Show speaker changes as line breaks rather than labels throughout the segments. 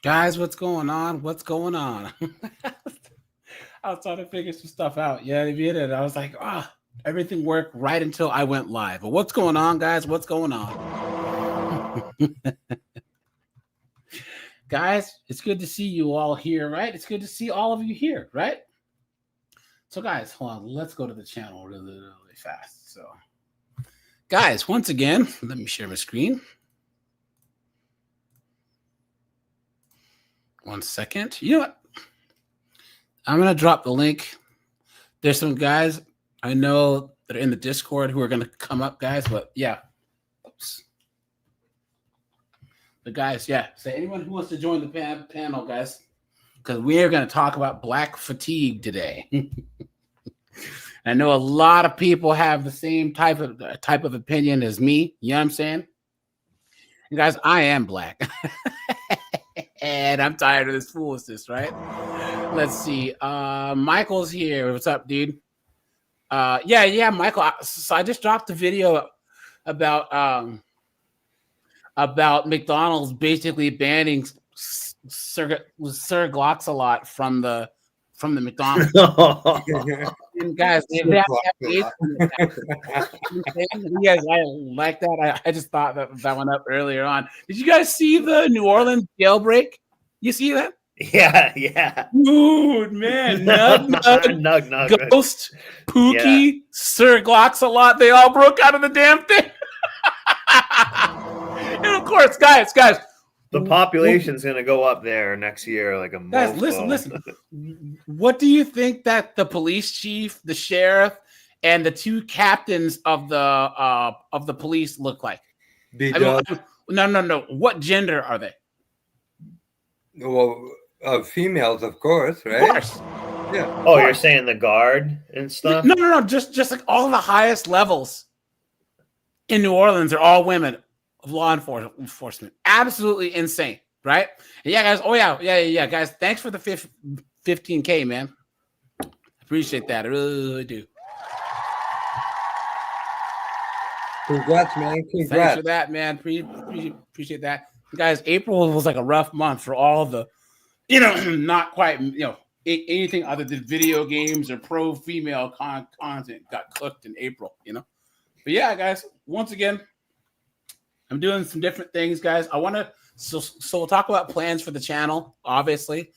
Guys, what's going on? What's going on? I was trying to figure some stuff out. Yeah, they did it. I was like, everything worked right until I went live. But what's going on, guys? What's going on? Guys, it's good to see you all here, right? It's good to see all of you here, right? So, guys, hold on. Let's go to the channel really fast. So, guys, once again, let me share my screen. 1 second. You know what? I'm going to drop the link. There's some guys I know that are in the Discord who are going to come up, guys. But yeah. Oops. The guys, yeah. So anyone who wants to join the panel, guys, because we are going to talk about black fatigue today. I know a lot of people have the same type of opinion as me. You know what I'm saying? And guys, I am black. And I'm tired of this foolishness, right? Let's see. Michael's here. What's up, dude? Yeah, Michael. So I just dropped a video about McDonald's basically banning Sir Gloxalot from the McDonald's. And guys, you guys, I like that. I just thought that went up earlier on. Did you guys see the New Orleans jailbreak? You see that?
Yeah.
Dude, man. Nug, Ghost, Pookie, Sir Gloxalot, they all broke out of the damn thing. And of course, guys,
the population's going to go up there next year like a
guys, listen. What do you think that the police chief, the sheriff, and the two captains of the police look like? No. What gender are they?
Well, females, of course, right?
Of course.
Yeah.
Oh, you're saying the guard and stuff?
No. Just like all the highest levels in New Orleans are all women of law enforcement. Absolutely insane, right? And yeah, guys. Oh yeah, guys. Thanks for the 15K, man. Appreciate that. I really do.
Congrats, man. Congrats.
Thanks for that, man. Appreciate that. Guys, April was like a rough month for all of the, not quite, anything other than video games or pro female content got cooked in April, But yeah, guys, once again, I'm doing some different things, guys. I want to, so we'll talk about plans for the channel, obviously.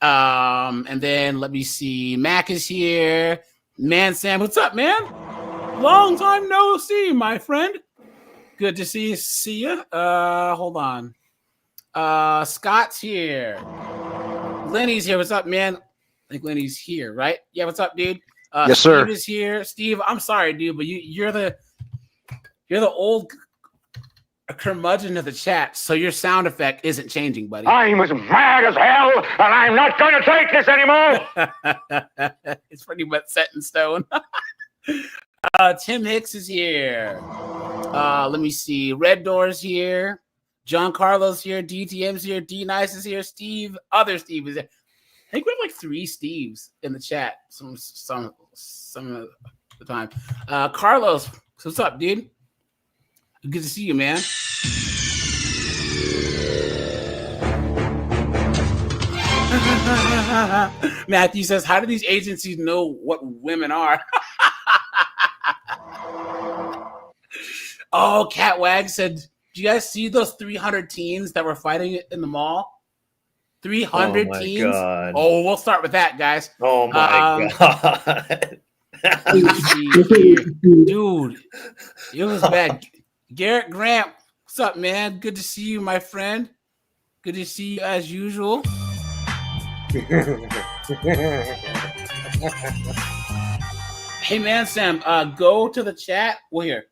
And then let me see. Mac is here. Man, Sam, what's up, man? Long time no see, my friend. Good to see you. Hold on. Scott's here. Lenny's here. What's up, man? I think Lenny's here, right? Yeah, what's up, dude?
Yes, sir.
Steve is here. Steve, I'm sorry, dude, but you're the old curmudgeon of the chat, so your sound effect isn't changing, buddy.
I'm as mad as hell, and I'm not going to take this anymore.
It's pretty much set in stone. Tim Hicks is here. Let me see. Red Door's here. John Carlos here. DTM's here. D Nice is here. Other Steve is here. I think we have like 3 Steves in the chat some of the time. Carlos, what's up, dude? Good to see you, man. Matthew says, how do these agencies know what women are? Oh, Cat Wag said, do you guys see those 300 teens that were fighting in the mall? 300 teens?
God.
Oh, we'll start with that, guys.
Oh, my God.
Dude, it was bad. Garrett Grant, what's up, man? Good to see you, my friend. Good to see you as usual. Hey, man, Sam, go to the chat. Well, here,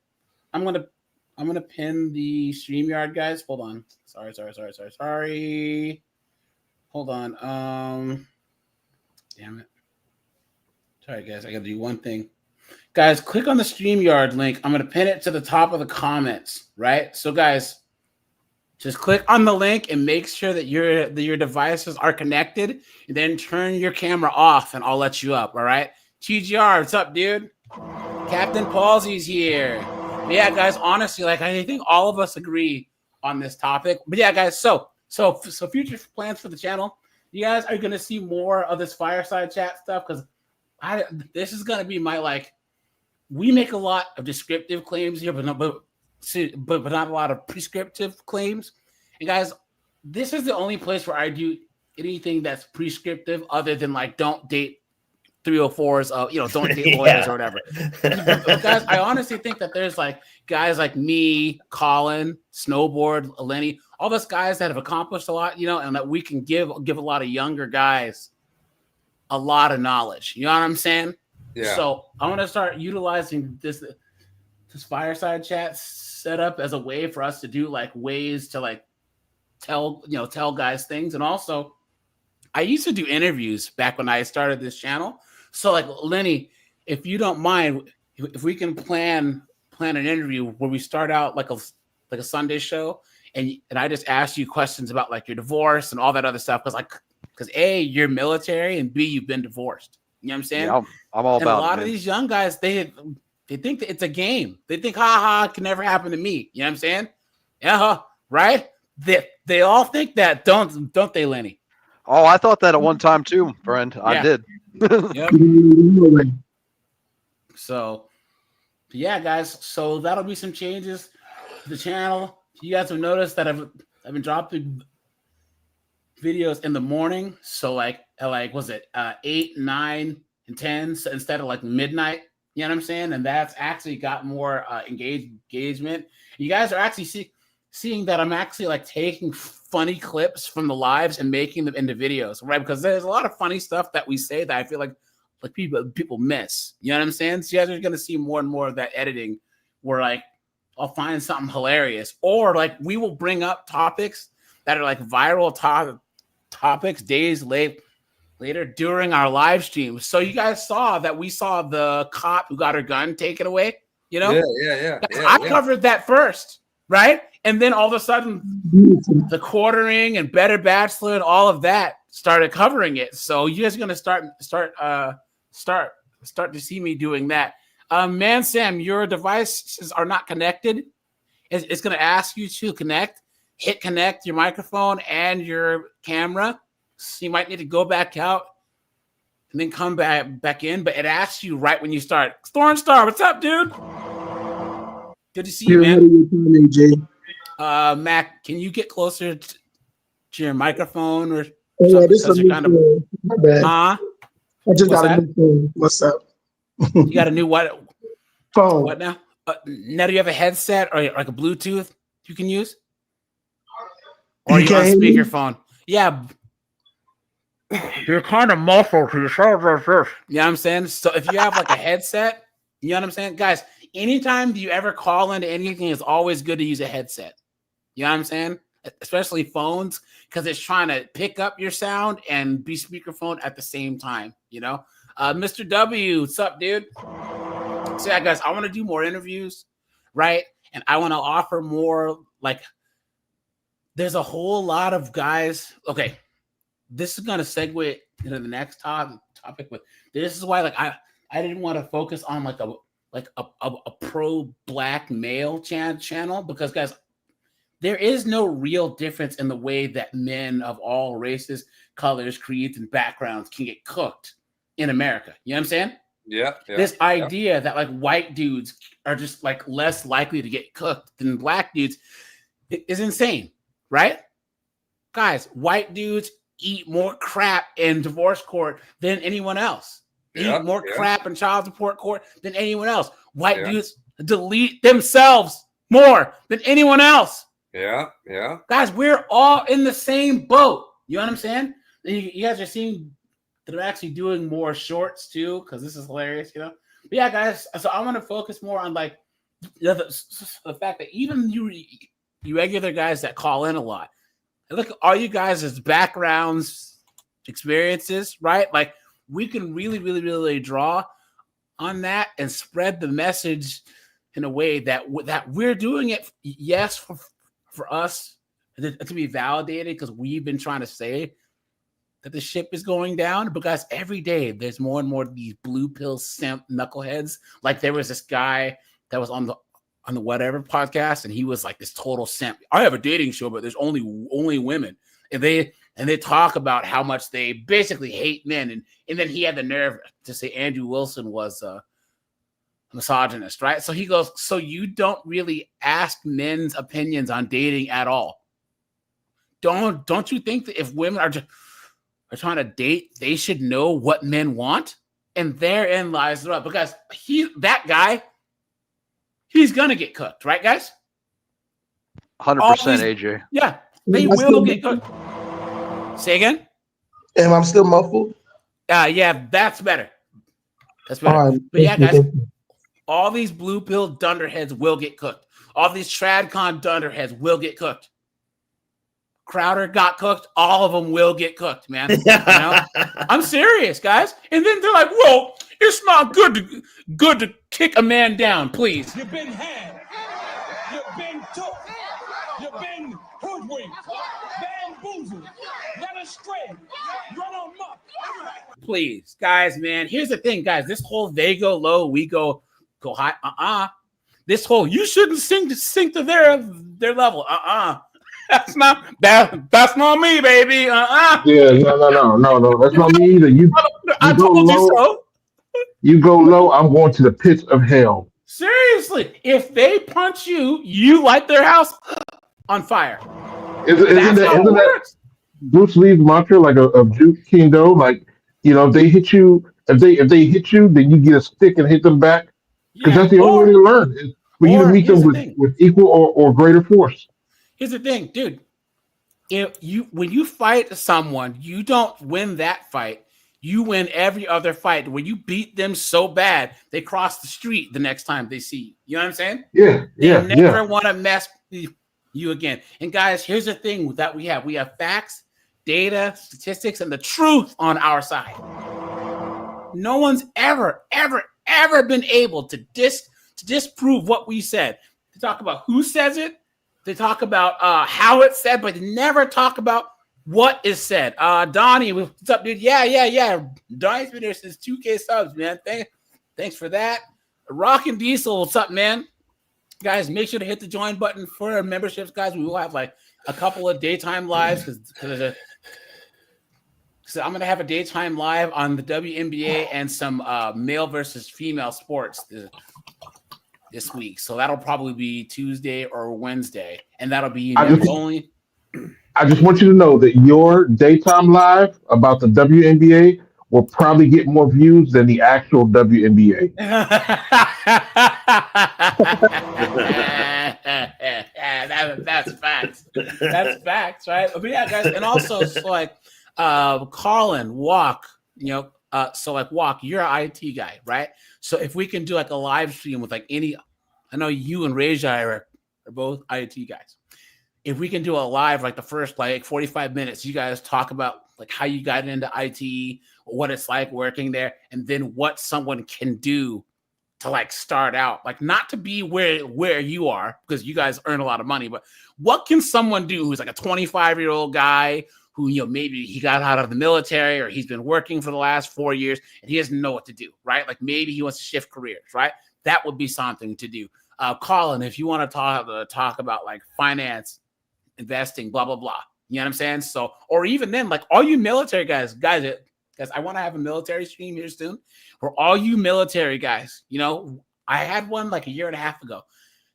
I'm gonna pin the StreamYard, guys. Hold on. Sorry. Hold on. Damn it. Sorry, guys. I gotta do one thing. Guys, click on the StreamYard link. I'm gonna pin it to the top of the comments, right? So, guys, just click on the link and make sure that your devices are connected, and then turn your camera off, and I'll let you up. All right. TGR, what's up, dude? Captain Palsy's here. But yeah, guys, honestly, like I think all of us agree on this topic. But yeah, guys, so So future plans for the channel. You guys are gonna see more of this fireside chat stuff because this is gonna be my like. We make a lot of descriptive claims here, but not a lot of prescriptive claims. And guys, this is the only place where I do anything that's prescriptive, other than like don't date 304s, don't date lawyers or whatever. But guys, I honestly think that there's like guys like me, Colin, Snowboard, Lenny, all those guys that have accomplished a lot, and that we can give a lot of younger guys a lot of knowledge. You know what I'm saying?
Yeah.
So I want to start utilizing this fireside chat setup as a way for us to do like ways to like tell guys things. And also, I used to do interviews back when I started this channel. So like Lenny, if you don't mind, if we can plan an interview where we start out like a Sunday show, and I just ask you questions about like your divorce and all that other stuff, because A, you're military, and B, you've been divorced. You know what I'm saying?
Yeah, I'm all
and
about
a lot
it,
of
man.
these young guys, they think that it's a game. They think, it can never happen to me. You know what I'm saying? Yeah, right? They all think that, don't they, Lenny?
Oh, I thought that at one time too, friend. I
Yeah.
did.
Yep. So, yeah, guys. So that'll be some changes to the channel. You guys have noticed that I've been dropping videos in the morning. So like was it 8, 9, and 10 so instead of like midnight? You know what I'm saying? And that's actually got more engagement. You guys are actually seeing that I'm actually like taking funny clips from the lives and making them into videos, right? Because there's a lot of funny stuff that we say that I feel like people miss. You know what I'm saying? So you guys are gonna see more and more of that editing where like I'll find something hilarious, or like we will bring up topics that are like viral topics days later during our live stream. So you guys saw that we saw the cop who got her gun taken away. You know?
Yeah.
I covered that first, right? And then all of a sudden, the quartering and Better Bachelor and all of that started covering it. So you guys are gonna start to see me doing that. Man, Sam, your devices are not connected. It's gonna ask you to hit connect your microphone and your camera. So you might need to go back out and then come back in. But it asks you right when you start. Stormstar, what's up, dude? Good to see you, man. Mac, can you get closer to your microphone or something?
This is my bad.
Huh?
I just
What's
got a new phone. What's up?
You got a new what?
Phone.
What now? Now do you have a headset or like a Bluetooth you can use? Or you on speakerphone? Yeah. You're kind of muffled. You know what I'm saying? So if you have like a headset, you know what I'm saying? Guys, anytime you ever call into anything, it's always good to use a headset. You know what I'm saying? Especially phones, because it's trying to pick up your sound and be speakerphone at the same time, Mr. W, what's up, dude? So yeah, guys, I want to do more interviews, right? And I want to offer more, like, there's a whole lot of guys. Okay, this is going to segue into the next topic, but this is why, like, I didn't want to focus on like a pro black male channel, because guys, there is no real difference in the way that men of all races, colors, creeds, and backgrounds can get cooked in America. You know what I'm saying?
Yeah.
This idea that like white dudes are just like less likely to get cooked than black dudes is insane, right? Guys, white dudes eat more crap in divorce court than anyone else. Eat more crap in child support court than anyone else. White dudes delete themselves more than anyone else.
Yeah.
Guys, we're all in the same boat. You know what I'm saying? You guys are seeing that I'm actually doing more shorts too, because this is hilarious, But yeah, guys, so I want to focus more on like the fact that even you regular guys that call in a lot, look at all you guys' backgrounds, experiences, right? Like we can really, really, really draw on that and spread the message in a way that we're doing it, yes, for us to be validated, because we've been trying to say that the ship is going down. But guys, every day there's more and more of these blue pill simp knuckleheads. Like there was this guy that was on the whatever podcast, and he was like this total simp. I have a dating show, but there's only women. And they talk about how much they basically hate men, and then he had the nerve to say Andrew Wilson was a misogynist, right? So he goes, so you don't really ask men's opinions on dating at all. Don't you think that if women are trying to date, they should know what men want? And therein lies the rub, because that guy, he's gonna get cooked, right, guys?
100% AJ.
Yeah, they
Am I
will
still
get cooked. Say again?
Am I still muffled?
Yeah, that's better. That's better.
All right.
But yeah,
Thank you,
guys,
thank you.
all these blue pill dunderheads will get cooked. All these TradCon dunderheads will get cooked. Crowder got cooked. All of them will get cooked, man. You know? I'm serious, guys. And then they're like, "Well, it's not good to kick a man down, please."
You've been had. You've been took. You've been hoodwinked. Bamboozled. Led astray. Run amok.
Please, guys, man. Here's the thing, guys. This whole they go low, we go high. This whole you shouldn't sink to their level. That's not me, baby.
Yeah, no. That's not me either.
I
go
told you
low.
so.
You go low, I'm going to the pits of hell.
Seriously, if they punch you, you light their house on fire.
Isn't that
works.
Bruce Lee's mantra, like of Duke Kendo? Like, if they hit you, then you get a stick and hit them back. Because that's the only way to learn, is for you to meet them with equal or greater force.
Here's the thing, dude. When you fight someone, you don't win that fight. You win every other fight. When you beat them so bad, they cross the street the next time they see you. You know what I'm saying?
Yeah.
They never want to mess with you again. And guys, here's the thing that we have. We have facts, data, statistics, and the truth on our side. No one's ever been able to disprove what we said. They talk about who says it. They talk about how it's said, but they never talk about what is said. Donnie, what's up, dude? Yeah. Donnie's been here since 2K subs, man. Thanks for that. Rock and Diesel, what's up, man? Guys, make sure to hit the join button for our memberships, guys. We will have like a couple of daytime lives because so I'm gonna have a daytime live on the WNBA and some male versus female sports this week. So that'll probably be Tuesday or Wednesday, and that'll be only.
I just want you to know that your daytime live about the WNBA will probably get more views than the actual WNBA.
That's facts. That's facts, right? But yeah, guys, and also so like Colin, Walk, so like Walk, you're an IT guy, right? So if we can do like a live stream with like I know you and Rajai are both IT guys. If we can do a live, like the first like 45 minutes, you guys talk about like how you got into IT, what it's like working there, and then what someone can do to like start out, like not to be where you are because you guys earn a lot of money, but what can someone do who's like a 25-year-old guy who, maybe he got out of the military or he's been working for the last 4 years and he doesn't know what to do, right? Like maybe he wants to shift careers, right? That would be something to do. Colin, if you want to talk about like finance, investing, blah, blah, blah. You know what I'm saying? So, or even then, like all you military guys, I want to have a military stream here soon for all you military guys. I had one like a year and a half ago.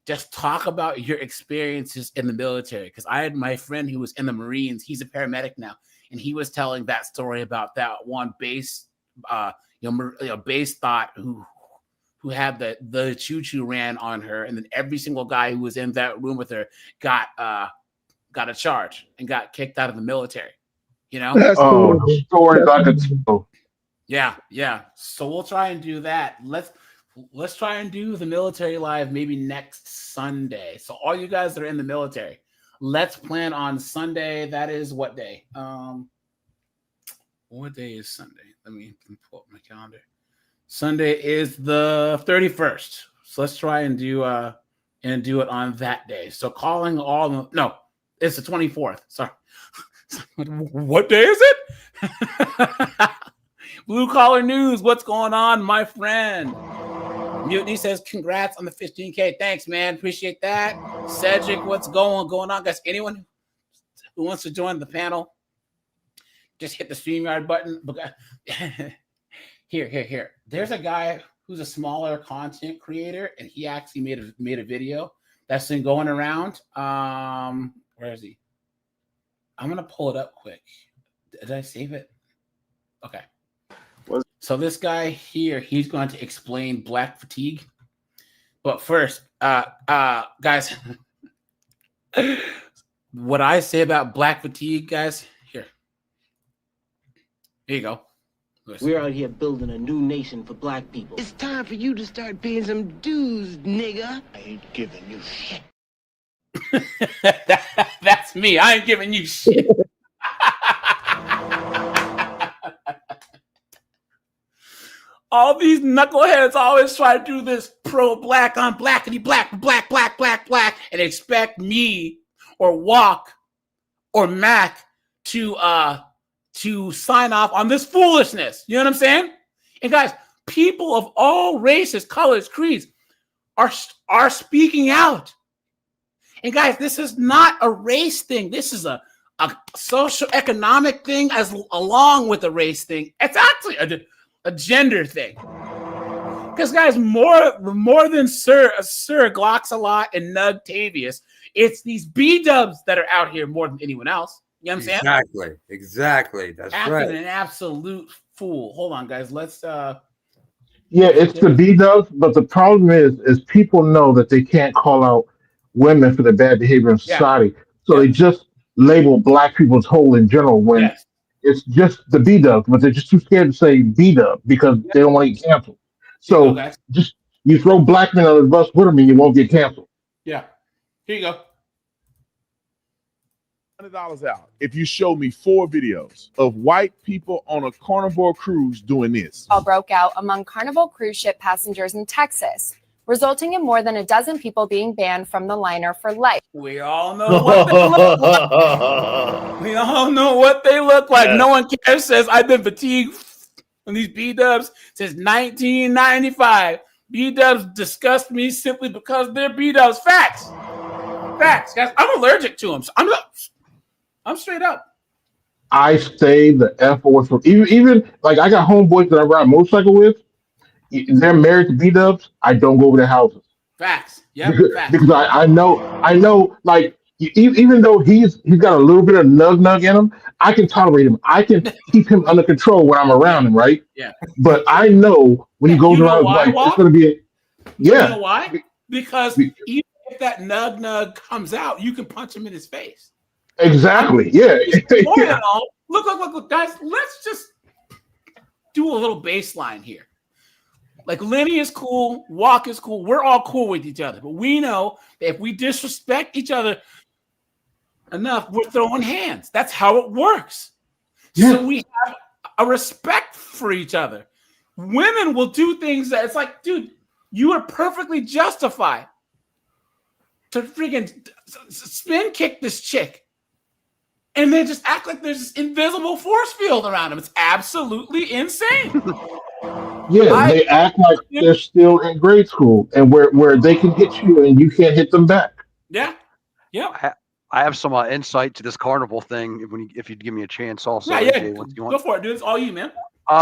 Just talk about your experiences in the military. Because I had my friend who was in the Marines. He's a paramedic now. And he was telling that story about that one base, base thought who had the choo-choo ran on her. And then every single guy who was in that room with her got a charge and got kicked out of the military.
That's
Oh,
cool.
stories I could tell.
Yeah. So we'll try and do that. Let's try and do the military live maybe next Sunday. So all you guys that are in the military, let's plan on Sunday. That is what day? What day is Sunday? Let me pull up my calendar. Sunday is the 31st. So let's try and do it on that day. So it's the 24th. Sorry. What day is it? Blue Collar News. What's going on, my friend? Mutiny says, congrats on the 15K. Thanks, man. Appreciate that. Cedric, what's going on, guys? Anyone who wants to join the panel, just hit the StreamYard button. Here. There's a guy who's a smaller content creator, and he actually made a video that's been going around. Where is he? I'm gonna pull it up quick. Did I save it? Okay. So this guy here, he's going to explain black fatigue. But first, guys, what I say about black fatigue, guys, here you go. Listen.
We're out here building a new nation for black people. It's time for you to start paying some dues, nigga. I ain't giving you shit.
That's me. I ain't giving you shit. All these knuckleheads always try to do this pro-black on blackity black, and expect me or Walk or Mac to sign off on this foolishness. You know what I'm saying? And guys, people of all races, colors, creeds are speaking out. And guys, this is not a race thing. This is a social economic thing along with a race thing. It's actually a gender thing. Because guys, more than Sir Gloxalot and Nugtavius, it's these B-dubs that are out here more than anyone else. You know what I'm saying?
Exactly. That's
Acting
right.
an absolute fool. Hold on, guys. Let's
Yeah, it's the B-dubs, but the problem is people know that they can't call out women for their bad behavior in society. So they just label black people as whole in general when it's just the B-dubs, but they're just too scared to say B-dub because they don't want to get canceled. So just you throw black men on the bus with them and you won't get canceled.
Yeah. Here you go.
$100 out if you show me 4 videos of white people on a Carnival cruise doing this.
All broke out among Carnival cruise ship passengers in Texas, resulting in more than a dozen people being banned from the liner for life.
We all know what they look like. We all know what they look like.
Yes.
No one cares. Says I've been fatigued on these B-dubs since 1995. B-dubs disgust me simply because they're B-dubs. Facts, guys. I'm allergic to them. So I'm straight up.
I stay the F away from even like I got homeboys that I ride a motorcycle with. They're married to B-dubs. I don't go over their houses.
Facts. Yeah.
Because I know like even though he's got a little bit of nug in him, I can tolerate him. I can keep him under control when I'm around him, right?
Yeah.
But I know when he goes around, like, it's going to be
You know why? Because even if that nug comes out, you can punch him in his face.
Exactly.
More than all, look, guys. Let's just do a little baseline here. Like Lenny is cool, Walk is cool. We're all cool with each other, but we know that if we disrespect each other enough, we're throwing hands. That's how it works.
Yeah.
So we have a respect for each other. Women will do things that it's like, dude, you are perfectly justified to freaking spin kick this chick. And they just act like there's this invisible force field around them. It's absolutely insane.
Yeah, they act like they're still in grade school and where they can hit you and you can't hit them back.
Yeah.
I have some insight to this Carnival thing if you'd give me a chance also.
Yeah. Go for it, dude. It's all you, man.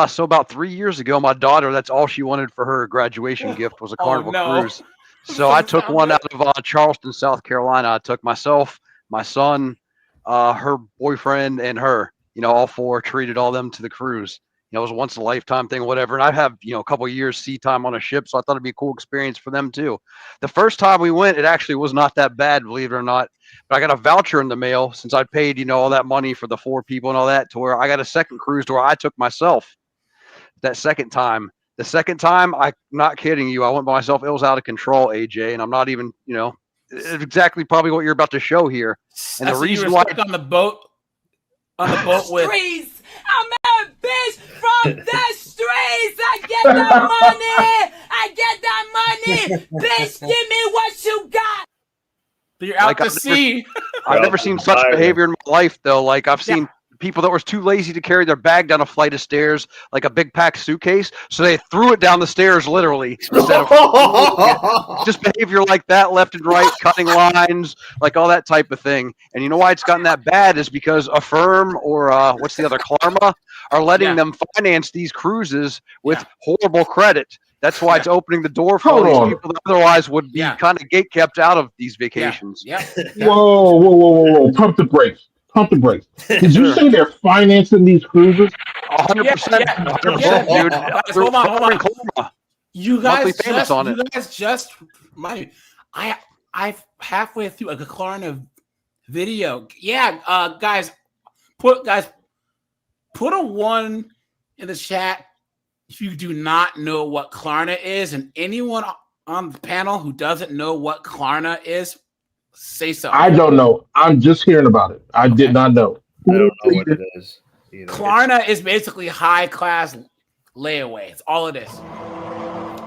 So about 3 years ago, my daughter, that's all she wanted for her graduation gift was a Carnival cruise. So I took one out of Charleston, South Carolina. I took myself, my son, her boyfriend, and her. All 4 treated all them to the cruise. It was a once in a lifetime thing, whatever. And I have, a couple of years sea time on a ship, so I thought it'd be a cool experience for them too. The first time we went, it actually was not that bad, believe it or not. But I got a voucher in the mail since I paid, all that money for the 4 people and all that, to where I got a second cruise to where I took myself that second time. The second time, I'm not kidding you, I went by myself. It was out of control, AJ, and I'm not even, exactly probably what you're about to show here. And the reason why
on the boat with.
I'm a bitch from the streets. I get that money. Bitch, give me what you got.
You're out to sea.
I've never seen such behavior in my life, though. Like I've seen people that were too lazy to carry their bag down a flight of stairs like a big packed suitcase, so they threw it down the stairs literally instead of just behavior like that, left and right, cutting lines, like all that type of thing. And you know why it's gotten that bad is because Affirm or what's the other, Klarma, are letting them finance these cruises with horrible credit. That's why it's opening the door for all these people that otherwise would be kind of gate kept out of these vacations.
Whoa. Pump the brakes. Did you say they're financing these cruises?
100%. 100%, dude.
Hold on. You guys just, I've halfway through a Klarna video. Yeah, guys, put a 1 in the chat if you do not know what Klarna is, and anyone on the panel who doesn't know what Klarna is, say so.
I don't know. I'm just hearing about it. I did not know.
I don't know what it is.
Klarna is basically high class layaway. It's all it is.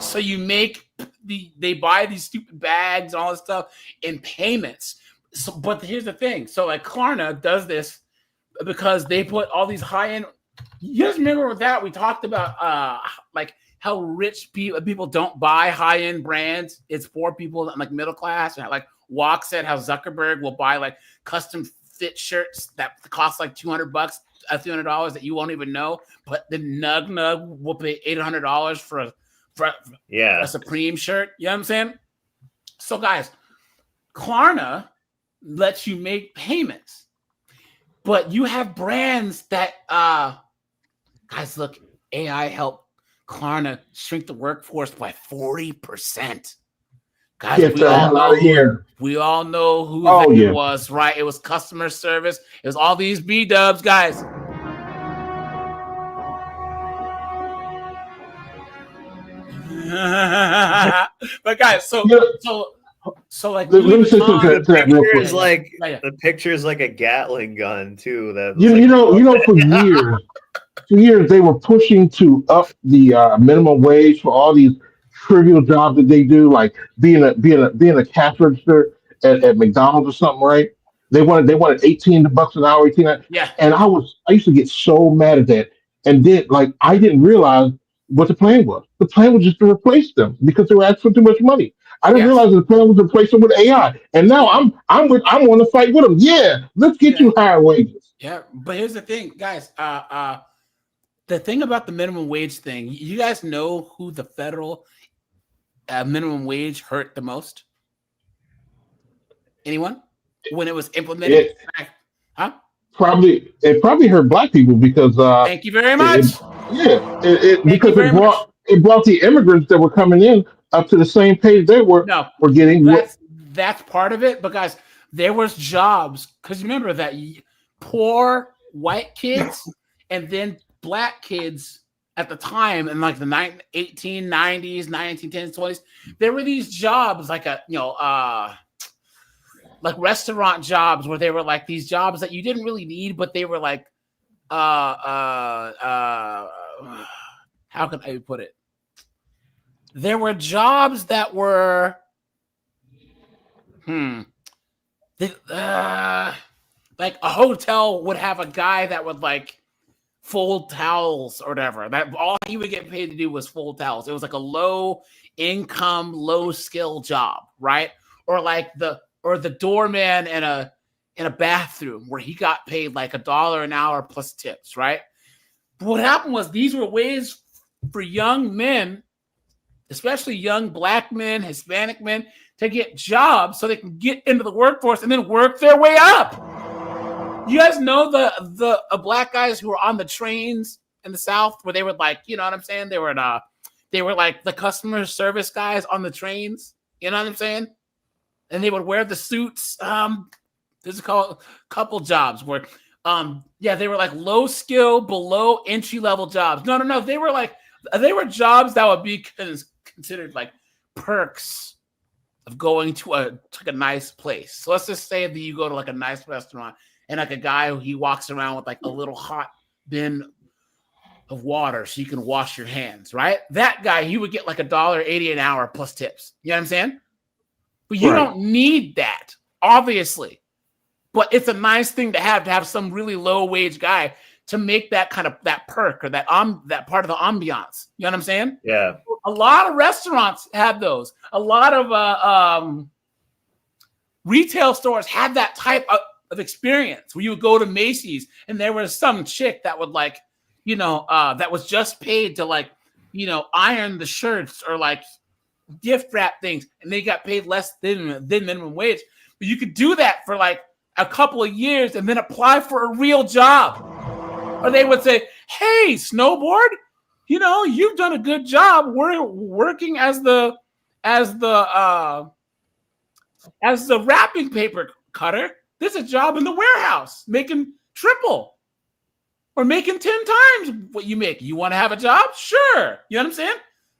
So you make they buy these stupid bags, all this stuff in payments. So, but here's the thing. So like Klarna does this because they put all these high end. You guys remember with that we talked about like how rich people don't buy high end brands. It's for people like middle class, and like Walk said how Zuckerberg will buy like custom fit shirts that cost like $200, $300 that you won't even know, but the Nug will pay $800 for a Supreme shirt. You know what I'm saying? So guys, Klarna lets you make payments, but you have brands that guys, look, AI helped Klarna shrink the workforce by 40%. Guys,
get the hell out of here.
We all know who that was, right? It was customer service. It was all these B-dubs, guys. But guys, so like
the picture is like a Gatling gun too. That
for years they were pushing to up the minimum wage for all these trivial jobs that they do, like being a cash register at McDonald's or something, right? They wanted $18 an hour, And I used to get so mad at that. And then like I didn't realize what the plan was. The plan was just to replace them because they were asking for too much money. I didn't realize the plan was to replace them with AI. And now I'm on the fight with them. Yeah, let's get you higher wages.
Yeah, but here's the thing, guys. The thing about the minimum wage thing, you guys know who the federal minimum wage hurt the most? Anyone? When it was implemented?
It probably hurt black people because
thank you very much.
Because it brought the immigrants that were coming in up to the same page they were getting.
That's part of it. But guys, there was jobs because remember that poor white kids and then black kids at the time in like the 1890s, 1910s, 20s, there were these jobs like like restaurant jobs where they were like these jobs that you didn't really need, but they were like how can I put it? There were jobs that were like a hotel would have a guy that would like fold towels or whatever. That all he would get paid to do was fold towels. It was like a low income, low skill job, right? Or like the doorman in a bathroom where he got paid like $1 an hour plus tips, right? But what happened was these were ways for young men, especially young black men, Hispanic men, to get jobs so they can get into the workforce and then work their way up. You guys know the black guys who were on the trains in the South where they were like, you know what I'm saying? They were like the customer service guys on the trains. You know what I'm saying? And they would wear the suits. This is called couple jobs where, they were like low skill, below entry level jobs. No. They were jobs that would be considered like perks of going to a nice place. So let's just say that you go to like a nice restaurant and like a guy who he walks around with like a little hot bin of water so you can wash your hands, right? That guy, he would get like $1.80 an hour plus tips. You know what I'm saying? But you don't need that, obviously. but it's a nice thing to have some really low wage guy to make that kind of that perk or that part of the ambiance. You know what I'm saying?
Yeah.
A lot of restaurants have those. A lot of retail stores have that type of experience where you would go to Macy's and there was some chick that would like, that was just paid to like, iron the shirts or like gift wrap things, and they got paid less than minimum wage. But you could do that for like a couple of years and then apply for a real job. Or they would say, "Hey, Snowboard, you've done a good job. We're working as the wrapping paper cutter. There's a job in the warehouse making triple or making 10 times what you make. You want to have a job? Sure." You know what I'm saying?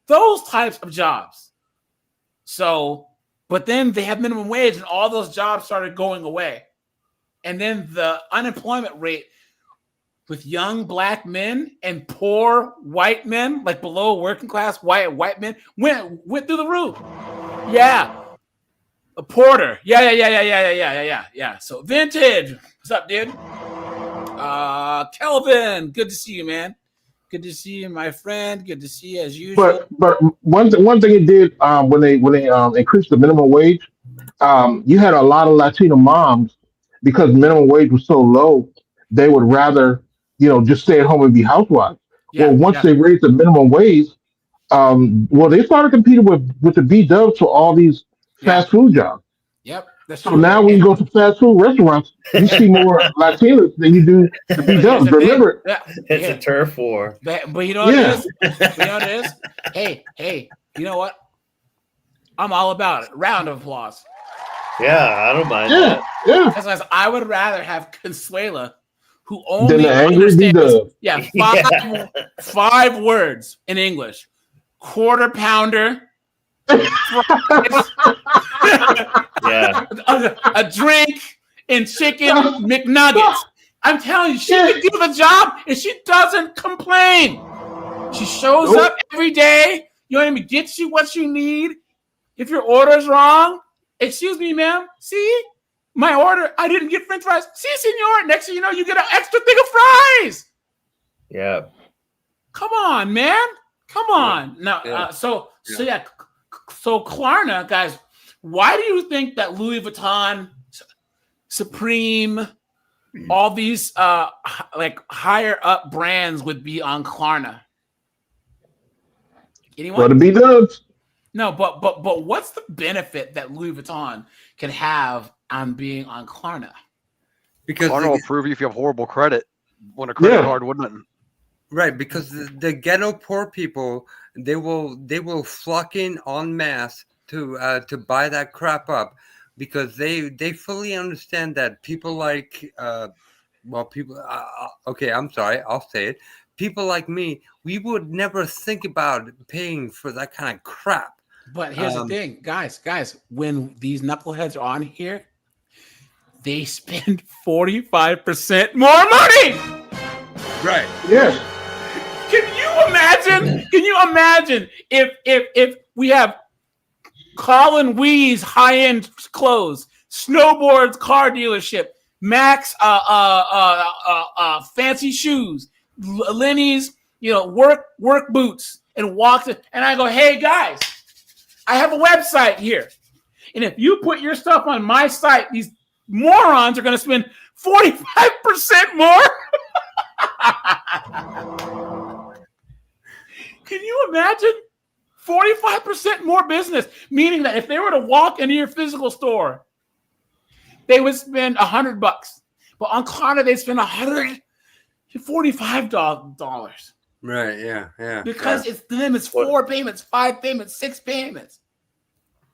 Those types of jobs. So, but then they have minimum wage and all those jobs started going away. And then the unemployment rate with young black men and poor white men, like below working class white men, went through the roof. Yeah. A porter. Yeah. So Vintage. What's up, dude? Kelvin, good to see you, man. Good to see you, my friend. Good to see you as usual.
But one thing it did when they increased the minimum wage, you had a lot of Latino moms, because minimum wage was so low, they would rather just stay at home and be housewives. Well, once they raised the minimum wage, they started competing with the B-dubs for all these fast food jobs.
Yep. That's
so now when you go to fast food restaurants, you see more Latinos than you do the B-dubs. Remember,
it's a turf war.
But you know what it is? You know what it is? Hey, you know what? I'm all about it. Round of applause.
Yeah, I don't mind that.
Yeah.
Because I would rather have Consuela, who only
Than the angry
understands
B-dub.
five words in English. Quarter pounder. A drink and chicken McNuggets. I'm telling you, she can do the job and she doesn't complain. She shows up every day. You know what I mean? Gets you what you need. If your order's wrong, excuse me, ma'am. See, my order, I didn't get French fries. See, senor. Next thing you know, you get an extra thing of fries.
Yeah.
Come on, man. Come on. Now, So Klarna, guys, why do you think that Louis Vuitton, Supreme, all these like higher up brands would be on Klarna? Anyone?
What to be done?
No, but what's the benefit that Louis Vuitton can have on being on Klarna?
Because
Klarna will prove you if you have horrible credit when a credit card wouldn't.
Right, because the ghetto poor people, they will flock in en masse to buy that crap up, because they fully understand that people like okay, I'm sorry, I'll say it. People like me, we would never think about paying for that kind of crap.
But here's the thing, guys, when these knuckleheads are on here, they spend 45% more money.
Right.
Yes.
Can you imagine if we have Colin Wee's high-end clothes, Snowboard's car dealership, Max fancy shoes, Lenny's work boots, and walks in, and I go, "Hey guys, I have a website here, and if you put your stuff on my site, these morons are going to spend 45% more." Can you imagine 45% more business? Meaning that if they were to walk into your physical store, they would spend $100, but on Klarna they spend $145.
Right. Yeah.
Because it's them. It's 4 payments, 5 payments, 6 payments.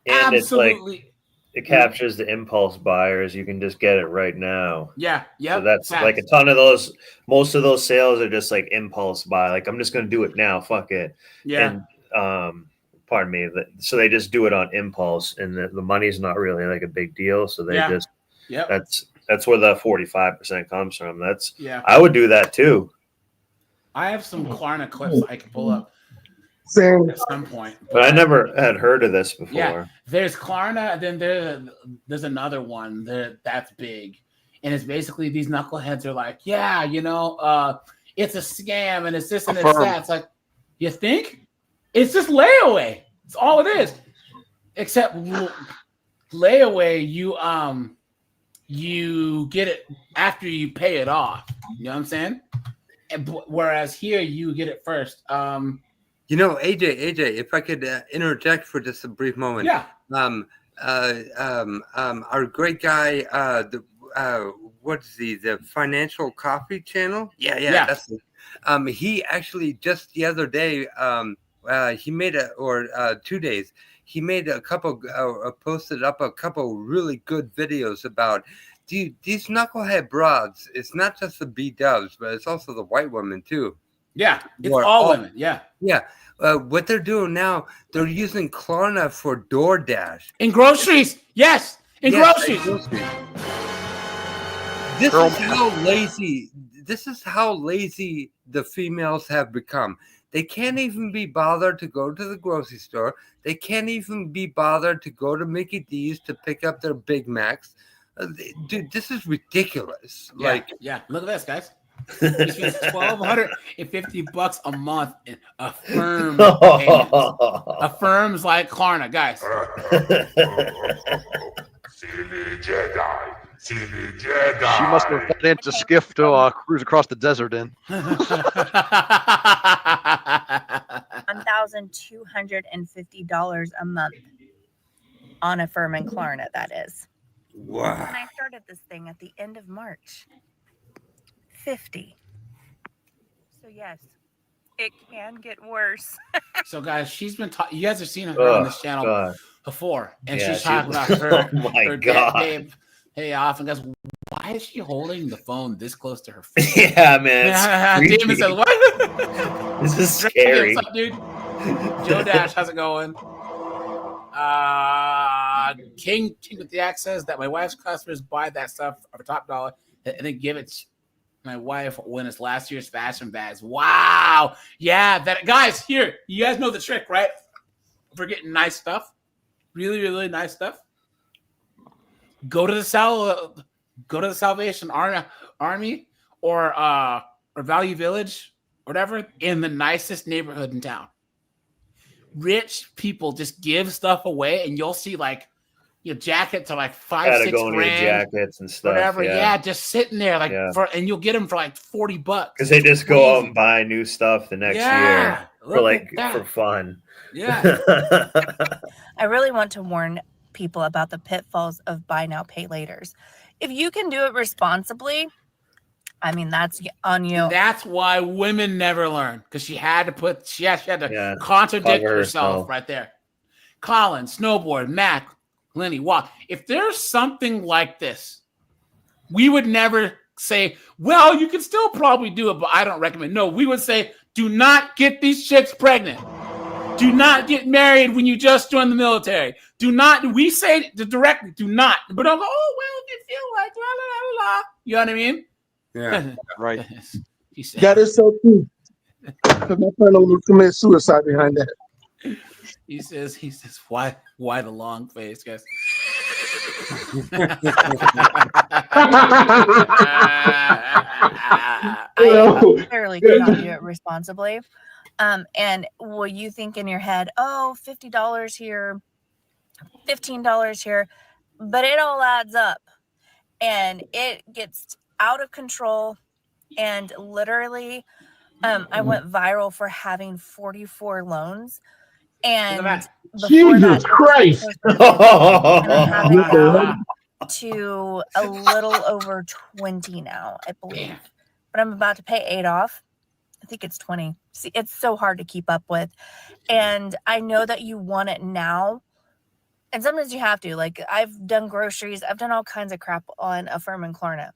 And
Absolutely.
It captures the impulse buyers. You can just get it right now.
Yeah.
So that's like a ton of those. Most of those sales are just like impulse buy. Like, I'm just going to do it now. Fuck it.
Yeah.
And pardon me. So they just do it on impulse, and the money's not really like a big deal. So they just.
Yep.
That's where the 45% comes from. I would do that too.
I have some Klarna clips I can pull up.
Same.
At some point.
But I never had heard of this before.
Yeah, there's Klarna, and then there's another one that's big, and it's basically these knuckleheads are like, yeah, it's a scam and it's this and it's
Affirm.
that. It's like, you think? It's just layaway. It's all it is. Except layaway, you get it after you pay it off. You know what I'm saying? Whereas here, you get it first.
AJ, if I could interject for just a brief moment.
Yeah.
Our great guy, what's the Financial Coffee Channel? Yeah. That's it. He actually just the other day, he made 2 days. He made posted up a couple really good videos about these knucklehead broads. It's not just the B-dubs, but it's also the white women too.
Yeah, it's all women. Yeah.
Yeah. What they're doing now, they're using Klarna for DoorDash.
In groceries. Yes. In groceries.
This is how lazy the females have become. They can't even be bothered to go to the grocery store. They can't even be bothered to go to Mickey D's to pick up their Big Macs. Dude, this is ridiculous.
Yeah. Look at this, guys. He spends $1,250 a month in Affirm payments. Affirms like Klarna, guys.
Silly Jedi.
She must have financed a skiff to cruise across the desert in.
$1,250 a month on Affirm and Klarna, that is.
Wow.
When I started this thing at the end of March, 50. So yes, it can get worse.
So guys, she's been you guys have seen her on this channel before, and she's talking about her.
Oh my
her
God.
Hey, off, and guys, why is she holding the phone this close to her face?
Yeah, man. it's
Damon says, "What?
This is scary."
What's up, dude? Joe Dash, how's it going? King with the axe says that my wife's customers buy that stuff for top dollar and then give it to my wife when it's last year's fashion bags. Wow. Yeah, that guys, here, you guys know the trick, right? For getting nice stuff. Really, really nice stuff. Go to the Salvation Army or Value Village, whatever, in the nicest neighborhood in town. Rich people just give stuff away, and you'll see jackets are like $5-6 grand,
jackets and stuff.
Whatever, yeah, just sitting there and you'll get them for like $40
because they just go out and buy new stuff the next year for fun.
Yeah.
I really want to warn people about the pitfalls of buy now, pay laters. If you can do it responsibly, I mean, that's on you.
That's why women never learn, because she had to contradict herself right there. Colin, Snowboard, Mac, Lenny, Walk. If there's something like this, we would never say, well, you can still probably do it, but I don't recommend. No, we would say, do not get these chicks pregnant. Do not get married when you just joined the military. Do not, we say directly, do not. But I'm like, oh, well, if you feel like, la, la, la, la. You know what I mean?
Yeah,
right.
That is so true. Because my friend will commit suicide behind that.
He says, why the long face, guys?
I clearly cannot do it responsibly. And will you think in your head, oh, $50 here, $15 here, but it all adds up and it gets out of control. And literally, I went viral for having 44 loans. And
Jesus Christ!
To a little over 20 now, I believe. But I'm about to pay 8 off. I think it's 20. See, it's so hard to keep up with. And I know that you want it now. And sometimes you have to. Like, I've done groceries. I've done all kinds of crap on Affirm and Klarna.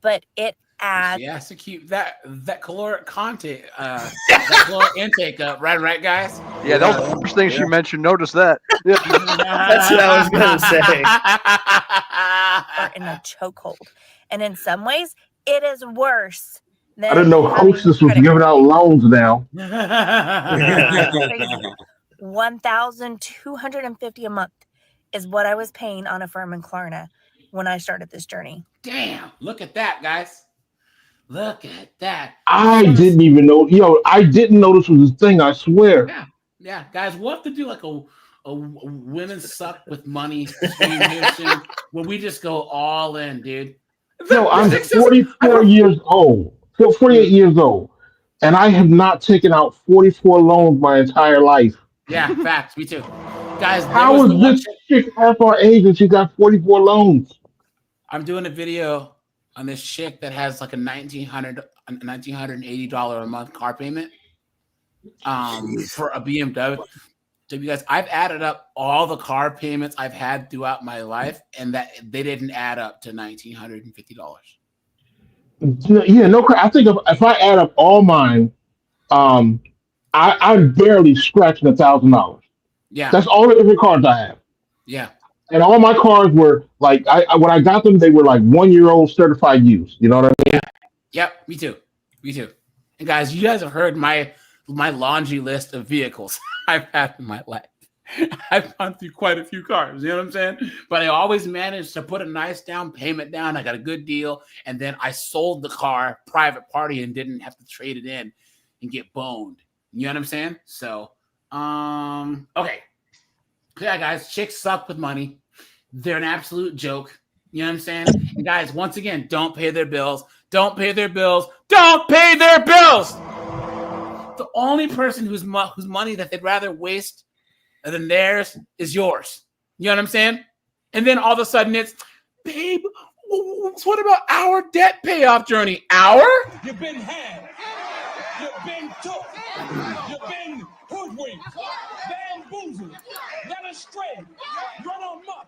But it adds.
She has to keep that caloric content, that caloric intake up. Right, guys?
Yeah, that was the first thing she mentioned. Notice that. Yeah.
That's what I was going to say.
Or in a chokehold. And in some ways, it is worse.
I didn't know Hostess was giving out loans now.
$1,250 a month is what I was paying on Affirm and Klarna when I started this journey.
Damn, look at that, guys. Look at that.
I didn't even know. I didn't know this was a thing. I swear.
Yeah, guys, we'll have to do like a women suck with money stream here soon, where we just go all in, dude.
No, I'm 44 years old. 48 years old, and I have not taken out 44 loans my entire life.
Yeah, facts. Me too, guys.
How is this chick half our age and she got 44 loans?
I'm doing a video on this chick that has like a $1,980 a month car payment for a BMW. So you guys, I've added up all the car payments I've had throughout my life, and that they didn't add up to $1,950.
Yeah, no crap. I think if I add up all mine, I'm barely scratching $1,000.
Yeah,
that's all the different cars I have.
Yeah.
And all my cars were like, when I got them, they were like 1 year old certified used. You know what I mean?
Yep. Me too. And guys, you guys have heard my laundry list of vehicles I've had in my life. I've gone through quite a few cars. You know what I'm saying? But I always managed to put a nice down payment down. I got a good deal, and then I sold the car private party and didn't have to trade it in and get boned. You know what I'm saying? So, okay. Yeah, guys, chicks suck with money. They're an absolute joke. You know what I'm saying? And guys, once again, don't pay their bills. Don't pay their bills. Don't pay their bills. The only person whose money that they'd rather waste than theirs is yours. You know what I'm saying? And then all of a sudden it's, babe, what about our debt payoff journey? Our?
You've been had. You've been took. You've been hoodwinked. Bamboozled. Led astray. Run amok.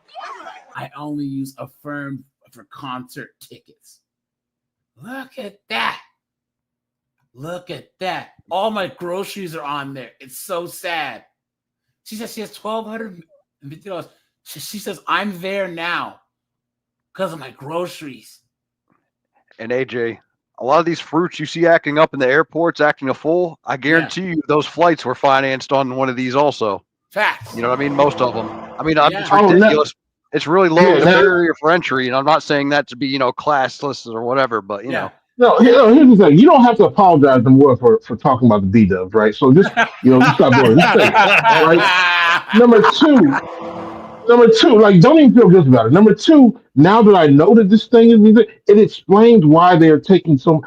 I only use Affirm for concert tickets. Look at that. Look at that. All my groceries are on there. It's so sad. She says she has $1,250. She says, I'm there now because of my groceries.
And AJ, a lot of these fruits you see acting up in the airports, acting a fool, I guarantee you those flights were financed on one of these also.
Facts.
You know what I mean? Most of them. I mean, it's ridiculous. It's really low barrier for entry, and I'm not saying that to be, classless or whatever, but you know.
No, here's the thing. You don't have to apologize to more for talking about the B-dubs, right? So just, just stop doing it. Just say it, right? Number two, like, don't even feel guilty about it. Number two, now that I know that this thing is, it explains why how they're taking so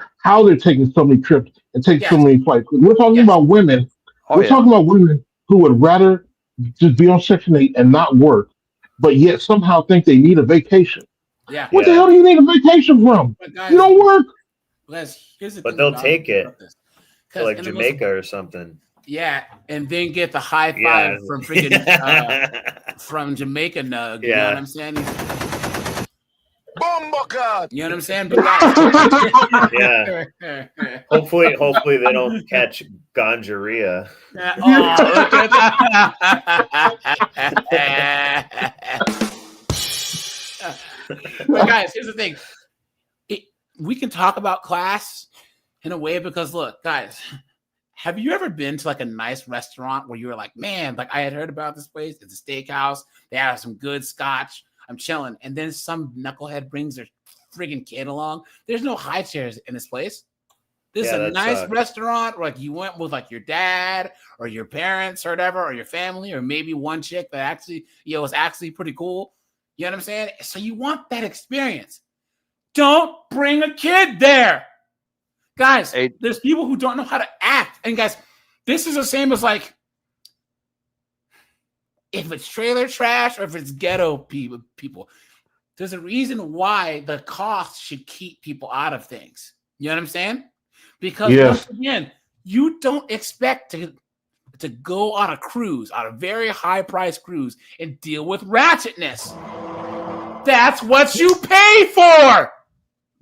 many trips and taking so many flights. We're talking about women. We're talking about women who would rather just be on Section 8 and not work, but yet somehow think they need a vacation.
Yeah.
What the hell do you need a vacation from? You don't work.
But they'll take it to like Jamaica or something.
Yeah, and then get the high five from freaking from Jamaica Nug. You know what I'm saying? You know what I'm saying? But
yeah. Hopefully they don't catch ganjaria.
Look at that. But guys, here's the thing. We can talk about class in a way because look, guys, have you ever been to like a nice restaurant where you were like, man, like I had heard about this place. It's a steakhouse. They have some good scotch. I'm chilling. And then some knucklehead brings their friggin' kid along. There's no high chairs in this place. This is a nice restaurant where like you went with like your dad or your parents or whatever, or your family, or maybe one chick that actually, was actually pretty cool. You know what I'm saying? So you want that experience. Don't bring a kid there. Guys, there's people who don't know how to act. And guys, this is the same as like, if it's trailer trash or if it's ghetto people, there's a reason why the cost should keep people out of things. You know what I'm saying? Because once again, you don't expect to go on a cruise, on a very high price cruise, and deal with ratchetness. That's what you pay for.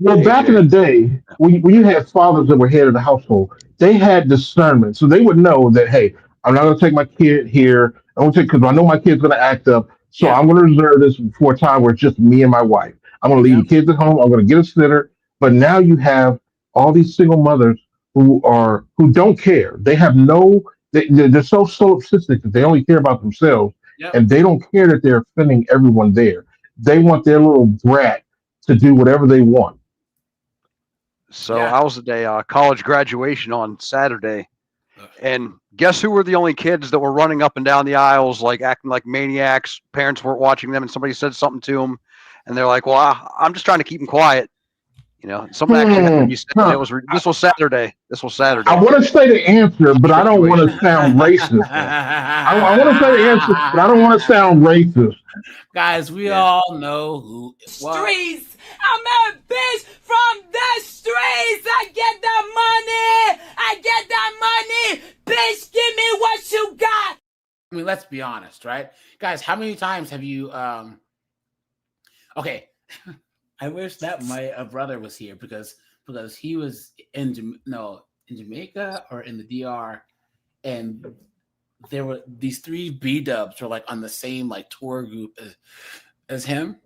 Well, back in the day, when you had fathers that were head of the household, they had discernment. So they would know that, hey, I'm not going to take my kid here. I won't take, because I know my kid's going to act up. So I'm going to reserve this for a time where it's just me and my wife. I'm going to leave the kids at home. I'm going to get a sitter. But now you have all these single mothers who don't care. They have they're so solipsistic that they only care about themselves, and they don't care that they're offending everyone there. they want their little brat to do whatever they want.
So I was at a college graduation on Saturday, and guess who were the only kids that were running up and down the aisles, like acting like maniacs? Parents weren't watching them, and somebody said something to them, and they're like, "Well, I'm just trying to keep them quiet." You know, something actually had to be said. This was Saturday.
I want to say the answer, but I don't want to sound racist. I want to say the answer, but I don't want to sound racist.
Guys, we all know who.
Streets. I'm a bitch from the streets. I get the money. I get that money. Bitch, give me what you got.
I mean, let's be honest, right? Guys, how many times have you okay. I wish that my brother was here because he was in Jamaica or in the DR, and there were these 3 B-dubs were like on the same like tour group as him,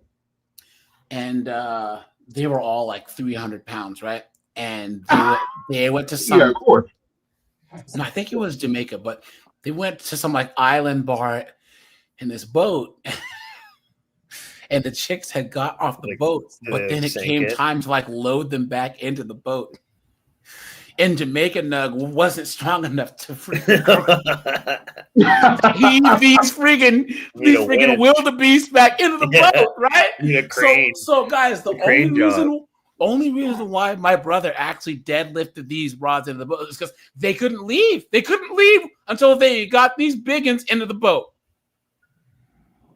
and they were all like 300 pounds, right? And they went to some.
Yeah, of course.
No, I think it was Jamaica, but they went to some like island bar in this boat. And the chicks had got off the boat, but then it came time to like load them back into the boat. And Jamaica Nug wasn't strong enough to freaking heave these freaking wildebeest back into the boat, right? So guys, the only reason why my brother actually deadlifted these rods into the boat is because they couldn't leave. They couldn't leave until they got these biggins into the boat.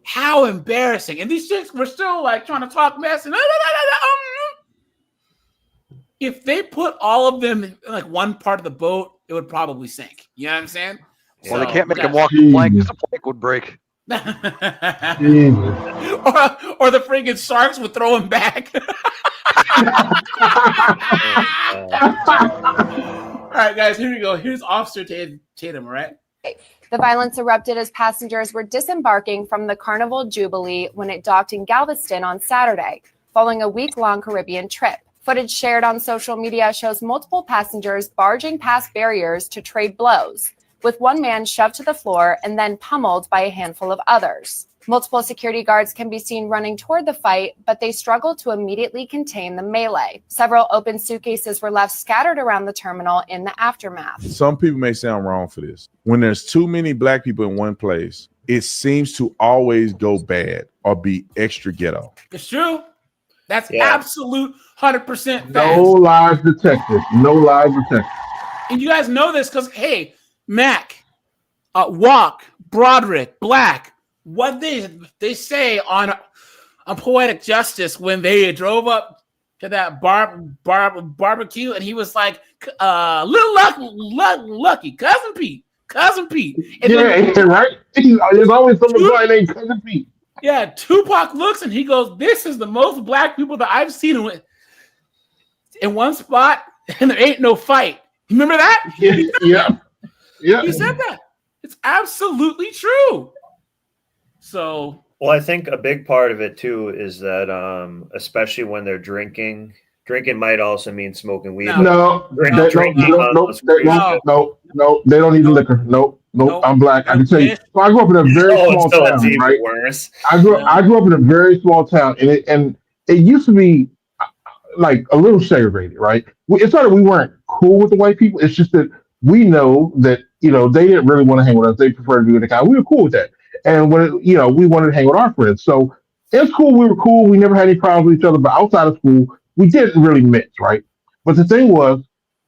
How embarrassing. And these chicks were still like trying to talk mess. And if they put all of them in like one part of the boat, it would probably sink. You know what I'm saying?
Well, they can't make them walk the plank because the plank would break.
or the freaking sharks would throw him back. All right, guys, here we go. Here's Officer Tatum, all right?
The violence erupted as passengers were disembarking from the Carnival Jubilee when it docked in Galveston on Saturday, following a week-long Caribbean trip. Footage shared on social media shows multiple passengers barging past barriers to trade blows, with one man shoved to the floor and then pummeled by a handful of others. Multiple security guards can be seen running toward the fight, but they struggled to immediately contain the melee. Several open suitcases were left scattered around the terminal in the aftermath.
Some people may sound wrong for this. When there's too many black people in one place, it seems to always go bad or be extra ghetto.
It's true. That's absolute 100% fact.
No lies detected. No lies detected.
And you guys know this because, hey, Mac, Walk, Broderick, Black, what they say on Poetic Justice when they drove up to that barbecue, and he was like, "Little Lucky, Cousin Pete." And
right. There's always somebody named Cousin Pete.
Yeah, Tupac looks and he goes, "This is the most black people that I've seen in one spot, and there ain't no fight." You remember that?
Yeah.
He said that. It's absolutely true. So,
well, I think a big part of it too is that, especially when they're drinking might also mean smoking weed.
No, they don't need the liquor. Nope. I'm black. I can tell you. So I grew up in a very small town, right?
Worse.
I grew up in a very small town, and it used to be like a little segregated, right? It's not that we weren't cool with the white people. It's just that we know that they didn't really want to hang with us. They preferred to be with the guy. We were cool with that. And when we wanted to hang with our friends. So in school, we were cool. We never had any problems with each other. But outside of school, we didn't really mix, right? But the thing was,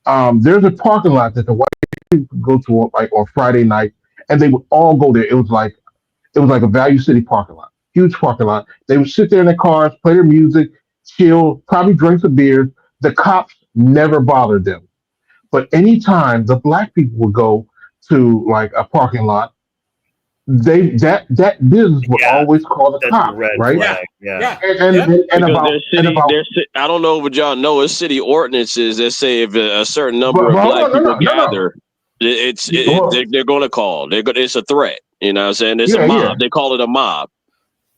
there's a parking lot that the white people could go to like on Friday night, and they would all go there. It was like a Value City parking lot, huge parking lot. They would sit there in their cars, play their music, chill, probably drink some beers. The cops never bothered them. But anytime the black people would go to like a parking lot, that business would always call the cops, right?
Yeah.
I don't know what y'all know. It's city ordinances that say if a certain number of black people gather, they're going to call. It's a threat. You know what I'm saying? It's a mob. They call it a mob.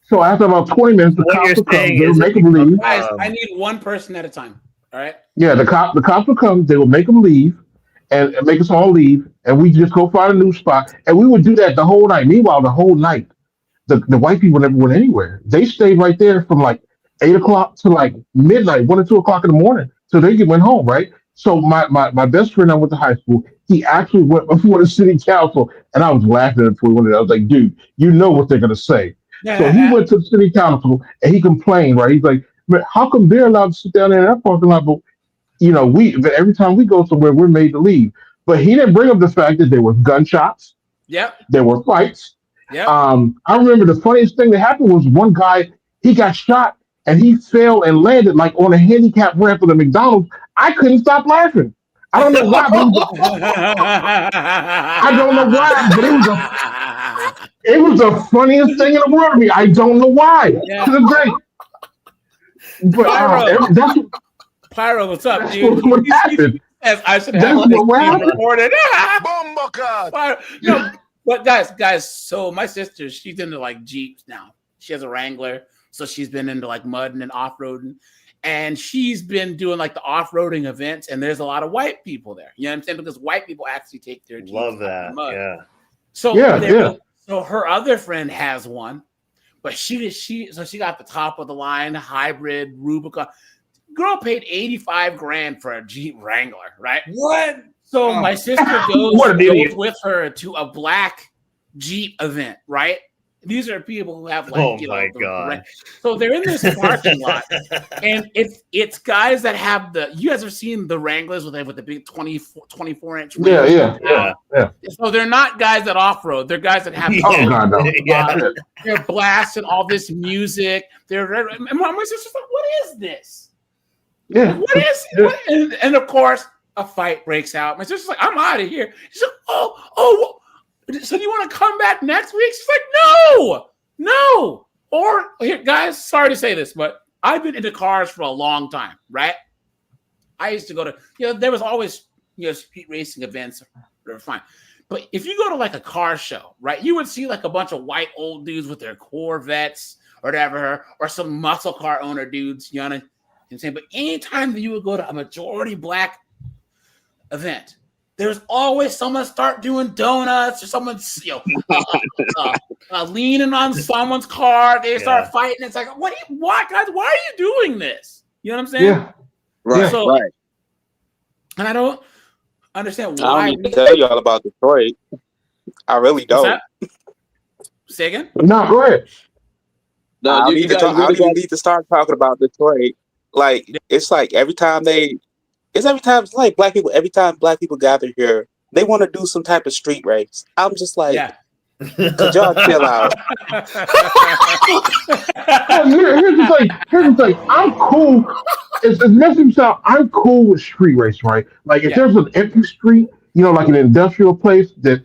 So after about 20 minutes, the cops will come. They'll make them leave.
Guys, I need one person at a time. All right.
Yeah, the cops will come. They will make them leave and make us all leave, and we just go find a new spot. And we would do that the whole night. Meanwhile, the whole night, the white people never went anywhere. They stayed right there from like 8 o'clock to like midnight, 1 or 2 o'clock in the morning, so they went home, right? So my best friend I went to high school, he actually went before the city council, and I was laughing before he went. I was like, dude, you know what they're gonna say. So he went to the city council and he complained, right? He's like, man, how come they're allowed to sit down there in that parking lot, but but every time we go somewhere, we're made to leave. But he didn't bring up the fact that there were gunshots.
Yep.
There were fights.
Yep.
I remember the funniest thing that happened was one guy, he got shot and he fell and landed like on a handicap ramp at the McDonald's. I couldn't stop laughing. I don't know why. I don't know why, but it was the funniest thing in the world to me. I don't know why.
Yeah.
To the day. But that's
Pyro, what's up, dude?
what happened.
I should have recorded. No, but guys. So my sister, she's into like Jeeps now. She has a Wrangler, so she's been into like mudding and off-roading, and she's been doing like the off-roading events. And there's a lot of white people there. You know what I'm saying? Because white people actually take their Jeeps.
Love that. Yeah.
So so her other friend has one, but she got the top of the line hybrid Rubicon. Girl paid $85,000 for a Jeep Wrangler, right?
What?
So my sister goes with her to a black Jeep event, right? These are people who have like,
God.
So they're in this parking lot, and it's guys that have you guys have seen the Wranglers with the big 24-inch.
Yeah.
So they're not guys that off road. They're guys that have.
Oh God, no.
They're blasting all this music. And my sister's like, "What is this?
Yeah.
What is it?" And of course, a fight breaks out. My sister's like, "I'm out of here." She's like, "Oh. So do you want to come back next week?" She's like, no. Or here, guys, sorry to say this, but I've been into cars for a long time, right? I used to go to, there was always, street racing events. They're fine. But if you go to like a car show, right, you would see like a bunch of white old dudes with their Corvettes or whatever, or some muscle car owner dudes, you know what I'm saying? But anytime that you would go to a majority black event, there's always someone start doing donuts or someone leaning on someone's car. They start fighting. It's like, why, guys? Why are you doing this? You know what I'm saying?
Yeah.
Right.
So,
right.
And I don't understand
I
why.
don't need to tell y'all about Detroit. I really don't.
Say again?
No, go ahead.
I don't even need to start talking about Detroit. Like, it's like every time it's like black people. Every time black people gather here, they want to do some type of street race. I'm just like, could y'all chill out?
Here's the thing. I'm cool. It's messing sound. I'm cool with street race, right? Like if there's an empty street, like an industrial place that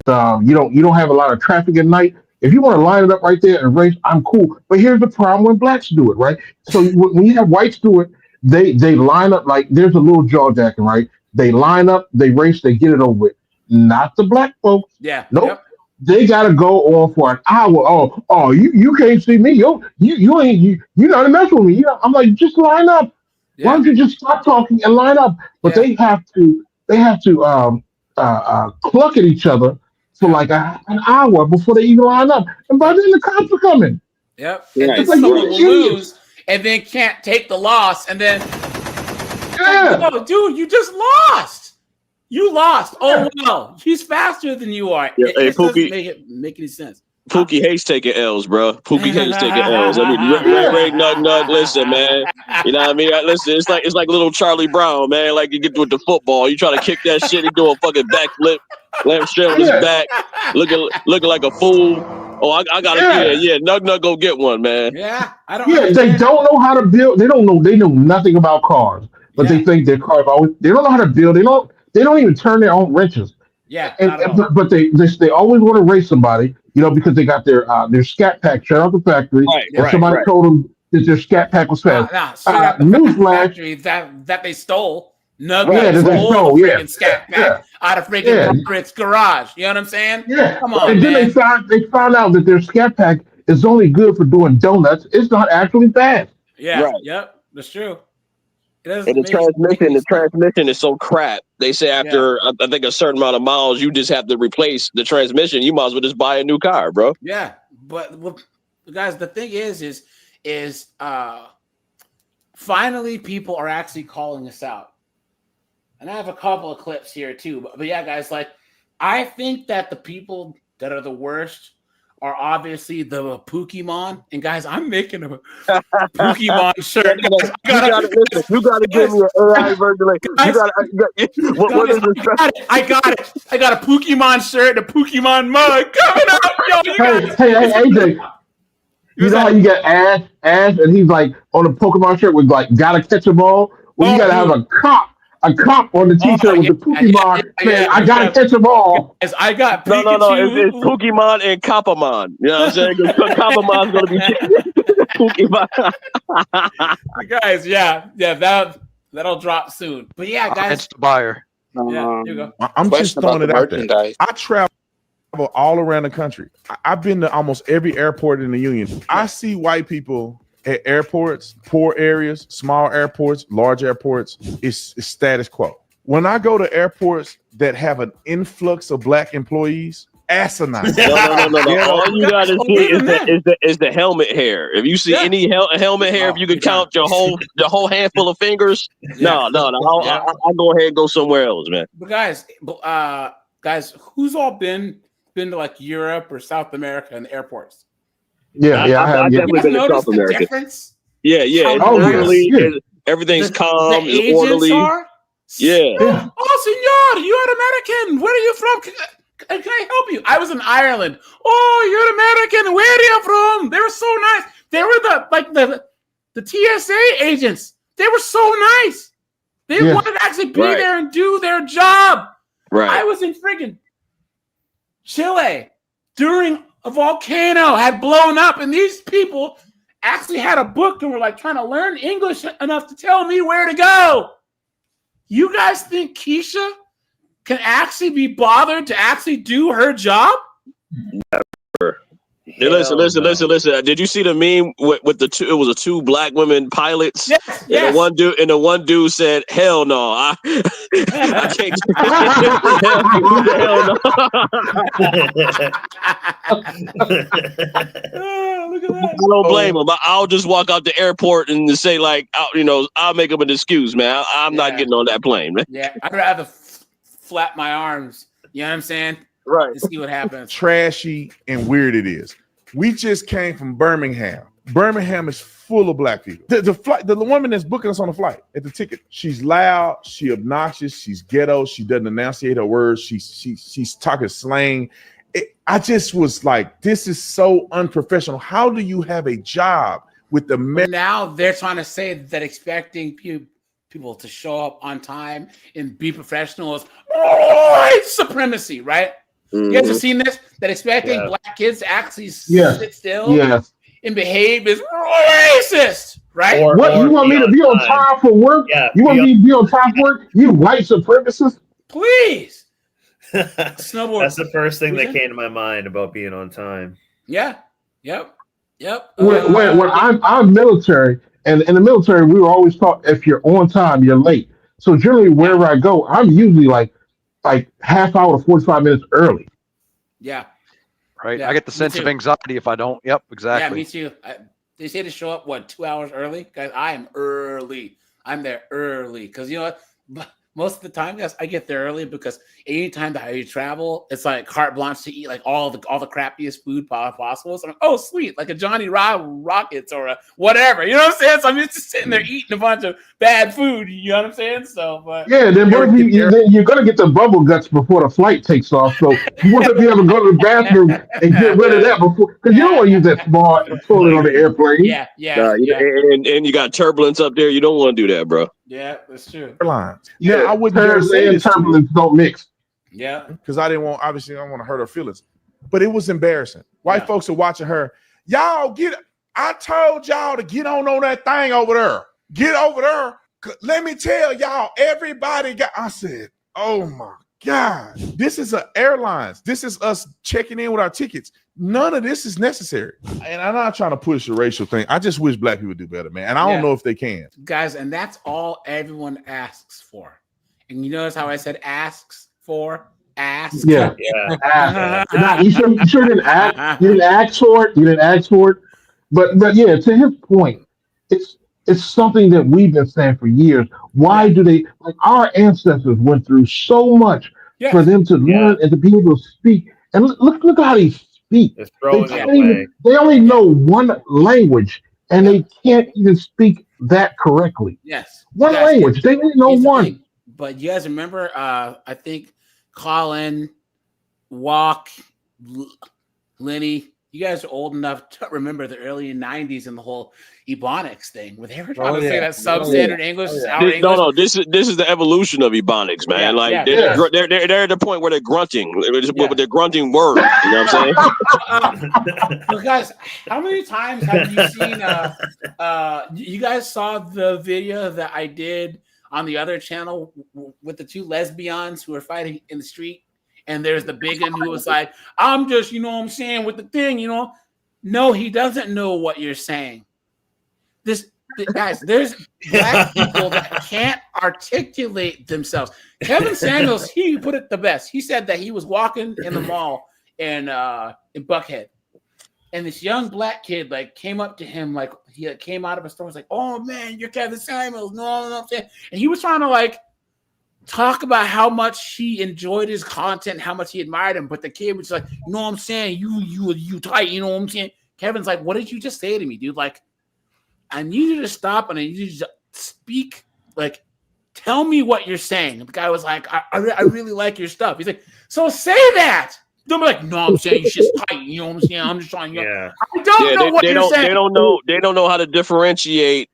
you don't have a lot of traffic at night. If you want to line it up right there and race, I'm cool. But here's the problem when blacks do it, right? So when you have whites do it, they line up like there's a little jaw jacking, right? They line up, they race, they get it over with. Not the black folks.
Yeah.
Nope.
Yep.
They gotta go on for an hour. Oh, you can't see me. You not messing with me. I'm like, just line up.
Yeah.
Why don't you just stop talking and line up? But they have to cluck at each other for like an hour before they even line up. And by then the cops are coming.
Yep.
Yeah.
And
It's
then
like,
someone
you're
will
idiots.
lose and then can't take the loss. And then,
no,
dude, you just lost. You lost. Oh, well, he's faster than you are.
Yeah, hey,
It doesn't
Pookie.
make any sense.
Pookie hates taking L's, bro. Pookie hates taking L's. I mean, Ray Nug, listen, man. You know what I mean? Listen, it's like little Charlie Brown, man. Like you get with the football, you try to kick that shit, he do a fucking backflip, land straight on his back, looking like a fool. Oh, I gotta Nug go get one, man.
Yeah, I don't.
Yeah, they don't know how to build. They don't know. They know nothing about cars, but they think their cars always. They don't know how to build. They don't even turn their own wrenches.
Yeah,
but they always want to race somebody, because they got their Scat Pack straight out the factory, and somebody told them that their Scat Pack was fast.
Straight out the
Newsflash,
factory that they stole. Nug
stole,
the freaking Scat Pack out of freaking Robert's garage. You know what I'm saying?
Yeah,
come on,
and then
man.
they found out that their Scat Pack is only good for doing donuts. It's not actually fast.
Yeah,
Right.
yep, that's true.
And the transmission is so crap. They say after I think a certain amount of miles, you just have to replace the transmission. You might as well just buy a new car, bro.
Yeah, But guys, the thing is finally people are actually calling us out. And I have a couple of clips here too. But yeah, guys, like I think that the people that are the worst are obviously the Pokemon. And guys, I'm making a Pokemon shirt. Guys,
you gotta give me an AI version. Like, what is this?
I got it. I got a Pokemon shirt and a Pokemon mug coming up. Yo, you guys.
Hey, AJ. You know how you get Ash, and he's like on a Pokemon shirt with like gotta catch a ball? Well, you gotta have a cop on the t-shirt with the Pokemon. Man, I gotta catch them all.
As I got
no, it's Pokemon and Coppermon. You know what I'm saying? Coppermon's gonna be Pokemon.
Guys, yeah, that'll drop soon. But yeah, guys,
it's the buyer.
Yeah, here you go.
I'm just throwing it out there. I travel all around the country. I've been to almost every airport in the union. I see white people at airports, poor areas, small airports, large airports. It's status quo. When I go to airports that have an influx of black employees, asinine.
No. All you gotta see is the helmet hair. If you see any helmet hair, if you can count the whole handful of fingers, no. I'll go ahead and go somewhere else, man.
But guys, who's all been to like Europe or South America in the airports?
Yeah, I have.
I've definitely been to South America.
Difference?
Yeah. Everything's calm, it's orderly. Yeah.
Oh, senor, you're American. Where are you from? Can I help you? I was in Ireland. Oh, you're American. Where are you from? They were so nice. They were the TSA agents. They were so nice. They wanted to actually be there and do their job.
Right.
I was in friggin' Chile during a volcano had blown up, and these people actually had a book and were like trying to learn English enough to tell me where to go. You guys think Keisha can actually be bothered to actually do her job?
Never. Hey, listen. Did you see the meme with the two? It was two black women pilots.
Yes.
And the one dude said, "Hell no, I can't."
Look at that.
I don't blame him. I'll just walk out the airport and say like, I'll make him an excuse, man. I'm not getting on that plane, man.
Yeah, I'd rather flap my arms. You know what I'm saying?
Right.
To see what happens.
Trashy and weird it is. We just came from Birmingham. Birmingham is full of black people. The woman that's booking us on the flight at the ticket, she's loud, she obnoxious, she's ghetto, she doesn't enunciate her words, she's talking slang. I just was like, this is so unprofessional. How do you have a job with the men?
Now they're trying to say that expecting people to show up on time and be professional is white supremacy, right? You guys have seen this? That expecting black kids to actually sit still and behave is racist, right?
You want me to be on time for work?
Yeah,
you want me to be on time for work? You white supremacist?
Please.
Snowboard. That's the first thing that came to my mind about being on time.
Yeah. Yep.
When I'm military, and in the military, we were always taught if you're on time, you're late. So generally, wherever I go, I'm usually like half hour to 45 minutes early.
Yeah.
Right. Yeah, I get the sense of anxiety if I don't. Yep, exactly.
Yeah, me too. They say to show up 2 hours early, guys. I am early. I'm there early because you know what? Most of the time, guys, I get there early because anytime that I travel, it's like carte blanche to eat like all the crappiest food possible. So I'm like, oh, sweet, like a Johnny Rockets or a whatever. You know what I'm saying? So I'm just sitting there eating a bunch of bad food. You know what I'm saying? So, but
then you're gonna get the bubble guts before the flight takes off. So you want to be able to go to the bathroom and get rid of that before, because you don't want to use that small toilet on the airplane.
And you got turbulence up there. You don't want to do that, bro.
Yeah, that's true.
Airlines. Yeah, I wouldn't dare say this.
Turbulence don't mix.
Yeah,
because I didn't want. Obviously, I don't want to hurt her feelings, but it was embarrassing. White folks are watching her. Y'all I told y'all to get on that thing over there. Get over there. Let me tell y'all. Everybody got. I said, oh my God, this is a airlines. This is us checking in with our tickets. None of this is necessary. And I'm not trying to push the racial thing. I just wish black people do better, man. And I don't know if they can.
Guys, and that's all everyone asks for. And you notice how I said asks for? Ask.
Yeah.
Yeah.
Ask. You sure didn't ask. You didn't ask for it. You didn't ask for it. But yeah, to his point, it's something that we've been saying for years. Why do they like our ancestors went through so much for them to learn and to be able to speak? And look how they speak.
Just
They
throwing it
can't
away.
even. They only know one language, and they can't even speak that correctly.
Yes.
One
Guys,
language. They only know
here's the
one.
thing. But you guys remember, I think Colin, Walk, Lenny, you guys are old enough to remember the early 90s and the whole Ebonics thing where they were trying to say that substandard English is our English.
No, this is the evolution of Ebonics, man. They're at the point where they're grunting. But they're grunting words. You know what I'm saying?
Well, guys, how many times have you seen? You guys saw the video that I did on the other channel with the two lesbians who were fighting in the street, and there's the big one who was like, "I'm just, you know what I'm saying, with the thing, you know." No, he doesn't know what you're saying. Guys, there's black people that can't articulate themselves. Kevin Samuels, he put it the best. He said that he was walking in the mall in Buckhead, and this young black kid like came up to him, like he came out of a store, was like, "Oh man, you're Kevin Samuels." No, I'm saying, and he was trying to like talk about how much he enjoyed his content, how much he admired him, but the kid was like, "You know what I'm saying? You tight, you know what I'm saying?" Kevin's like, "What did you just say to me, dude? Like, I need you to stop and I need you to speak. Like, tell me what you're saying." And the guy was like, I really like your stuff. He's like, "So say that." Don't be like, "No, I'm saying you shit's tight." You know what I'm saying? I'm just trying. I don't know what you're saying.
They don't know how to differentiate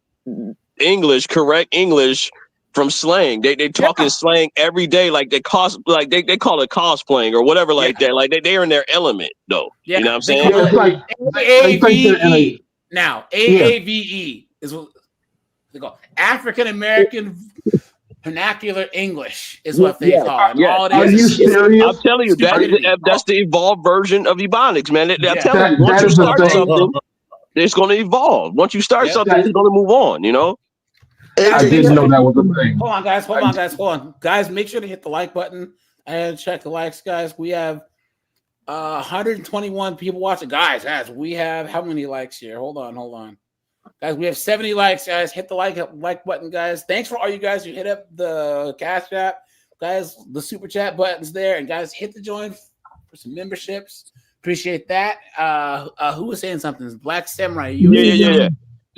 English, correct English, from slang. They talk in slang every day, like they call it cosplaying or whatever like that. Like they're in their element though.
Yeah,
you know what I'm saying?
It's like
AAVE. Now, AAVE is what they call African American Vernacular English is what they call it.
Yeah.
All it
Are
is
you serious?
I'm telling you, that's the evolved version of Ebonics, man. I'm telling you, once
that
you
is the
start
thing.
something, it's going to evolve. Once you start something, it's going to move on, you know?
I didn't know that was a thing.
Hold on. Guys, make sure to hit the like button and check the likes, guys. We have 121 people watching. Guys, we have how many likes here? Hold on. Guys, we have 70 likes, guys. Hit the like button, guys. Thanks for all you guys who hit up the Cash App. Guys, the super chat button's there. And guys, hit the join for some memberships. Appreciate that. Who was saying something? Black Samurai.
Yeah.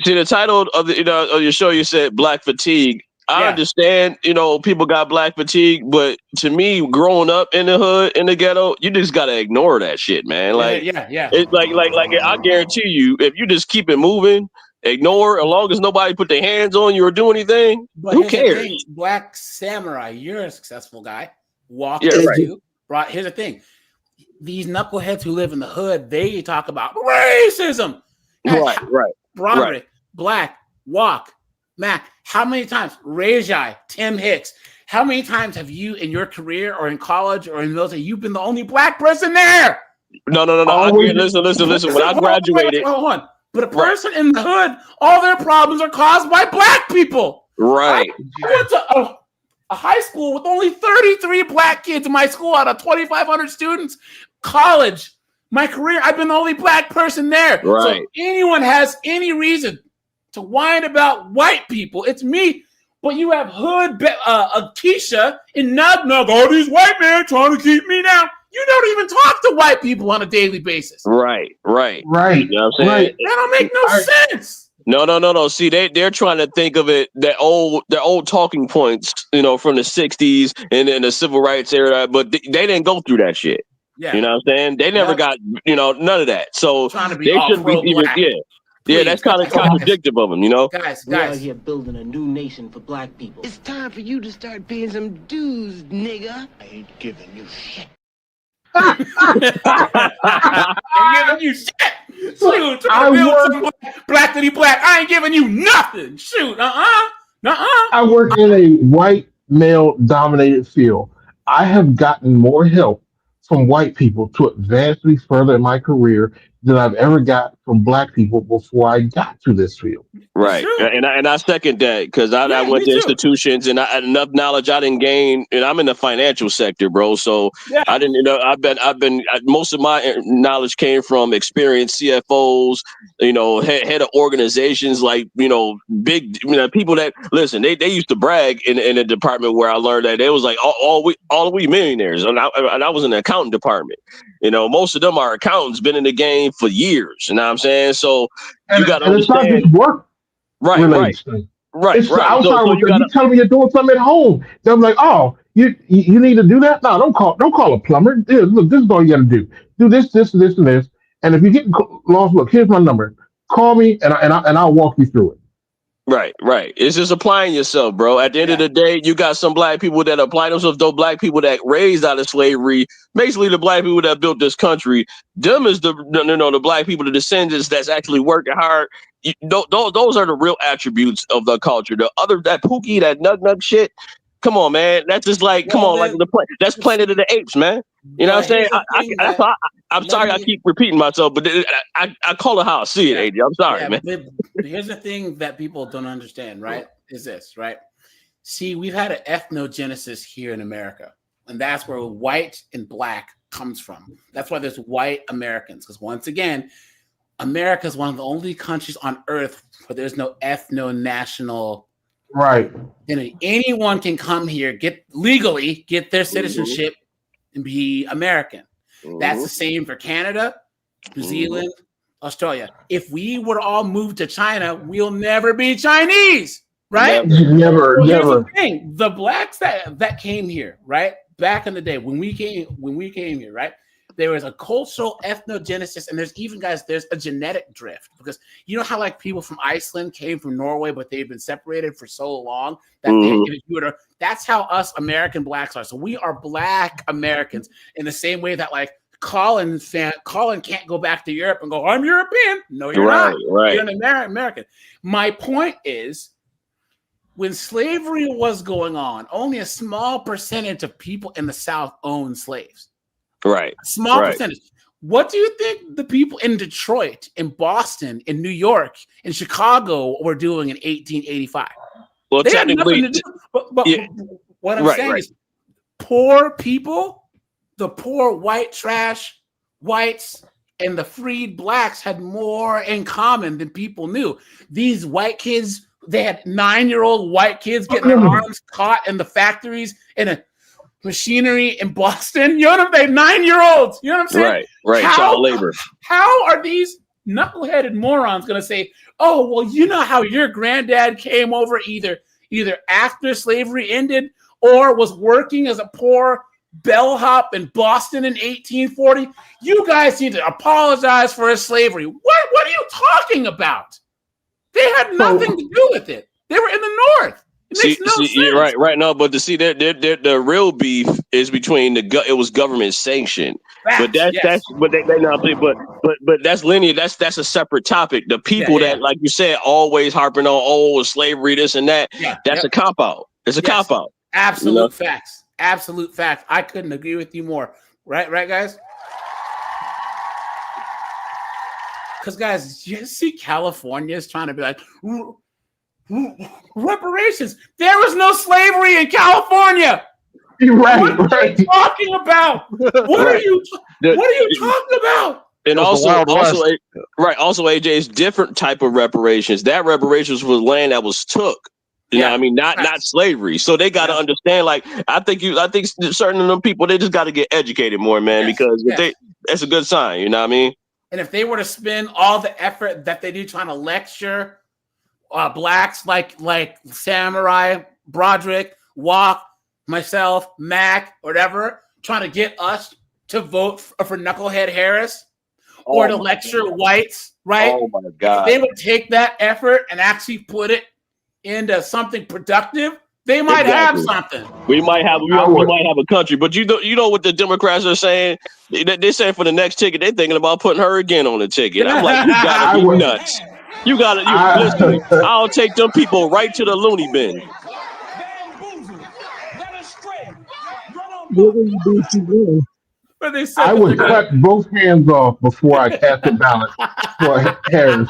See, the title of of your show, you said Black Fatigue. I understand, people got black fatigue, but to me, growing up in the hood, in the ghetto, you just gotta ignore that shit, man. Like,
yeah.
It's like I guarantee you, if you just keep it moving, ignore, as long as nobody put their hands on you or do anything,
But
who
here's the
cares?
thing, Black Samurai, you're a successful guy. Walk
Yeah, right.
too. Right. Here's the thing. These knuckleheads who live in the hood, they talk about racism.
Right.
Broderick, Black, Walk, Mac. How many times? Rajai, Tim Hicks. How many times have you in your career or in college or in military, you've been the only black person there?
No. Listen. When I graduated,
Hold on. But a person in the hood, all their problems are caused by black people.
Right.
I went to a high school with only 33 black kids in my school out of 2,500 students. College, my career, I've been the only black person there.
Right.
So if anyone has any reason to whine about white people, it's me. But you have hood Keisha in Nug Nug, all these white men trying to keep me down. You don't even talk to white people on a daily basis.
Right.
Right.
You know what I'm saying?
Right.
That don't make no sense.
No. See, they're trying to think of it, their old talking points, from the 60s and then the civil rights era, but they didn't go through that shit.
Yeah.
You know what I'm saying? They never got, none of that. So
Trying to be
they
all
shouldn't be even,
pro-black.
Yeah, that's kind of contradictive of them,
Guys.
We're out here building a new nation for black people. It's time for you to start paying some dues, nigga. I ain't giving you shit.
I'm giving you shit. Shoot, trying to build some black. I ain't giving you nothing. Shoot,
I work in a white male dominated field. I have gotten more help from white people to advance me further in my career than I've ever got from black people before I got to this field.
Right, and I second that because I went to institutions and I had enough knowledge I didn't gain, and I'm in the financial sector, bro. So I didn't, most of my knowledge came from experienced CFOs, head of organizations, like big, people that listen. They used to brag in the department where I learned that they was like all we millionaires, and I was in the accounting department. Most of them are accountants, been in the game for years. You know what I'm saying? So you got to understand.
It's not just work.
Right.
It's
right.
outside.
So
you telling me you're doing something at home. They're like, oh, you need to do that? No, don't call a plumber. Here, look, this is all you got to do. Do this, and this. And if you get lost, look, here's my number. Call me, and I'll walk you through it.
Right. It's just applying yourself, bro. At the end of the day, you got some black people that apply themselves. Those black people that raised out of slavery, basically the black people that built this country. Them is the black people, the descendants that's actually working hard. Those are the real attributes of the culture. The other, that Pookie, that nug shit. Come on, man. That's just like, that's Planet of the Apes, man. You know what I'm saying? I'm sorry I keep repeating myself, but I call it how I see it, AJ. I'm sorry, man.
But here's the thing that people don't understand, right? Is this, right? See, we've had an ethnogenesis here in America, and that's where white and black comes from. That's why there's white Americans, because once again, America is one of the only countries on earth where there's no ethno-national.
Right.
Anyone can come here, get their citizenship, and be American. That's the same for Canada, New Zealand, Australia. If we were all moved to China, we'll never be Chinese, right?
Never.
The thing, the blacks that came here, right? Back in the day when we came here, right? There was a cultural ethnogenesis, and there's a genetic drift, because you know how like people from Iceland came from Norway, but they've been separated for so long that that's how us American blacks are. So we are black Americans in the same way that like Colin can't go back to Europe and go, I'm European. No, you're not.
Right.
You're an American. My point is, when slavery was going on, only a small percentage of people in the South owned slaves.
Right.
Small percentage. What do you think the people in Detroit, in Boston, in New York, in Chicago were doing in 1885?
Well,
they
technically,
had nothing to do. But what I'm saying is, poor people, the poor white trash whites and the freed blacks had more in common than people knew. These white kids, they had 9-year-old white kids getting their arms caught in the factories in a machinery in Boston. You know what I'm saying? 9-year-olds. You know what I'm saying?
Right. Child labor.
How are these knuckleheaded morons going to say, oh, well, you know how your granddad came over either after slavery ended or was working as a poor bellhop in Boston in 1840? You guys need to apologize for his slavery. What are you talking about? They had nothing to do with it. They were in the North.
You're right. No, but the real beef is between it was government sanctioned. But that's linear. That's a separate topic. The people that, like you said, always harping on slavery, this and that. That's a cop out. It's a cop out.
Absolute facts. Absolute facts. I couldn't agree with you more. Right, guys. Because guys, you see, California is trying to be like reparations. There was no slavery in California.
Right.
What are you talking about? What are you talking about?
And also, AJ, it's different type of reparations. That reparations was land that was took. You know what I mean? Not slavery. So they got to understand. Like, I think certain of them people, they just got to get educated more, man, because that's a good sign. You know what I mean?
And if they were to spend all the effort that they do trying to lecture blacks like Samurai, Broderick, Walk, myself, Mac, whatever, trying to get us to vote for Knucklehead Harris or to lecture whites, right?
Oh my God!
If they would take that effort and actually put it into something productive, they might have something.
We might have a country, but you know what the Democrats are saying? They say for the next ticket, they're thinking about putting her again on the ticket. I'm like, you gotta be nuts. Listen, I'll take them people right to the loony bin.
What will you do if you win?
where they said
I
that
would
they're
cut
gonna-
both hands off before I cast a ballot for Harris.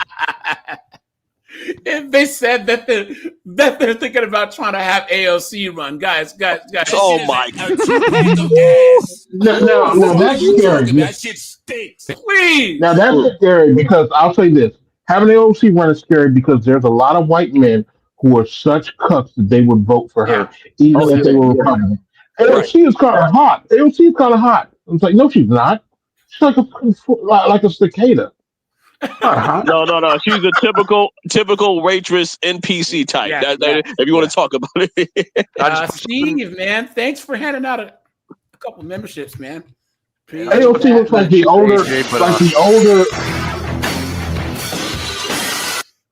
If they said that they're thinking about trying to have AOC run, guys.
Oh my
No, that's scary.
That shit stinks.
Please.
Now that's scary because I'll say this: having an AOC run is scary because there's a lot of white men who are such cucks that they would vote for her, even if they were Republican. AOC is kind of hot. AOC is kind of hot. It's like, no, she's not. She's like a cicada.
No. She's a typical waitress NPC type. If you want to talk about it.
Steve, man, thanks for handing out a couple memberships, man.
AOC looks like the older,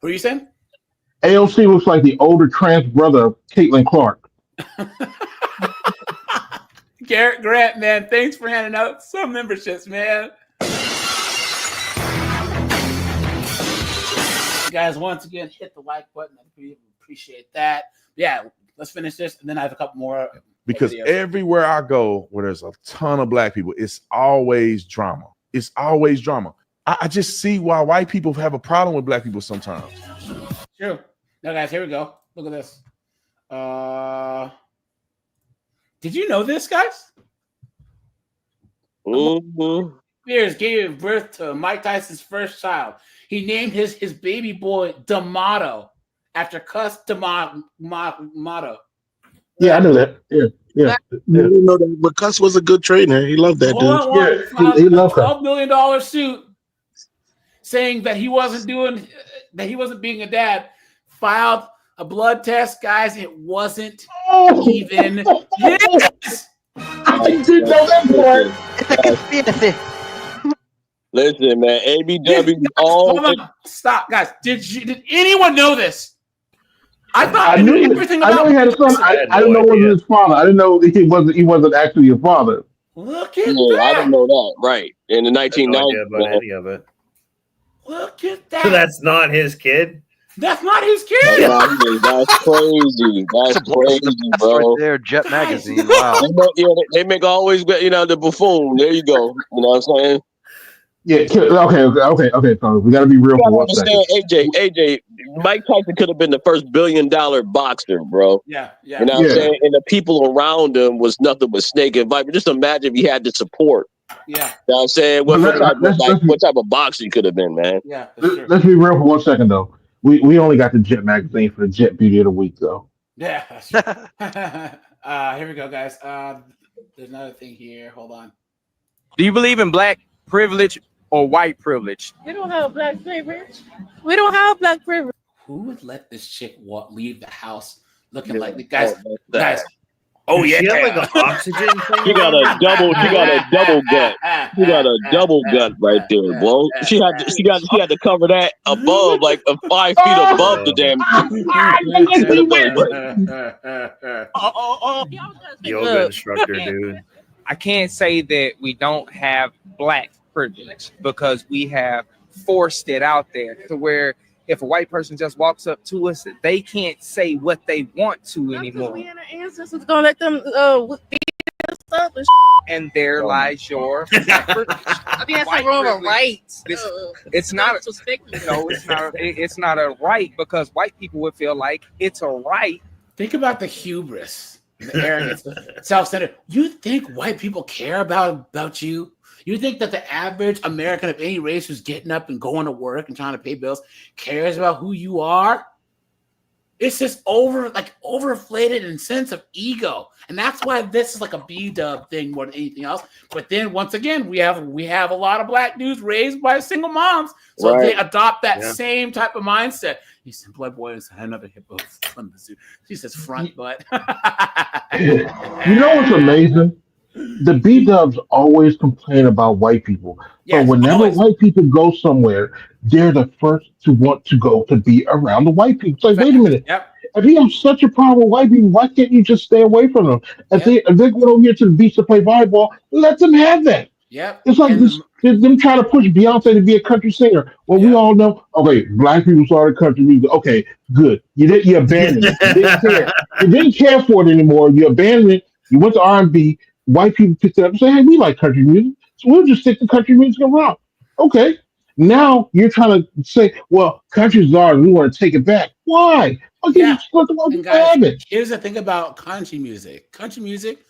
What are you saying?
AOC looks like the older trans brother of Caitlin Clark.
Garrett Grant, man, thanks for handing out some memberships, man. You guys, once again, hit the like button. I appreciate that. Yeah, let's finish this, and then I have a couple more.
Because
videos.
everywhere I go where there's a ton of black people, it's always drama. It's always drama. I just see why white people have a problem with black people sometimes.
True. Now, guys, here we go. Look at this. Did you know this, guys?
Mm-hmm.
Spears gave birth to Mike Tyson's first child. He named his baby boy D'Amato after Cus D'Amato.
Yeah, I knew that. Yeah.
I didn't know that, but Cuss was a good trainer. He loved that dude.
Yeah, he loved her.
$12 million suit saying that he wasn't being a dad. Filed a blood test, guys. It wasn't even. Yes!
I didn't know that part.
It's a conspiracy.
Listen, man, ABW
Hold on. Stop, guys. Did anyone know this? I thought
I knew
everything
I
about.
know he had a son. I didn't know it was his father. I didn't know he wasn't actually his father.
Look at
I
that.
didn't know that. Right. In the 1990s.
No idea about any of it.
Look at that.
So that's not his kid?
That's not his kid.
That's crazy. That's crazy, bro.
Right there, Jet Magazine. Wow.
They make always, the buffoon. There you go. You know what I'm saying?
Yeah. Okay. So we got to be real for 1 second.
AJ, Mike Tyson could have been the first $1 billion boxer, bro.
Yeah.
You know what I'm saying? And the people around him was nothing but snake and viper. Just imagine if he had the support.
Yeah.
You know what I'm saying? What type of boxer he could have been, man?
Yeah.
Let's be real for 1 second though. We only got the Jet Magazine for the Jet Beauty of the Week though.
Yeah. That's true. Here we go, guys. There's another thing here. Hold on.
Do you believe in black privilege or white privilege?
We don't have black privilege. We don't have black privilege.
Who would let this chick leave the house looking like the guys? Oh yeah,
She had like an oxygen thing.
She got a double gut. She got a double gut right there, bro. She had to cover that above, like 5 feet above the damn.
Yoga instructor, dude.
I can't say that we don't have black privilege because we have forced it out there to where if a white person just walks up to us, they can't say what they want to anymore.
We and our ancestors gonna let them stuff
And there lies your black privilege.
I mean, that's wrong with rights.
It's not. No, it's not. It's not a right because white people would feel like it's a right.
Think about the hubris, the arrogance, self-centered. You think white people care about you? You think that the average American of any race who's getting up and going to work and trying to pay bills cares about who you are? It's just overinflated in sense of ego. And that's why this is like a B-dub thing more than anything else. But then once again, we have a lot of black dudes raised by single moms. So they adopt that same type of mindset. He said, "Blood boy has had another hippo from the zoo." She says front butt.
You know what's amazing? The B-dubs always complain about white people.
Yes,
but whenever white people go somewhere, they're the first to want to go to be around the white people. It's like, wait a minute.
Yep.
If you have such a problem with white people, why can't you just stay away from them? If they go over here to the beach to play volleyball, let them have that.
Yep.
It's like them trying to push Beyonce to be a country singer. Well, we all know, okay, black people started country music. Okay, good. You abandoned it. You didn't care. You didn't care for it anymore. You abandoned it. You went to R&B. White people picked it up and said, "Hey, we like country music. So we'll just stick to country music and rock. Okay. Now you're trying to say, well, country's ours. We want to take it back. Why? Okay,
Yeah.
just let the
And
one
guys,
have it.
here's the thing about country music. Country music,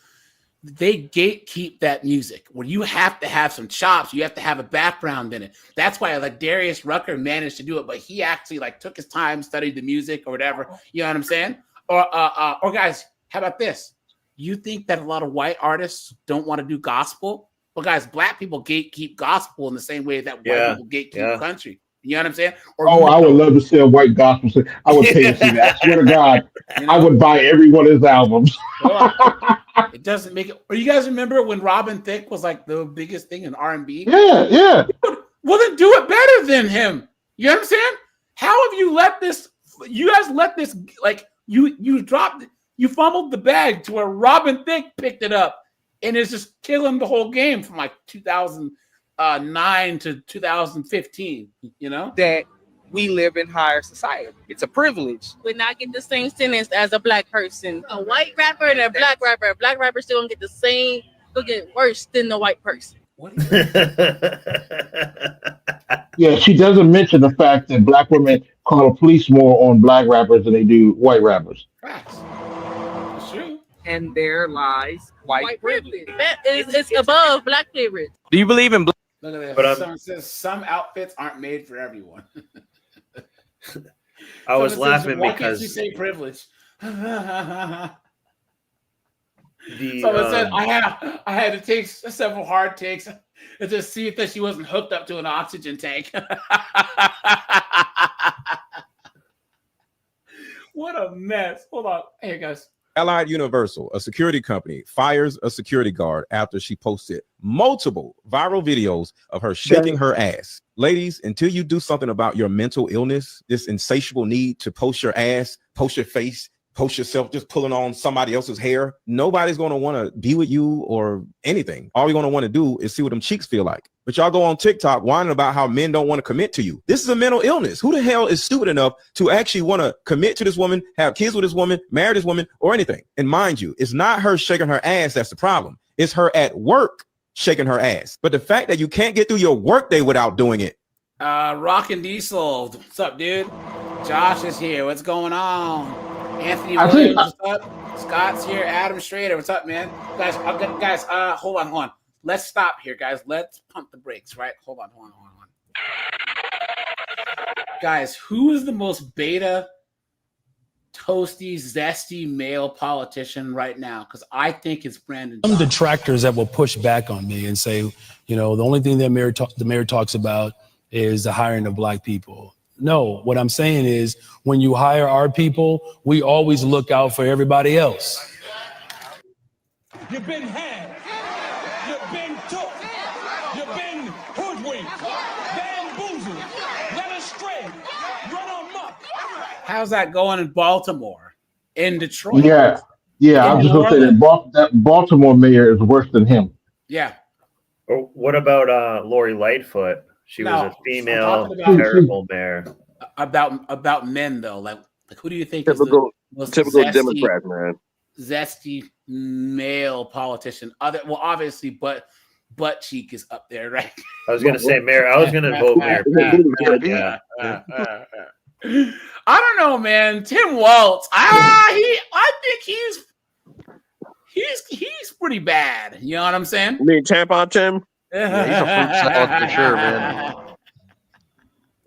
they gatekeep that music. When you have to have some chops, you have to have a background in it. That's why like Darius Rucker managed to do it, but he actually like took his time, studied the music or whatever. You know what I'm saying? Or guys, how about this? You think that a lot of white artists don't want to do gospel? Well, guys, black people gatekeep gospel in the same way that white people gatekeep country. You know what I'm saying? Or
I would love to see a white gospel singer. I would pay to see that. I swear to God, I would buy every one of his albums.
It doesn't make it. Or you guys remember when Robin Thicke was like the biggest thing in R&B?
Yeah.
Well, then do it better than him. You know what I'm saying? How have you let this? You guys let this like you dropped. You fumbled the bag to where Robin Thicke picked it up and is just killing the whole game from like 2009 to 2015. You know
that we live in higher society. It's a privilege.
Would not get the same sentence as a black person. A white rapper and a black rapper. A black rapper still don't get the same. They'll get worse than the white person.
Yeah, she doesn't mention the fact that black women call the police more on black rappers than they do white rappers.
And there lies white privilege.
That is, it's above black privilege.
Do you believe in black?
Look at
But
this. Someone says some outfits aren't made for everyone.
I was
Someone says,
laughing
why
because
can't you say privilege?
the
Someone said I had to take several hard takes and just see if that she wasn't hooked up to an oxygen tank. What a mess. Hold on. Hey guys.
Allied Universal, a security company, fires a security guard after she posted multiple viral videos of her shaking her ass. Ladies, until you do something about your mental illness, this insatiable need to post your ass, post your face, post yourself just pulling on somebody else's hair, nobody's going to want to be with you or anything. All you're going to want to do is see what them cheeks feel like. But y'all go on TikTok whining about how men don't want to commit to you. This is a mental illness. Who the hell is stupid enough to actually want to commit to this woman, have kids with this woman, marry this woman, or anything? And mind you, it's not her shaking her ass that's the problem. It's her at work shaking her ass. But the fact that you can't get through your workday without doing it.
Rockin' Diesel. What's up, dude? Josh is here. What's going on? Anthony
I
Williams,
think-
what's up? Scott's here. Adam Schrader, what's up, man? Guys, hold on. Let's stop here, guys. Let's pump the brakes, right? Hold on. Guys, who is the most beta, toasty, zesty male politician right now? Because I think it's Brandon
Some
Johnson.
detractors that will push back on me and say, you know, the only thing that the mayor talks about is the hiring of black people. No, what I'm saying is when you hire our people, we always look out for everybody else.
You've been had. You've been took. You've been hoodwinked. Bamboozled. Led astray. Run amok.
How's that going in Baltimore? In Detroit?
Yeah. I was just going to say that Baltimore mayor is worse than him.
Yeah.
Or what about Lori Lightfoot? She was a female
I'm talking about-
terrible mayor.
About men though, like who do you think
Typical
is the most zesty,
Democrat, man.
zesty male politician? Obviously, butt cheek is up there, right?
I was gonna say mayor. I was gonna vote mayor. Yeah.
I don't know, man. Tim Walz. I think he's pretty bad. You know what I'm saying?
You mean Tampon Tim?
Yeah, he's a fruit salad for sure, man.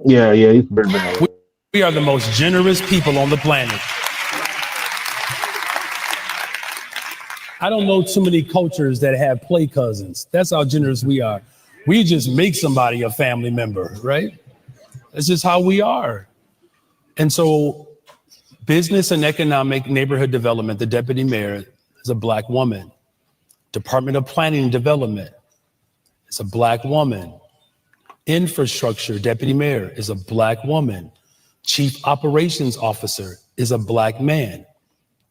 Yeah, he's very bad.
We are the most generous people on the planet. I don't know too many cultures that have play cousins. That's how generous we are. We just make somebody a family member, right? That's just how we are. And so business and economic neighborhood development, the deputy mayor is a black woman. Department of Planning and Development is a black woman. Infrastructure deputy mayor is a black woman. Chief operations officer is a black man.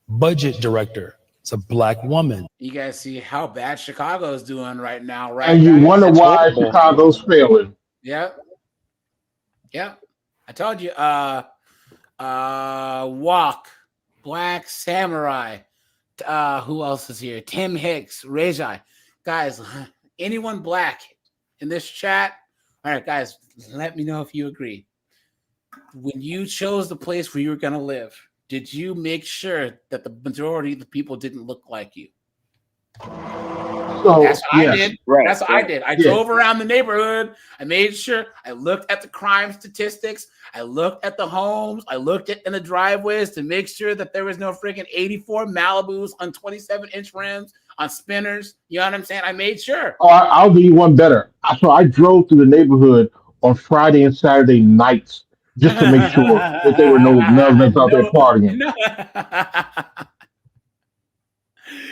Budget director is a black woman.
You guys see how bad Chicago is doing right now, right?
And you
guys?
wonder why Chicago's failing.
Yep. I told you. Walk, Black Samurai. Who else is here? Tim Hicks, Rejai. Guys, anyone black in this chat? All right, guys, let me know if you agree. When you chose the place where you were going to live, did you make sure that the majority of the people didn't look like you?
So,
That's what I
yes.
did.
Right,
That's what I did. I
Yeah.
drove around the neighborhood. I made sure I looked at the crime statistics. I looked at the homes. I looked at in the driveways to make sure that there was no freaking 84 Malibus on 27-inch rims on spinners. You know what I'm saying? I made sure.
Oh, I'll do you one better. So I drove through the neighborhood on Friday and Saturday nights just to make sure that there were none of us out there partying.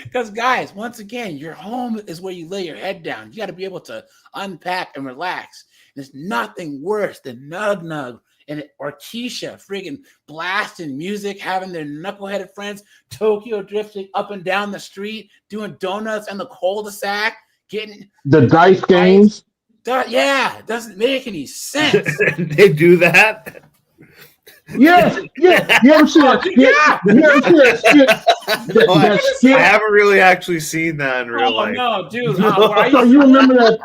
Because, guys, once again, your home is where you lay your head down. You got to be able to unpack and relax. There's nothing worse than Nug Nug or Keisha friggin' blasting music, having their knuckleheaded friends Tokyo drifting up and down the street, doing donuts in the cul-de-sac, getting
The dice games.
Yeah, it doesn't make any sense.
They do that.
Yes, yeah. You ever see that skit?
Yeah.
You ever see that skit?
No,
That skit?
I haven't really actually seen that in real
Oh,
life.
no, dude.
So you remember that?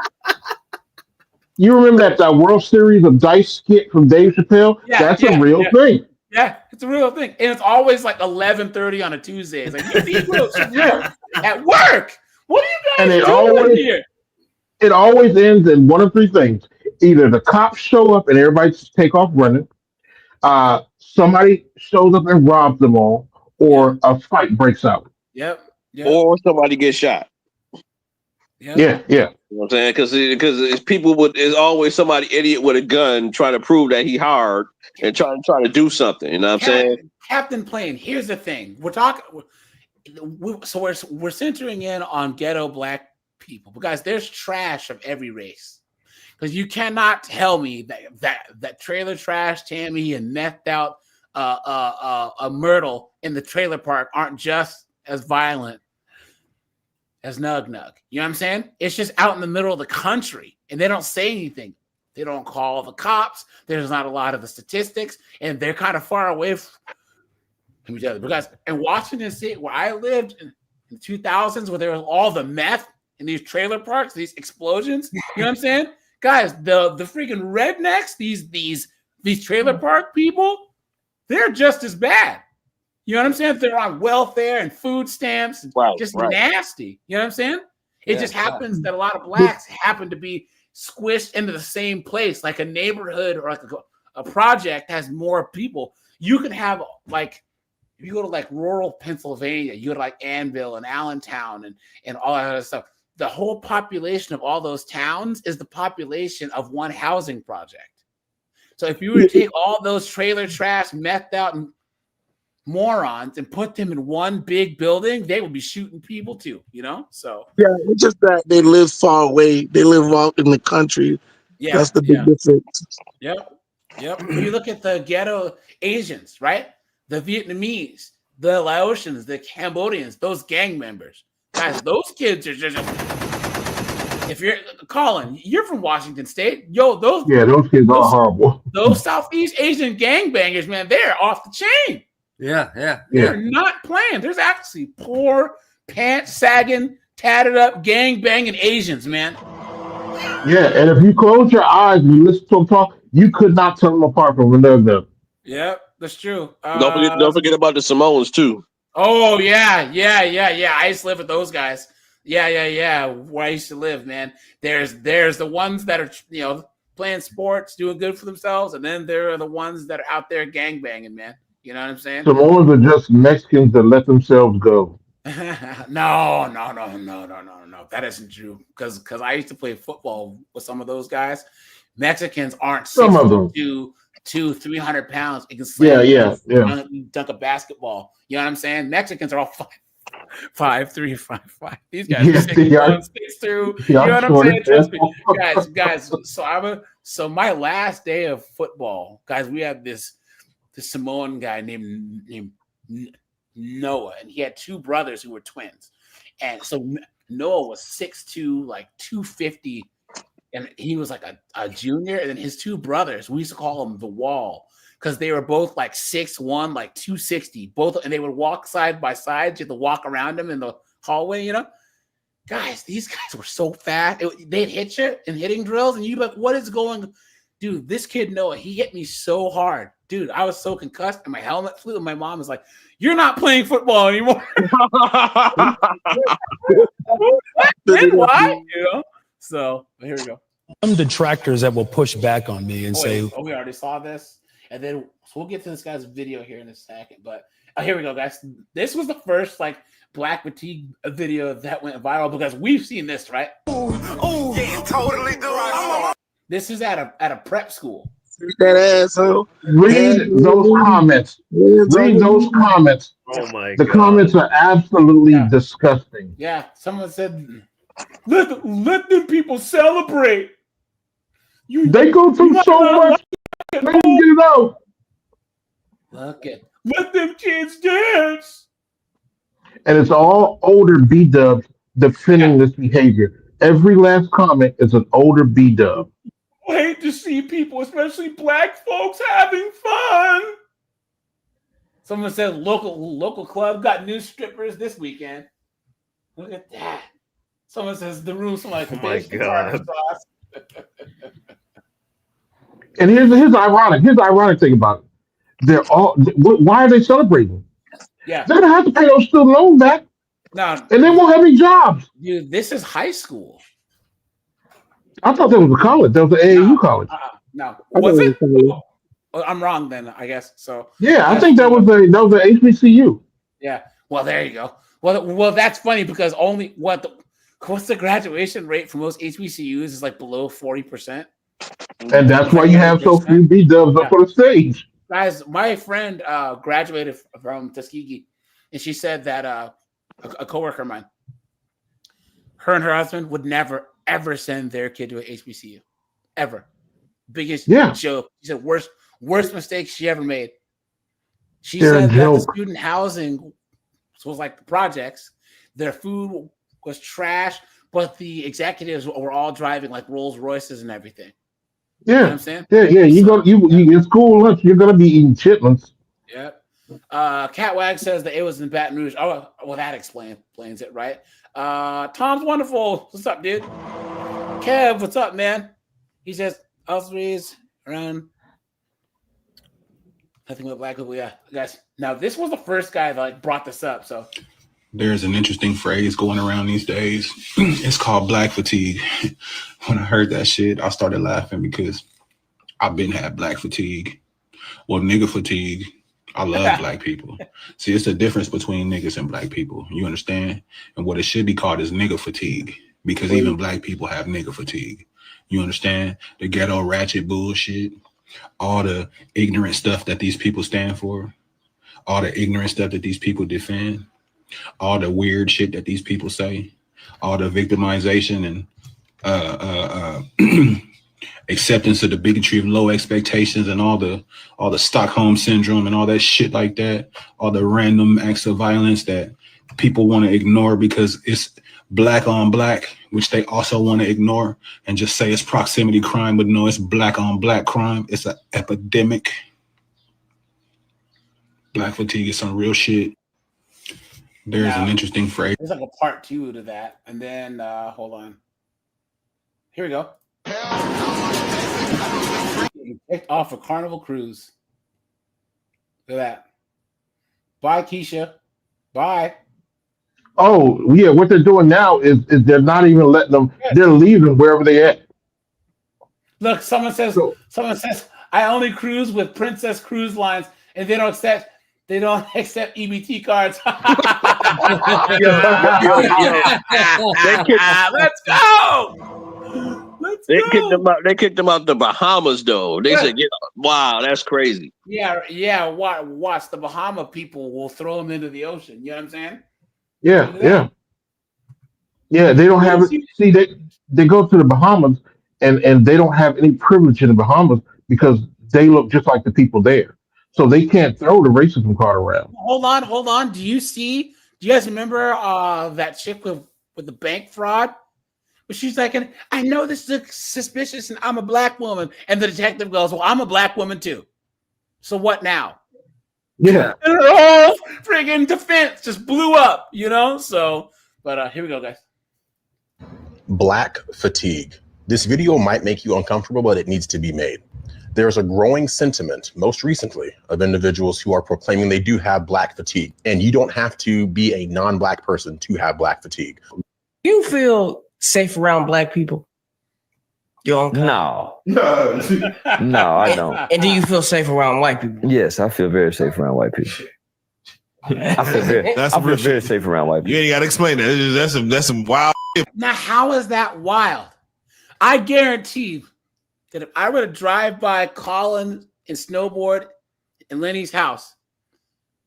You remember that World Series of Dice skit from Dave Chappelle?
Yeah,
That's
yeah,
a real
yeah.
thing.
Yeah, it's a real thing. And it's always like 11:30 on a Tuesday. It's like, you Negroes at work. What are you
And
guys
it
doing
always
here?
it always ends in one of three things: either the cops show up and everybody just take off running, somebody shows up and robs them all, or a fight breaks out.
Yep.
Or somebody gets shot.
Yep.
Yeah.
You know what I'm saying? Because people is always somebody idiot with a gun trying to prove that he hard and trying to do something. You know what I'm saying?
Captain Plain, here's the thing. We're talking we're centering in on ghetto black people. But guys, there's trash of every race. Because you cannot tell me that trailer trash Tammy and methed out a Myrtle in the trailer park aren't just as violent as Nug Nug. You know what I'm saying? It's just out in the middle of the country and they don't say anything. They don't call the cops. There's not a lot of the statistics and they're kind of far away from each other. Because in Washington State, where I lived in the 2000s, where there was all the meth in these trailer parks, these explosions, you know what I'm saying? Guys, the freaking rednecks, these trailer park people, they're just as bad. You know what I'm saying? They're on welfare and food stamps, and just nasty. You know what I'm saying? It just happens that a lot of blacks happen to be squished into the same place, like a neighborhood or like a project has more people. You can have like, if you go to like rural Pennsylvania, you go to like Annville and Allentown and all that other stuff. The whole population of all those towns is the population of one housing project. So if you were to take all those trailer trash, methed out morons and put them in one big building, they would be shooting people too, you know? So
Yeah, it's just that they live far away. They live out in the country.
yeah,
That's the big difference.
Yep. You look at the ghetto Asians, right? The Vietnamese, the Laotians, the Cambodians, those gang members. Guys, those kids are just. If you're Colin, you're from Washington State. Yo, those
kids are horrible.
Those Southeast Asian gangbangers, man, they're off the chain.
Yeah.
They're not playing. There's actually poor, pants sagging, tatted up, gang banging Asians, man.
Yeah, and if you close your eyes and you listen to them talk, you could not tell them apart from another.
Yep, that's true.
Don't forget about the Samoans too.
Oh yeah. I used to live with those guys. Yeah. Where I used to live, man. There's the ones that are playing sports, doing good for themselves, and then there are the ones that are out there gangbanging, man. You know what I'm saying?
Samoans are just Mexicans that let themselves go.
No. That isn't true. Because I used to play football with some of those guys. Mexicans aren't
Some of them.
300 pounds. You can slam
Yeah.
dunk a basketball. You know what I'm saying? Mexicans are all 5'3", 5'5". These guys are 6'1", 6'2". You know what I'm saying? Trust me, guys. So my last day of football, guys, we have this Samoan guy named Noah, and he had two brothers who were twins, and so Noah was 6'2", like 250. And he was like a junior, and then his two brothers, we used to call them the Wall, because they were both like 6'1", like 260, both, and they would walk side by side. You had to walk around them in the hallway, you know. guys, these guys were so fast. They'd hit you in hitting drills, and you'd be like, what is going? Dude, this kid Noah, he hit me so hard. Dude, I was so concussed, and my helmet flew, and my mom was like, you're not playing football anymore. Why? You know? So here we go.
Some detractors that will push back on me and say,
we already saw this. And then so we'll get to this guy's video here in a second. But here we go, guys. This was the first like black fatigue video that went viral because we've seen this, right? Oh, yeah, totally do. This is at a prep school.
That asshole.
Read those comments. Read those comments.
Oh my
The
God.
comments are absolutely disgusting.
Yeah, someone said, let them people celebrate.
They go through so much. They can get it out.
Look at, let them kids dance.
And it's all older B-dubs defending this behavior. Every last comment is an older B-dub.
I hate to see people, especially black folks, having fun. Someone said local club got new strippers this weekend. Look at that. Someone says the room smells like
Oh my God.
sauce.
And here's the ironic thing about it. They're all. Why are they celebrating?
Yeah.
They're gonna have to pay those student loans back,
No,
and they won't have any jobs.
dude, this is high school.
I thought that was a college. That was the AAU college.
No,
I
was
thought
it?
it was-
Well, I'm wrong then, I guess. So
Yeah, I think that was the HBCU.
yeah. Well, there you go. Well, that's funny because only what's the graduation rate for most HBCUs is like below 40%.
And that's why you have so few B-dubs up on the stage.
Guys, my friend graduated from Tuskegee, and she said that a coworker of mine, her and her husband would never ever send their kid to an HBCU, ever. Biggest joke. She said worst mistake she ever made. She
They're a
said that the
joke.
student housing was like the projects. Their food was trash, but the executives were all driving like Rolls Royces and everything. You know what I'm saying?
Yeah. You in school lunch, you're gonna be eating chitlins.
Yep. Catwag says that it was in Baton Rouge. Oh, well, that explains it, right? Tom's wonderful. What's up, dude? Kev, what's up, man? He says Ospreys around. Nothing but black people. Yeah, guys. Now this was the first guy that like brought this up. So
There's an interesting phrase going around these days. It's called black fatigue. When I heard that shit, I started laughing because I've been had black fatigue. Well, nigga fatigue. I love black people. See, it's the difference between niggas and black people. You understand? And what it should be called is nigga fatigue, because even black people have nigga fatigue. You understand? The ghetto ratchet bullshit, all the ignorant stuff that these people stand for, all the ignorant stuff that these people defend, all the weird shit that these people say, all the victimization and acceptance of the bigotry of low expectations and all the Stockholm syndrome and all that shit like that, all the random acts of violence that people want to ignore because it's black on black, which they also want to ignore and just say it's proximity crime, but no, it's black on black crime. It's an epidemic. Black fatigue is some real shit. There's an interesting phrase.
there's like a part 2 to that, and then hold on. Here we go. Kicked off a Carnival cruise. Look at that. Bye, Keisha. Bye.
Oh yeah, what they're doing now is they're not even letting them. They're leaving wherever they at.
Look, someone says I only cruise with Princess Cruise Lines, and they don't accept EBT cards. Let's go.
They kicked them out the Bahamas though. They said, wow, that's crazy.
Yeah. Watch the Bahama people will throw them into the ocean. You know what I'm saying?
Yeah. They don't have it. See, they go to the Bahamas and they don't have any privilege in the Bahamas because they look just like the people there. So they can't throw the racism card around.
Hold on. Do you guys remember that chick with the bank fraud? But she's like, I know this is suspicious and I'm a black woman. And the detective goes, well, I'm a black woman too. So what now?
Yeah.
And her whole friggin' defense just blew up, you know? So, but here we go, guys.
Black fatigue. This video might make you uncomfortable, but it needs to be made. There's a growing sentiment, most recently, of individuals who are proclaiming they do have black fatigue. And you don't have to be a non-black person to have black fatigue.
You feel safe around black people?
No. No, I don't.
And do you feel safe around white people?
Yes, I feel very safe around white people. I feel very safe around white people.
You ain't got to explain that. That's some wild.
Now, how is that wild? I guarantee that if I were to drive by Colin and snowboard in Lenny's house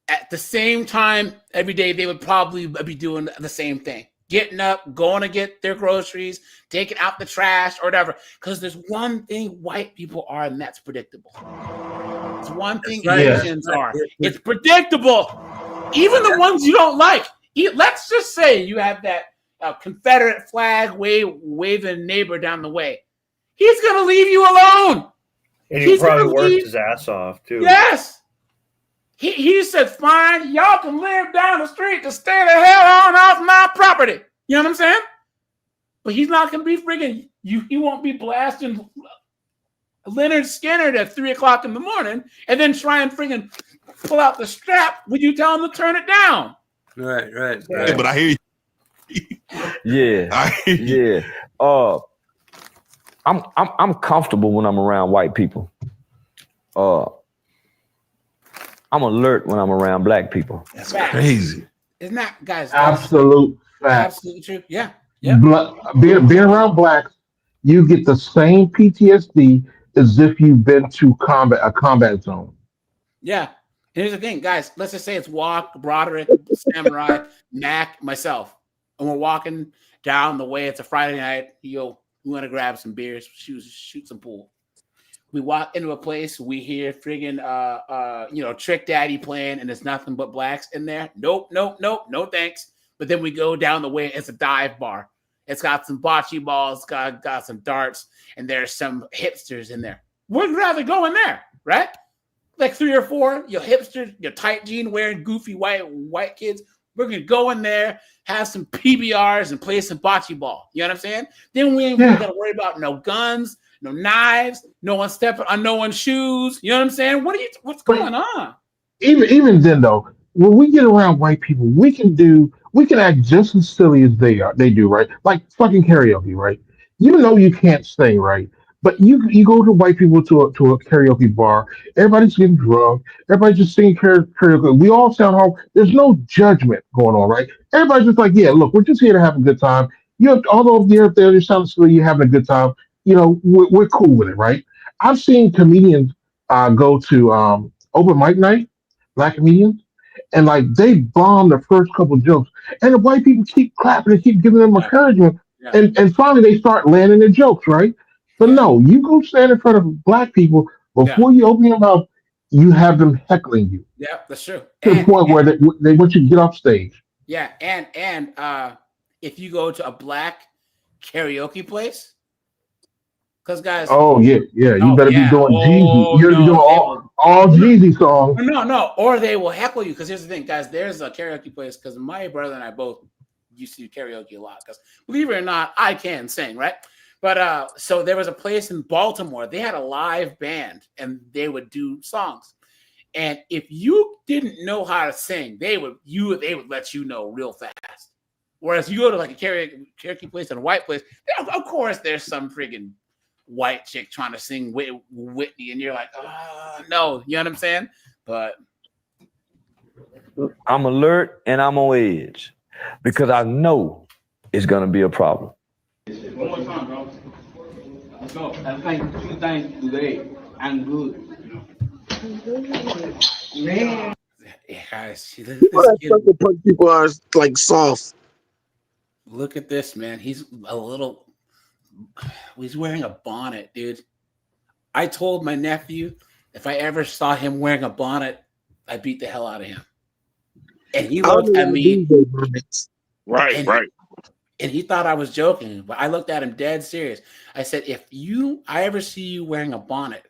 at the same time every day, they would probably be doing the same thing. Getting up, going to get their groceries, taking out the trash or whatever. Because there's one thing white people are, and that's predictable. It's one thing Asians are. It's predictable. Even the ones you don't like. Let's just say you have that Confederate flag waving neighbor down the way. He's going to leave you alone.
And he probably worked his ass off, too.
Yes. He said, fine, y'all can live down the street to stay the hell on off my property. You know what I'm saying? But he's not going to be friggin' he won't be blasting Leonard Skinner at 3 o'clock in the morning and then try and friggin' pull out the strap when you tell him to turn it down.
Right.
Yeah, but I hear you.
Yeah. I'm comfortable when I'm around white people. I'm alert when I'm around black people.
That's crazy. Isn't that, guys?
Absolute fact.
Absolutely true. Yeah.
Being around blacks, you get the same PTSD as if you've been to a combat zone.
Yeah. Here's the thing, guys. Let's just say it's Walk, Broderick, Samurai, Mac, myself. And we're walking down the way. It's a Friday night. We want to grab some beers, shoot some pool. We walk into a place, we hear friggin' Trick Daddy playing, and there's nothing but blacks in there. Nope, no thanks. But then we go down the way, it's a dive bar. It's got some bocce balls, got some darts, and there's some hipsters in there. We'd rather go in there, right? Like 3 or 4, your hipsters, your tight jean wearing goofy white kids. We're gonna go in there, have some PBRs, and play some bocce ball. You know what I'm saying? Then we ain't gotta worry about no guns, no knives, no one stepping on no one's shoes. You know what I'm saying? What's going on?
Even then though, when we get around white people, we can act just as silly as they do, right? Like fucking karaoke, right? You know you can't sing, right? But you go to white people to a karaoke bar, everybody's getting drunk, everybody's just singing karaoke. We all sound home. There's no judgment going on, right? Everybody's just like, yeah, look, we're just here to have a good time. Although you're up there, you sound silly, you're having a good time. We're cool with it, right? I've seen comedians go to open mic night, black comedians, and like they bomb the first couple jokes, and the white people keep clapping and keep giving them encouragement, and finally they start landing their jokes, right? But no, you go stand in front of black people before you open your mouth, you have them heckling you.
Yeah, that's true.
To the point where they want you to get off stage.
Yeah, and if you go to a black karaoke place. Because guys,
you better be doing Jeezy. You're doing all Jeezy songs.
No, or they will heckle you. Because here's the thing, guys. There's a karaoke place. Because my brother and I both used to do karaoke a lot. Because believe it or not, I can sing, right? But so there was a place in Baltimore. They had a live band, and they would do songs. And if you didn't know how to sing, they would let you know real fast. Whereas you go to like a karaoke place and a white place, of course, there's some friggin' white chick trying to sing Whitney, and you're like, oh, no, you know what I'm saying? But
I'm alert and I'm on edge because I know it's gonna be a problem.
One more time, bro. Let's go. I think 2 things today. I'm good.
Man. Yeah, guys,
people are like soft.
Look at this, man. He's wearing a bonnet, dude. I told my nephew if I ever saw him wearing a bonnet, I'd beat the hell out of him. And he looked at me.
Right.
And he thought I was joking, but I looked at him dead serious. I said, if I ever see you wearing a bonnet,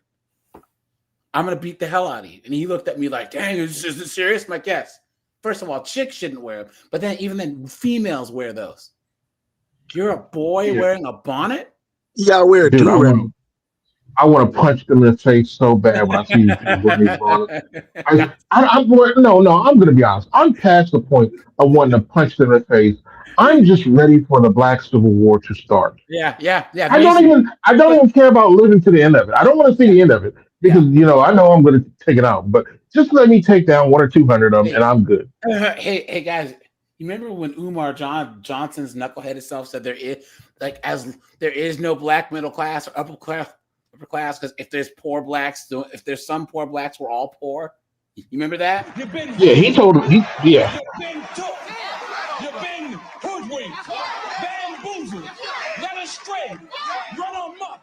I'm going to beat the hell out of you. And he looked at me like, dang, is this serious? I'm like, yes. First of all, chicks shouldn't wear them. But then even then, females wear those. You're a boy wearing a bonnet?
Yeah, I wear a
Dude,
do-rag.
I want to punch them in the face so bad when I see people wearing these bonnets. I'm going to be honest. I'm past the point of wanting to punch them in the face. I'm just ready for the Black Civil War to start.
Yeah.
I don't even care about living to the end of it. I don't want to see the end of it because I know I'm going to take it out. But just let me take down 100 or 200 of them, and I'm good.
Hey guys, you remember when Umar Johnson's knuckleheaded self said there is no black middle class or upper class because if there's poor blacks, if there's some poor blacks, we're all poor. You remember that?
Yeah, he told him. Yeah.
You've been hoodwinked, bamboozled, led astray, run amok.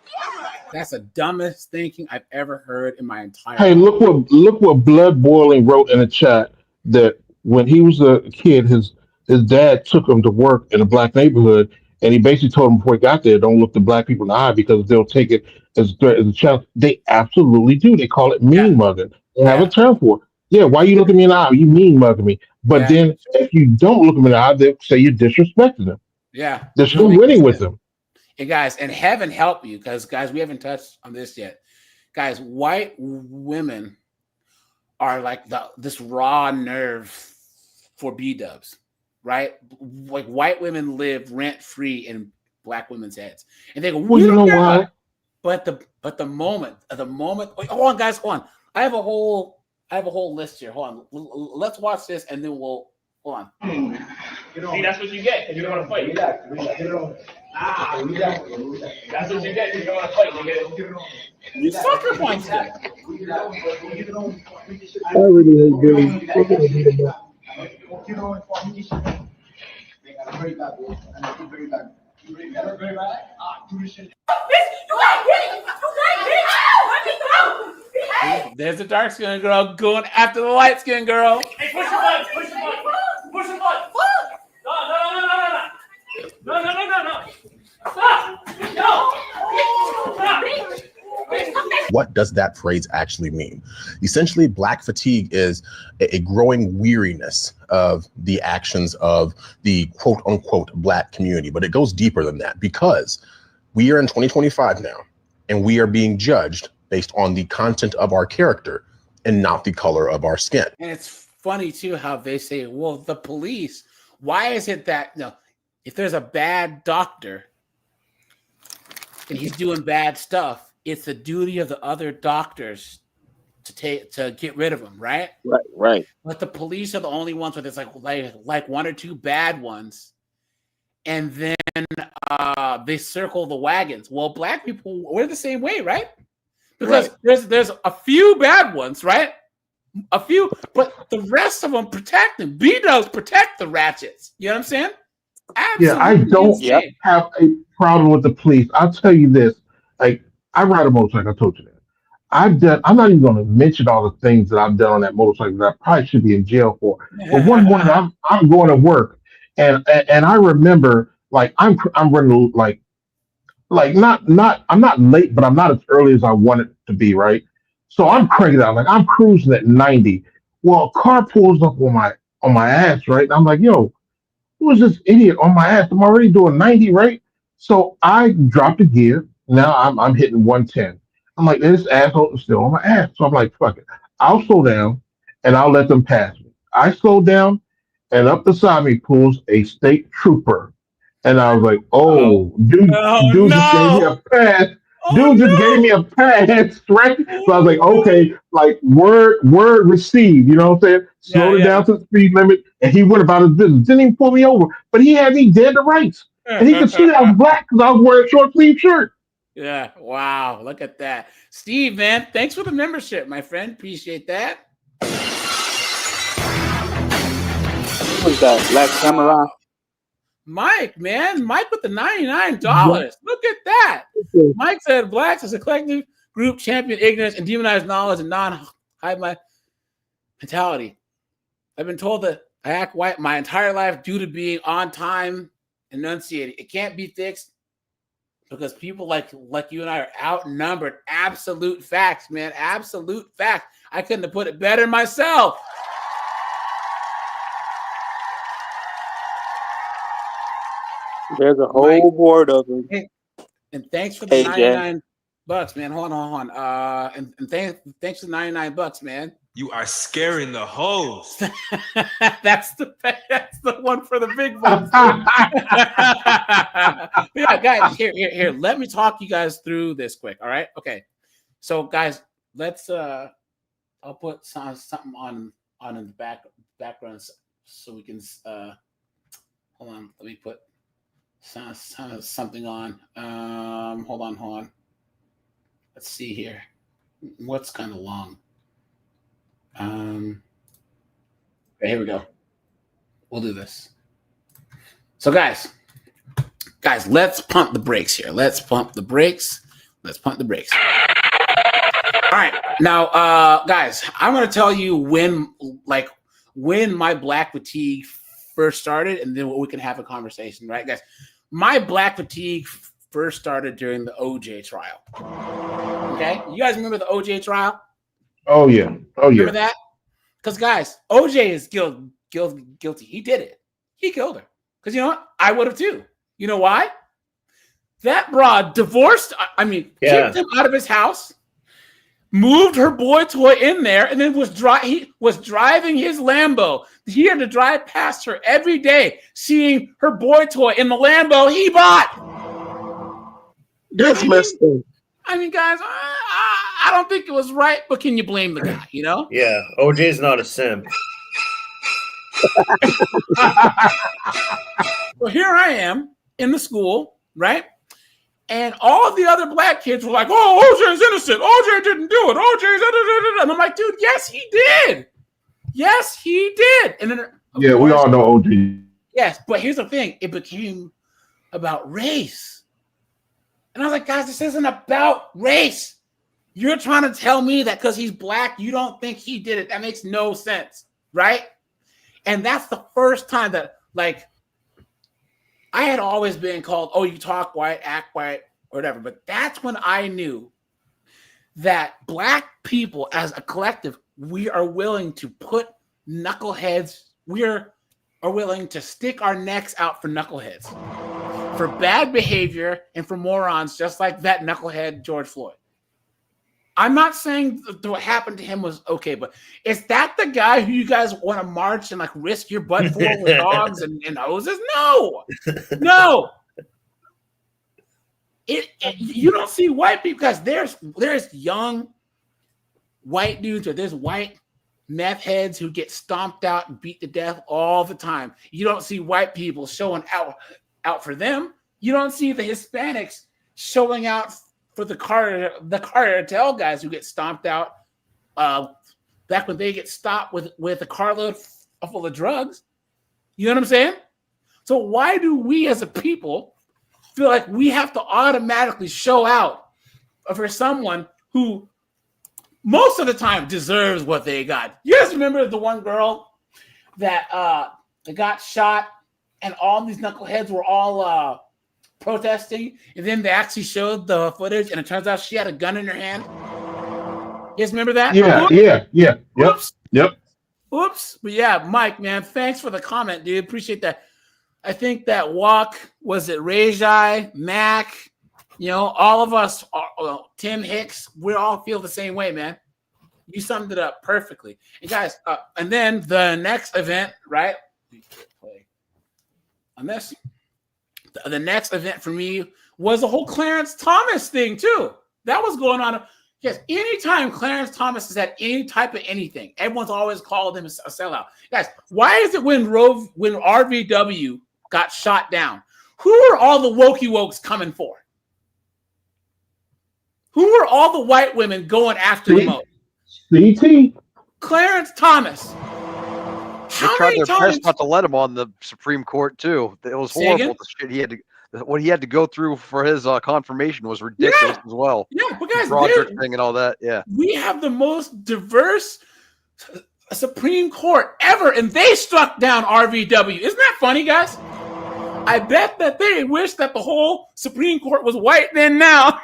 That's the dumbest thinking I've ever heard in my entire
Hey,
life.
look what Blood Boiling wrote in the chat that when he was a kid, his dad took him to work in a black neighborhood, and he basically told him before he got there, don't look the black people in the eye because they'll take it as a threat, as a challenge. They absolutely do. They call it mean mugging. They have a term for it. Yeah, why you looking me in the eye? You mean mugging me. But then if you don't look them in the eye, they'll say you're disrespecting them.
Yeah.
They're still winning with them.
And guys, and heaven help you, because guys, we haven't touched on this yet. Guys, white women are like this raw nerve for B-dubs, right? Like white women live rent free in black women's heads, and they go,
Well, you know why?
But the moment, wait, hold on, guys, hold on. I have a whole list here. Hold on, let's watch this, and then we'll hold on.
See, that's what you get because you don't want to fight. That's what you get because you don't want to fight.
You sucker punch them.
I really hate Billy.
There's the dark skinned girl going after the light skinned girl.
Hey, push your buttons, push your buttons, push your buttons. No. Stop. No. Stop.
What does that phrase actually mean? Essentially, Black fatigue is a growing weariness of the actions of the quote unquote Black community, but it goes deeper than that because we are in 2025 now and we are being judged based on the content of our character and not the color of our skin.
And it's funny too how they say, well, the police, why is it that if there's a bad doctor and he's doing bad stuff, it's the duty of the other doctors to get rid of him, right?
Right.
But the police are the only ones where there's like one or two bad ones, and then they circle the wagons. Well, black people, we're the same way, right? Because there's a few bad ones, right? A few, but the rest of them protect them. B-dubs protect the ratchets. You know what I'm saying? Absolutely.
Yeah, I don't have a problem with the police. I'll tell you this. Like, I ride a motorcycle. I told you that. I'm not even going to mention all the things that I've done on that motorcycle that I probably should be in jail for. But one morning, I'm going to work, and I remember like I'm running like I'm not late, but I'm not as early as I want it to be, right? So I'm cranking out, like I'm cruising at 90. Well, a car pulls up on my ass, right? And I'm like, yo, who is this idiot on my ass? I'm already doing 90, right? So I dropped the gear. Now I'm hitting 110. I'm like, this asshole is still on my ass. So I'm like, fuck it. I'll slow down and I'll let them pass me. I slowed down and up beside me pulls a state trooper. And I was like, dude just gave me a pass. Just gave me a pass, right? So I was like, okay, like word received, you know what I'm saying? Slowed it down to the speed limit, and he went about his business. Didn't even pull me over, but he had me dead to rights. And he could see that I was black because I was wearing a short sleeve shirt.
Yeah, wow, look at that. Steve, man, thanks for the membership, my friend. Appreciate that.
Who's that? Black Samurai?
Mike, man. Mike with the $99. Look at that. Mike said blacks as a collective group champion ignorance and demonized knowledge and non-high mentality. I've been told that I act white my entire life due to being on time, enunciating. It can't be fixed because people like you and I are outnumbered. Absolute facts, man. Absolute facts. I couldn't have put it better myself.
There's a whole board of them.
And thanks for the
Hey, Jay.
$99, man. Hold on. And thanks for the $99, man.
You are scaring the hoes.
That's the one for the big bucks. Yeah, guys, here. Let me talk you guys through this quick. All right. Okay. So, guys, let's. I'll put something on in the background so we can. Hold on. Let me put something on. Hold on. Let's see here. What's kind of long? Okay, here we go. We'll do this. So guys, let's pump the brakes here. Let's pump the brakes. All right. Now, guys, I'm going to tell you when my black fatigue first started, and then we can have a conversation, right, guys? My black fatigue first started during the OJ trial. Okay? You guys remember the OJ trial?
Oh yeah.
Remember that? Because guys, OJ is guilty. He did it. He killed her. Because you know what? I would have too. You know why? That broad kicked him out of his house, moved her boy toy in there, and then he was driving his Lambo. He had to drive past her every day, seeing her boy toy in the Lambo he bought.
That's messed up.
I mean, guys, I don't think it was right, but can you blame the guy, you know?
Yeah, OJ's not a simp.
Well, here I am in the school, right? And all of the other black kids were like, oh, OJ's innocent. OJ didn't do it. OJ's... And I'm like, dude, yes, he did. Yes, he did. And then,
yeah, we all know OJ.
Yes, but here's the thing. It became about race. And I was like, guys, this isn't about race. You're trying to tell me that because he's black, you don't think he did it. That makes no sense, right? And that's the first time that, I had always been called, oh, you talk white, act white, or whatever. But that's when I knew that black people as a collective, we are willing to put knuckleheads, we are willing to stick our necks out for knuckleheads, for bad behavior, and for morons just like that knucklehead George Floyd. I'm not saying what happened to him was okay, but is that the guy who you guys want to march and risk your butt for with dogs and hoses? No. You don't see white people, because there's young white dudes, or there's white meth heads who get stomped out and beat to death all the time. You don't see white people showing out for them. You don't see the Hispanics showing out for the cartel guys who get stomped out back when they get stopped with a carload full of drugs. You know what I'm saying? So why do we as a people feel like we have to automatically show out for someone who most of the time deserves what they got? You guys remember the one girl that got shot, and all these knuckleheads were all protesting, and then they actually showed the footage, and it turns out she had a gun in her hand. You guys remember that?
Yeah. Yep.
Oops. But yeah, Mike, man, thanks for the comment, dude. Appreciate that. I think that was it Rajai, Mac, all of us, Tim Hicks, we all feel the same way, man. You summed it up perfectly. And guys, and then the next event, right? On this. The next event for me was the whole Clarence Thomas thing too. That was going on. Yes, anytime Clarence Thomas has had any type of anything, everyone's always called him a sellout. Guys, why is it when RVW got shot down, who are all the wokey wokes coming for? Who are all the white women going after the most?
CT.
Clarence Thomas.
They tried their best not to let him on the Supreme Court too. It was horrible. The shit what he had to go through for his confirmation was ridiculous as well.
Yeah, but guys,
Broderick thing and all that. Yeah,
we have the most diverse Supreme Court ever, and they struck down RVW. Isn't that funny, guys? I bet that they wish that the whole Supreme Court was white then now.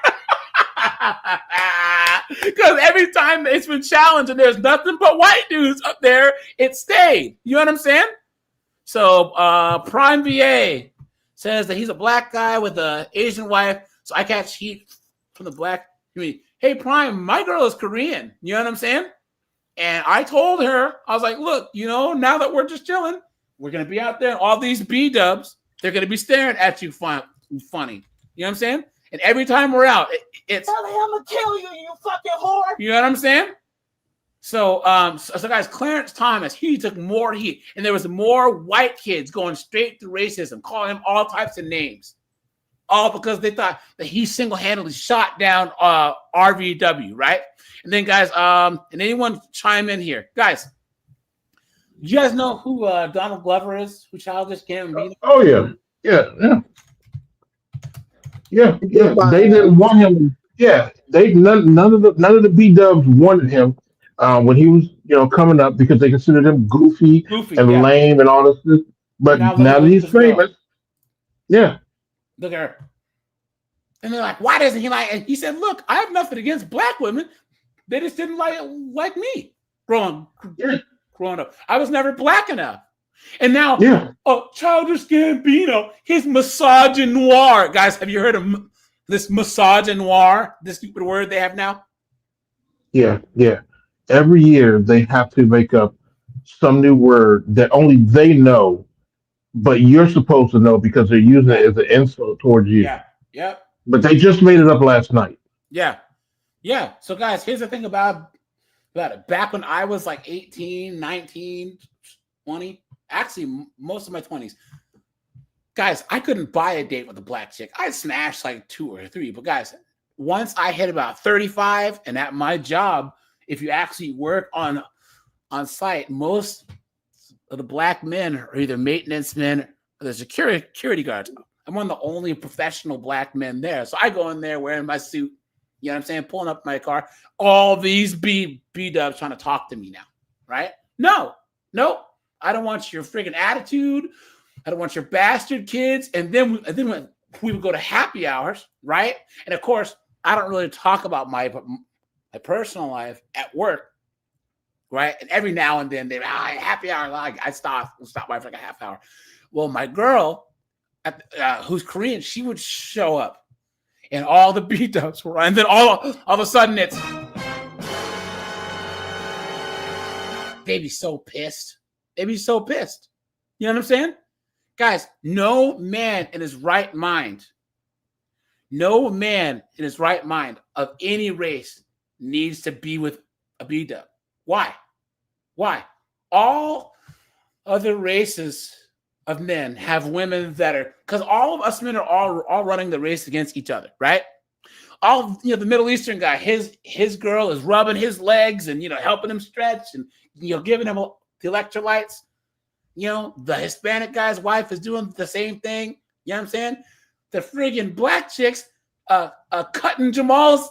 Because every time it's been challenged and there's nothing but white dudes up there, it stayed. You know what I'm saying? So Prime VA says that he's a black guy with an Asian wife, so I catch heat from the black community. Hey, Prime, my girl is Korean. You know what I'm saying? And I told her, I was like, look, now that we're just chilling, we're going to be out there and all these B-dubs, they're going to be staring at you funny. You know what I'm saying? And every time we're out, it's
I'm gonna kill you, you fucking whore.
You know what I'm saying? So, so guys, Clarence Thomas, he took more heat, and there was more white kids going straight to racism, calling him all types of names, all because they thought that he single-handedly shot down RVW, right? And then, guys, and anyone chime in here, guys. You guys know who Donald Glover is? Who Childish Gambino?
Oh yeah. They didn't want him. Yeah, none of the B Dubs wanted him when he was coming up because they considered him goofy and lame and all this. But now that he's famous,
look at her. And they're like, why doesn't he like? And he said, look, I have nothing against black women. They just didn't like me growing up. I was never black enough. And now, Childish Gambino, his misogynoir. Guys, have you heard of this misogynoir, this stupid word they have now?
Yeah. Every year they have to make up some new word that only they know, but you're supposed to know because they're using it as an insult towards you.
Yeah. Yep.
But they just made it up last night.
Yeah. So, guys, here's the thing about it. Back when I was like 18, 19, 20, actually most of my 20s, guys, I couldn't buy a date with a black chick. I smashed like 2 or 3. But, guys, once I hit about 35, and at my job, if you actually work on site, most of the black men are either maintenance men or the security guards. I'm one of the only professional black men there. So I go in there wearing my suit, you know what I'm saying, pulling up my car. All these B-dubs trying to talk to me now, right? No. I don't want your friggin' attitude. I don't want your bastard kids. And then when we would go to happy hours, right? And of course, I don't really talk about my personal life at work, right? And every now and then they happy hour. I stop by for like a half hour. Well, my girl, who's Korean, she would show up, and all the B-dubs were, and then all of a sudden they'd be so pissed. You know what I'm saying? Guys, no man in his right mind of any race needs to be with a B-dub. Why? All other races of men have women that are, because all of us men are all running the race against each other, right? All the Middle Eastern guy, his girl is rubbing his legs and helping him stretch and giving him the electrolytes. The Hispanic guy's wife is doing the same thing. You know what I'm saying? The friggin' black chicks cutting Jamal's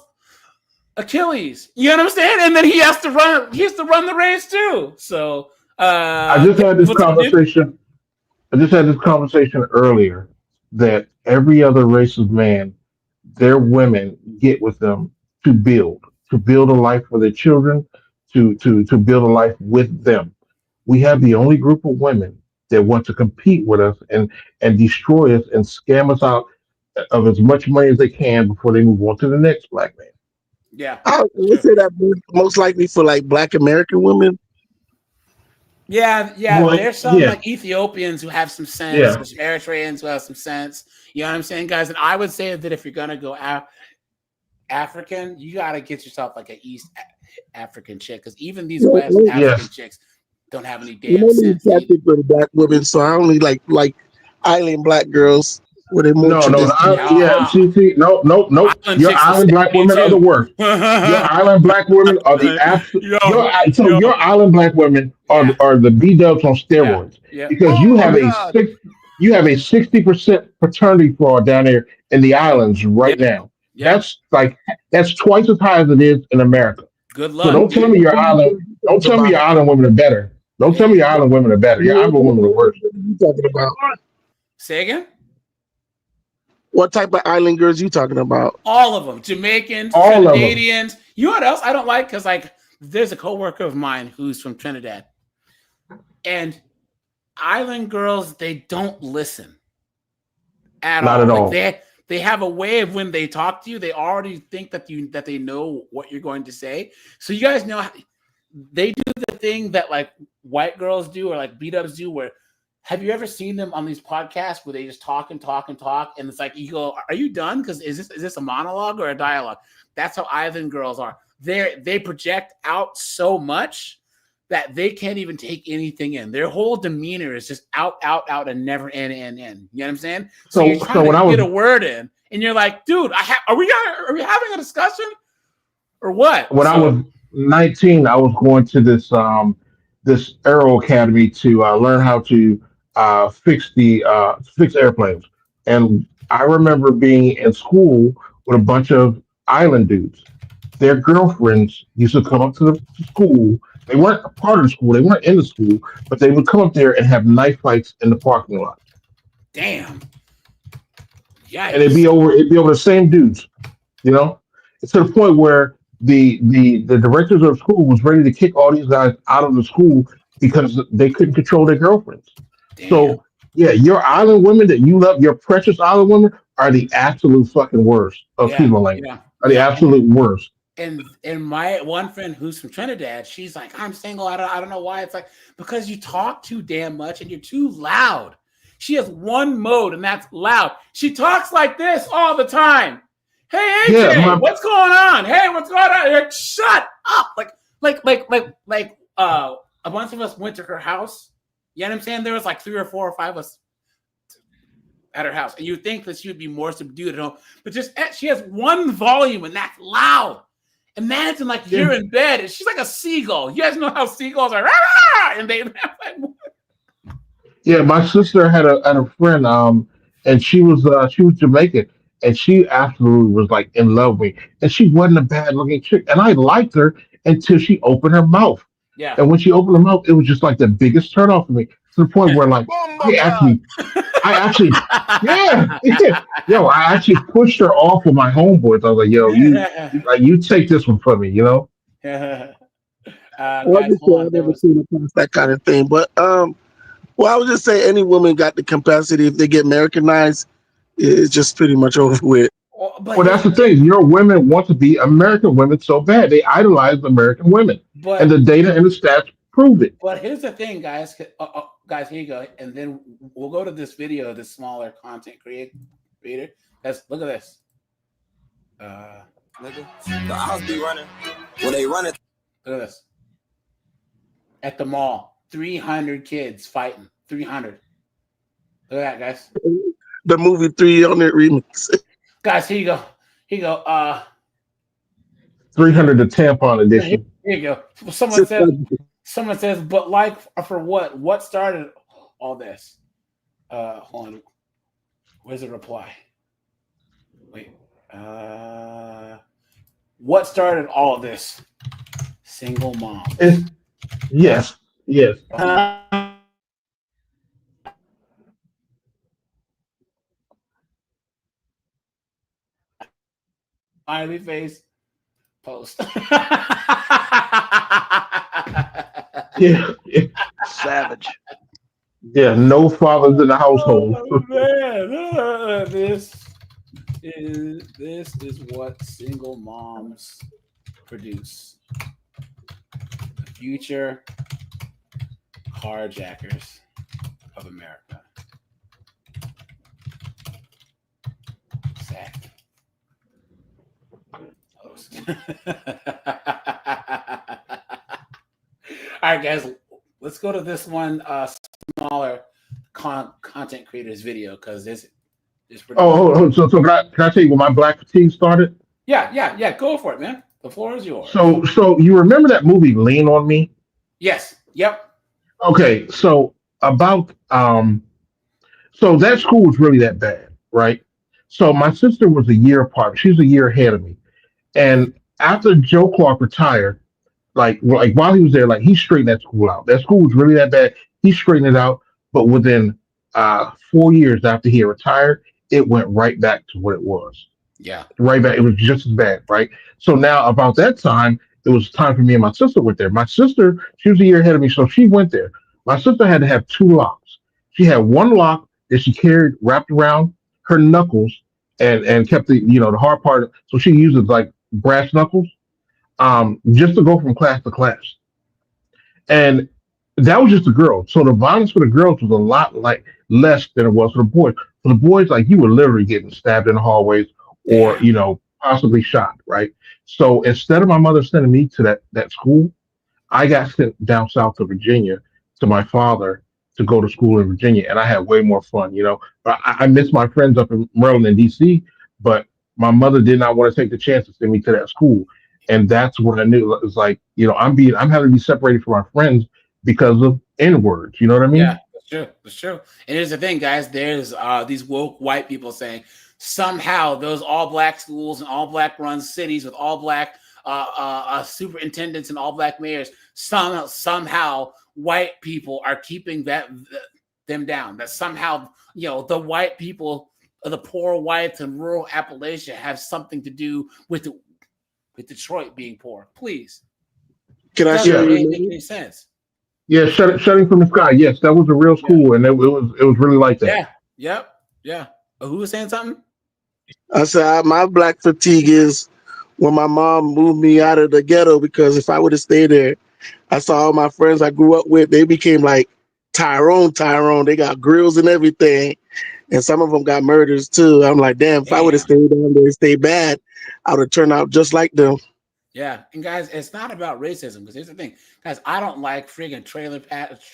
Achilles. You know what I'm saying? And then he has to run the race too. So
I just had this conversation earlier that every other race of man, their women get with them to build a life for their children, to build a life with them. We have the only group of women that want to compete with us and destroy us and scam us out of as much money as they can before they move on to the next black man.
Yeah.
I would say that most likely for like black American women.
Yeah.
Well,
there's some like Ethiopians who have some sense.
Yeah.
There's Eritreans who have some sense. You know what I'm saying, guys? And I would say that if you're gonna go African, you gotta get yourself like an East African chick, because even these West African chicks don't have any damn sense.
Attracted for the black women, so I only like island black girls. Where they more
No. Your island black women are the worst. Your island black women are the absolute. Your island black women are the B-dubs on steroids because you have a 60% paternity fraud down there in the islands right now. That's twice as high as it is in America.
Good luck.
So don't tell me your island women are better. Don't tell me your island women are better. Your island women are worse.
What are you talking about?
Say again?
What type of island girls you talking about?
All of them. Jamaicans,
all
Trinidadians. You know what else I don't like? Because there's a coworker of mine who's from Trinidad. And island girls, they don't listen. at
Not
all.
at
Like
all.
they have a way of when they talk to you, they already think that they know what you're going to say. So you guys know they do the thing that like white girls do or like beat ups do. Where have you ever seen them on these podcasts where they just talk and talk and talk, and it's like you go, "Are you done? Because is this a monologue or a dialogue?" That's how Island girls are. They project out so much that they can't even take anything in. Their whole demeanor is just out, and never in. You know what I'm saying? So you're trying to get a word in, and you're like, dude, are we having a discussion or what?
When I was 19, I was going to this Aero Academy to learn how to fix airplanes, and I remember being in school with a bunch of island dudes. Their girlfriends used to come up to the school. They weren't a part of the school. They weren't in the school, but they would come up there and have knife fights in the parking lot.
Damn. Yeah.
And it'd be over the same dudes, you know? It's to the point where the directors of the school was ready to kick all these guys out of the school because they couldn't control their girlfriends.
Damn.
So yeah, your island women that you love, your precious island women, are the absolute fucking worst of female language.
Yeah.
Are the absolute worst.
And my one friend who's from Trinidad, she's like, I'm single. I don't know why. It's like, because you talk too damn much and you're too loud. She has one mode, and that's loud. She talks like this all the time. Hey, AJ, what's going on? Hey, what's going on? Like, shut up. Like a bunch of us went to her house. You know what I'm saying? There was like 3 or 4 or 5 of us at her house. And you think that she would be more subdued at home. But just she has one volume, and that's loud. Imagine like you're in bed and she's like a seagull. You guys know how seagulls are, and they like,
yeah. My sister had a friend, and she was Jamaican, and she absolutely was like in love with me, and she wasn't a bad looking chick, and I liked her until she opened her mouth.
Yeah.
And when she opened her mouth, it was just like the biggest turn off for me, to the point where like I actually yo, I actually pushed her off with my homeboys. I was like, you take this one from me, you know?
Well, I've never seen that kind of thing. But I would just say any woman got the capacity, if they get Americanized, it's just pretty much over with.
Well, that's the thing. Your women want to be American women so bad. They idolize American women. And the data and the stats prove it.
But here's the thing, guys. Guys, here you go. And then we'll go to this video of this smaller content creator. Look at this.
Nigga, the house be running. When they run it.
Look at this. At the mall, 300 kids fighting. 300. Look at that, guys.
The movie 300 remix.
Guys, here you go. Here you go.
300 the tampon edition.
Here you go. Someone says, but like for what? What started all this? Hold on. Where's the reply? Wait. What started all of this? Single mom.
Yes.
Smiley face post.
Yeah.
Savage.
Yeah, no fathers in the household.
Oh, man. This is what single moms produce. The future carjackers of America. Sad. All right, guys, let's go to this one smaller content creators video, because this is pretty
So can I tell you when my black fatigue started?
Yeah, go for it, man. The floor is yours.
So you remember that movie Lean on Me?
Yes. Yep.
Okay, so about so that school was really that bad, right? So my sister was a year apart. She's a year ahead of me. And after Joe Clark retired, like while he was there, like he straightened that school out. That school was really that bad. He straightened it out, but within 4 years after he retired, it went right back to what it was.
Yeah.
Right back. It was just as bad, right? So now about that time, it was time for me and my sister went there. My sister, she was a year ahead of me, so she went there. My sister had to have 2 locks. She had one lock that she carried wrapped around her knuckles and kept the the hard part. So she uses like brass knuckles, just to go from class to class. And that was just the girls. So the violence for the girls was a lot like less than it was for the boys. For the boys, like you were literally getting stabbed in the hallways or possibly shot, right? So instead of my mother sending me to that school, I got sent down south to Virginia to my father to go to school in Virginia, and I had way more fun. I miss my friends up in Maryland and DC, but my mother did not want to take the chance to send me to that school, and that's what I knew. It was like, I'm having to be separated from my friends because of N words. You know what I mean?
Yeah, that's true. That's true. And here's the thing, guys. There's these woke white people saying somehow those all black schools and all black run cities with all black superintendents and all black mayors, somehow white people are keeping them down. That somehow the white people, the poor whites in rural Appalachia, have something to do with Detroit being poor. Please,
can I
share?
Make
any sense?
Yeah, shutting from the sky. Yes, that was a real school, and it was really like that.
Yeah. Who was saying something?
I said my black fatigue is when my mom moved me out of the ghetto, because if I would have stayed there, I saw all my friends I grew up with, they became like Tyrone. They got grills and everything. And some of them got murders too. I'm like, damn, if I would have stayed down there and stayed bad, I would have turned out just like them.
Yeah. And guys, it's not about racism, because here's the thing. Guys, I don't like friggin' trailer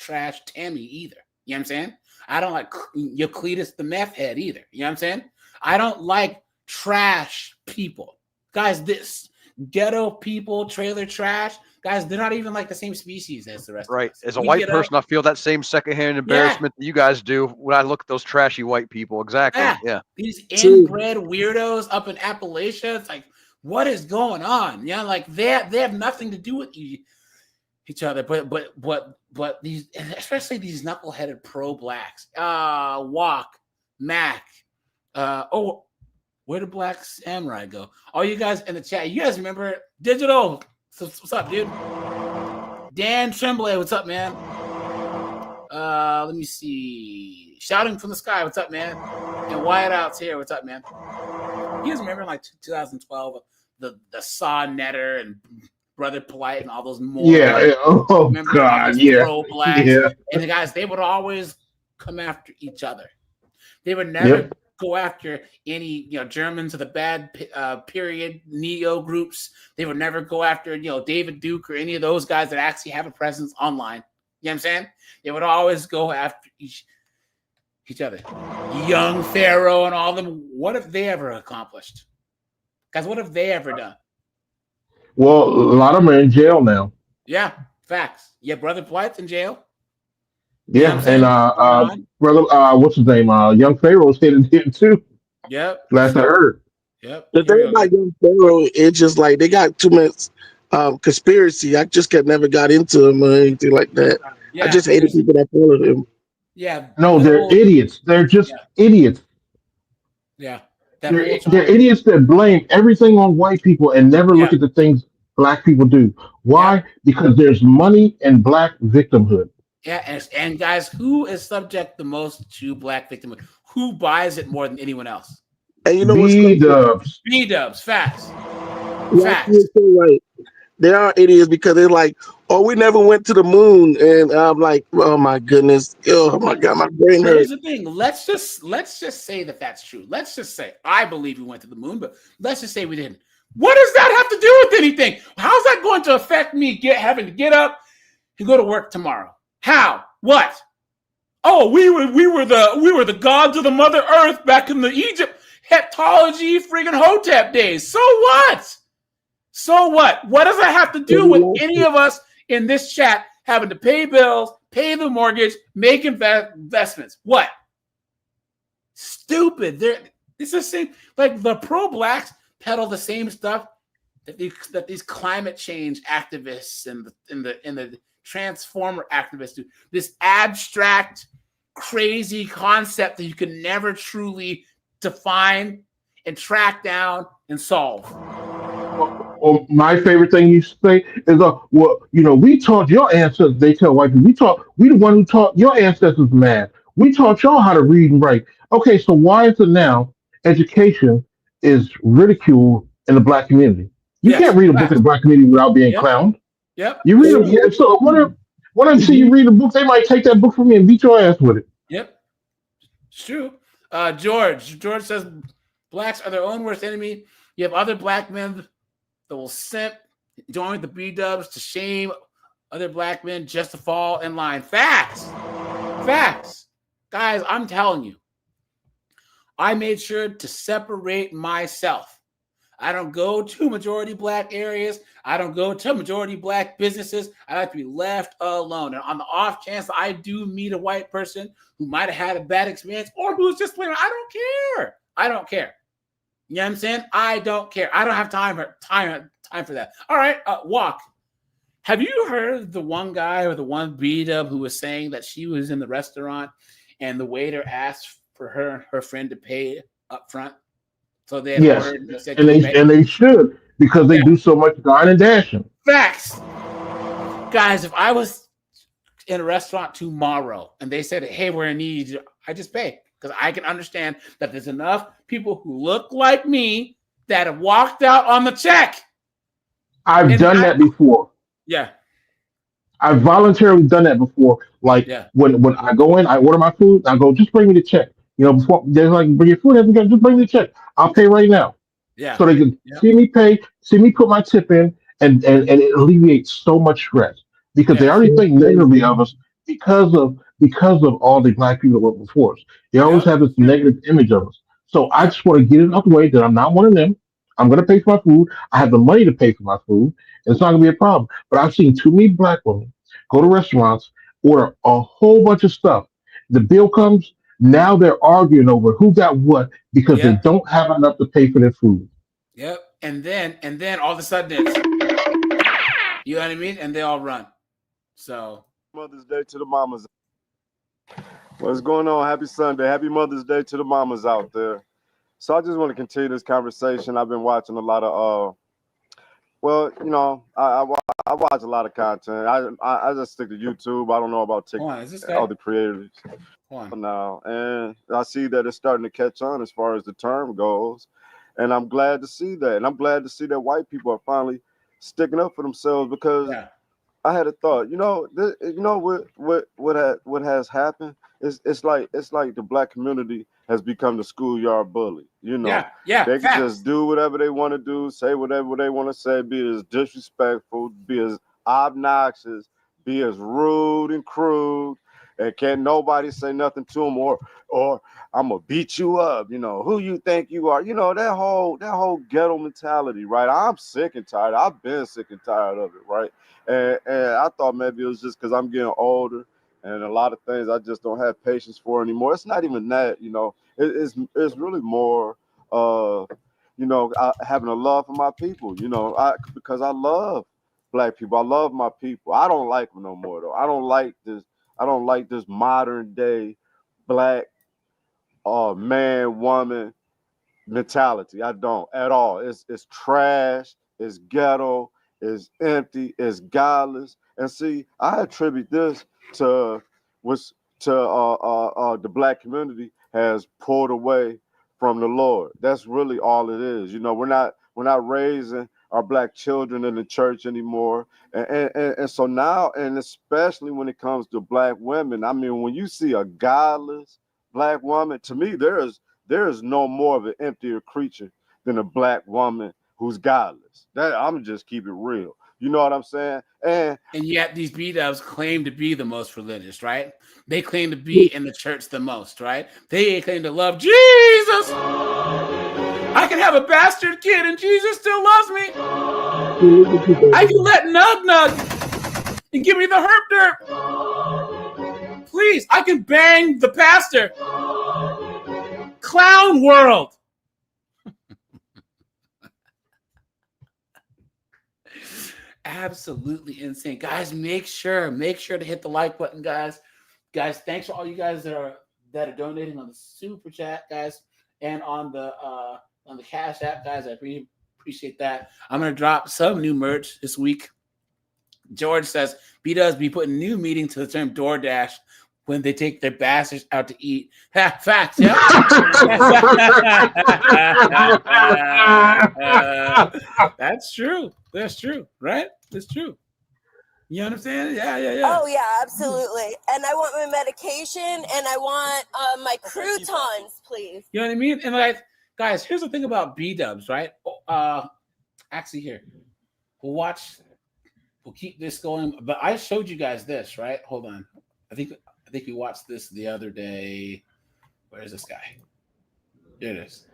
trash Tammy either. You know what I'm saying? I don't like Euclides the meth head either. You know what I'm saying? I don't like trash people. Guys, this ghetto people, trailer trash, guys, they're not even like the same species as the rest of us.
As a white person, I feel that same secondhand embarrassment that you guys do when I look at those trashy white people. Exactly. Yeah.
These inbred weirdos up in Appalachia, it's like, what is going on? Like they have nothing to do with each other, but these, especially these knuckleheaded pro-blacks, Walk, Mac, where did Black Samurai go? All you guys in the chat, you guys remember Digital? What's up, dude? Dan Tremblay, what's up, man? Let me see. Shouting from the Sky, what's up, man? And Wyatt Out's here, what's up, man? You guys remember like 2012, the Saw Netter and Brother Polite and all those more.
Yeah. Oh God. Yeah.
Pro-blacks? Yeah. And the guys, they would always come after each other. They would never go after any Germans of the bad period neo groups. They would never go after David Duke or any of those guys that actually have a presence online. You know what I'm saying? They would always go after each other. Young Pharaoh and all of them. What have they ever accomplished? Guys, what have they ever done?
Well, a lot of them are in jail now.
Yeah, facts. Yeah, Brother Polite's in jail.
Yeah, and brother, what's his name? Young Pharaoh's headed here too.
Yep.
Last I heard.
Yep.
The thing about Young Pharaoh, it's just like they got too much conspiracy. I just never got into him or anything like that. Yeah, I just hated people that followed him.
Yeah.
No, they're idiots. They're just idiots.
Yeah.
They're idiots that blame everything on white people and never look at the things black people do. Why? Because there's money in black victimhood.
Yeah, and guys, who is subject the most to black victimhood? Who buys it more than anyone else?
And you know
B-dubs.
B-dubs, facts.
Facts. You're so right. They are idiots because they're like, oh, we never went to the moon. And I'm like, oh my goodness. Oh my God, my brain hurts.
Here's the thing. Let's just say that that's true. Let's just say, I believe we went to the moon, but let's just say we didn't. What does that have to do with anything? How's that going to affect me having to get up and go to work tomorrow? How? What? Oh, we were the gods of the Mother Earth back in the Egypt Heptology friggin' Hotep days. So what? So what? What does that have to do with any of us in this chat having to pay bills, pay the mortgage, make investments? What? Stupid. It's the same. Like the pro-blacks peddle the same stuff that these climate change activists and the transformer activists do. This abstract, crazy concept that you can never truly define and track down and solve.
Well, my favorite thing you say is, we taught your ancestors. They tell white people, we the one who taught your ancestors math. We taught y'all how to read and write. Okay, so why is it now education is ridiculed in the black community? You
Yes.
can't read a book in the black community without being
Yep.
clowned.
Yep.
You read a yeah, so when I see you read a book, they might take that book from you and beat your ass with it.
Yep. It's true. George says blacks are their own worst enemy. You have other black men that will simp, join the B-dubs to shame other black men just to fall in line. Facts. Guys, I'm telling you, I made sure to separate myself. I don't go to majority black areas. I don't go to majority black businesses. I like to be left alone. And on the off chance I do meet a white person who might have had a bad experience or who's just playing, I don't care. You know what I'm saying? I don't care. I don't have time for that. All right, Walk. Have you heard the one guy or the one B-dub who was saying that she was in the restaurant and the waiter asked for her friend to pay up front? So they had
Yes,
ordered and said,
and they should because they do so much dine and dashing.
Facts. Guys, if I was in a restaurant tomorrow and they said, hey, we're in need, I just pay because I can understand that there's enough people who look like me that have walked out on the check.
I've done that before.
Yeah.
I've voluntarily done that before. Like when I go in, I order my food, I go, just bring me the check. You know, before they're like, bring your food, just bring me the check. I'll pay right now.
Yeah.
So they can see me pay, see me put my tip in, and it alleviates so much stress because they already think negatively of us because of all the black people that were before us. They always have this negative image of us. So I just want to get it out the way that I'm not one of them. I'm going to pay for my food. I have the money to pay for my food. And it's not going to be a problem. But I've seen too many black women go to restaurants, order a whole bunch of stuff. The bill comes. Now they're arguing over who got what because they don't have enough to pay for their food.
Yep. And then all of a sudden it's, you know what I mean? And they all run. So
Mother's Day to the mamas. What's going on? Happy Sunday. Happy Mother's Day to the mamas out there. So I just want to continue this conversation. I've been watching a lot of I watch a lot of content. I just stick to YouTube. I don't know about TikTok, all the creators now. And I see that it's starting to catch on as far as the term goes. And I'm glad to see that. And I'm glad to see that white people are finally sticking up for themselves because I had a thought. What has happened? It's like the black community has become the schoolyard bully. You know, they can just do whatever they want to do, say whatever they want to say, be as disrespectful, be as obnoxious, be as rude and crude, and can't nobody say nothing to them or I'm gonna beat you up. You know, who you think you are? You know, that whole ghetto mentality, right? I'm sick and tired. I've been sick and tired of it, right? And I thought maybe it was just because I'm getting older. And a lot of things I just don't have patience for anymore. It's not even that, you know. It's really more, having a love for my people. You know, because I love black people. I love my people. I don't like them no more though. I don't like this modern day black man woman mentality. I don't at all. It's trash. It's ghetto. It's empty. It's godless. And see, I attribute this to the black community has pulled away from the Lord. That's really all it is. You know, we're not raising our black children in the church anymore. And so now, and especially when it comes to black women, I mean, when you see a godless black woman, to me, there is no more of an emptier creature than a black woman who's godless. That I'm just keep it real. You know what I'm saying? And
yet these B-dubs claim to be the most religious, right? They claim to be in the church the most, right? They claim to love Jesus. I can have a bastard kid and Jesus still loves me. I can let Nug and give me the herp derp. Please, I can bang the pastor. Clown world. Absolutely insane, guys. Make sure to hit the like button, guys. Thanks for all you guys that are donating on the super chat, guys, and on the Cash App, guys. I really appreciate that. I'm gonna drop some new merch this week. George says B does be putting new meaning to the term DoorDash. when they take their bastards out to eat. Facts, yeah. That's true. That's true, right? That's true. You understand? Yeah.
Oh yeah, absolutely. And I want my medication, and I want my croutons, please.
You know what I mean? And like, guys, here's the thing about B-dubs, right? Actually, here we'll keep this going. But I showed you guys this, right? Hold on. I think we watched this the other day. Where is this guy? Here it is.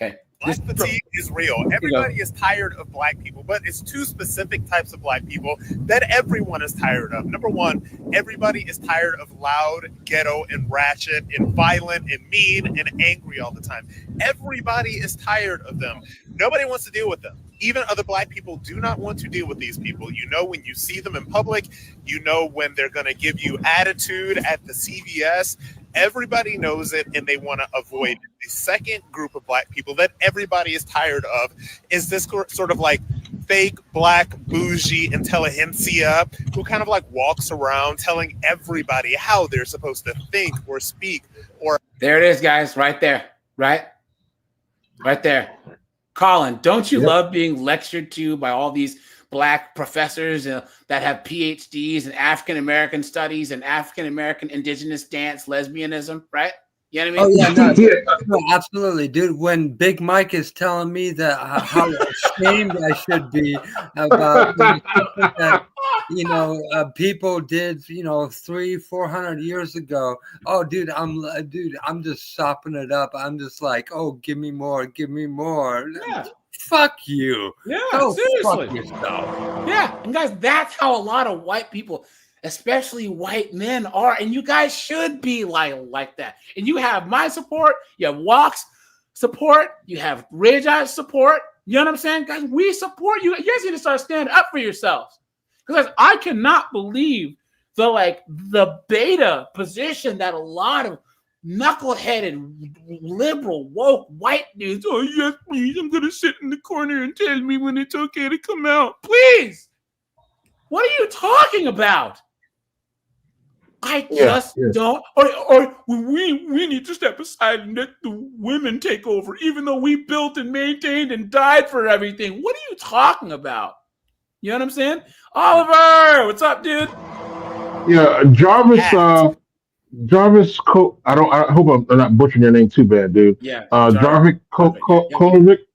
Okay.
Black fatigue is real. Everybody is tired of black people, but it's two specific types of black people that everyone is tired of. Number one, everybody is tired of loud, ghetto, and ratchet, and violent, and mean, and angry all the time. Everybody is tired of them. Nobody wants to deal with them. Even other black people do not want to deal with these people. You know when you see them in public, you know when they're going to give you attitude at the CVS. Everybody knows it, and they want to avoid it. The second group of black people that everybody is tired of is this sort of like fake black bougie intelligentsia who kind of like walks around telling everybody how they're supposed to think or speak. Or
there it is, guys, right there, right there. Colin, don't you love being lectured to by all these black professors that have PhDs in African American studies and African American indigenous dance, lesbianism, right? You know what I mean?
Oh yeah, no, absolutely, dude. When Big Mike is telling me that how ashamed I should be about that, people did, 300-400 years ago. Oh, dude, I'm just sopping it up. I'm just like, oh, give me more.
Yeah.
Fuck you.
Yeah,
oh,
seriously.
Fuck yourself.
Yeah, and guys, that's how a lot of white people, especially white men, are, and you guys should be like that. And you have my support, you have Walk's support, you have Rage Eye's support. You know what I'm saying, guys? We support you. You guys need to start standing up for yourselves, because I cannot believe the beta position that a lot of knuckleheaded, liberal, woke white dudes. Oh yes, please. I'm gonna sit in the corner and tell me when it's okay to come out. Please. What are you talking about? I just don't. Or we need to step aside and let the women take over, even though we built and maintained and died for everything. What are you talking about? You know what I'm saying? Oliver, what's up, dude?
Yeah, Jarvis, I hope I'm not butchering your name too bad, dude.
Yeah.
Jarvis Kolovic.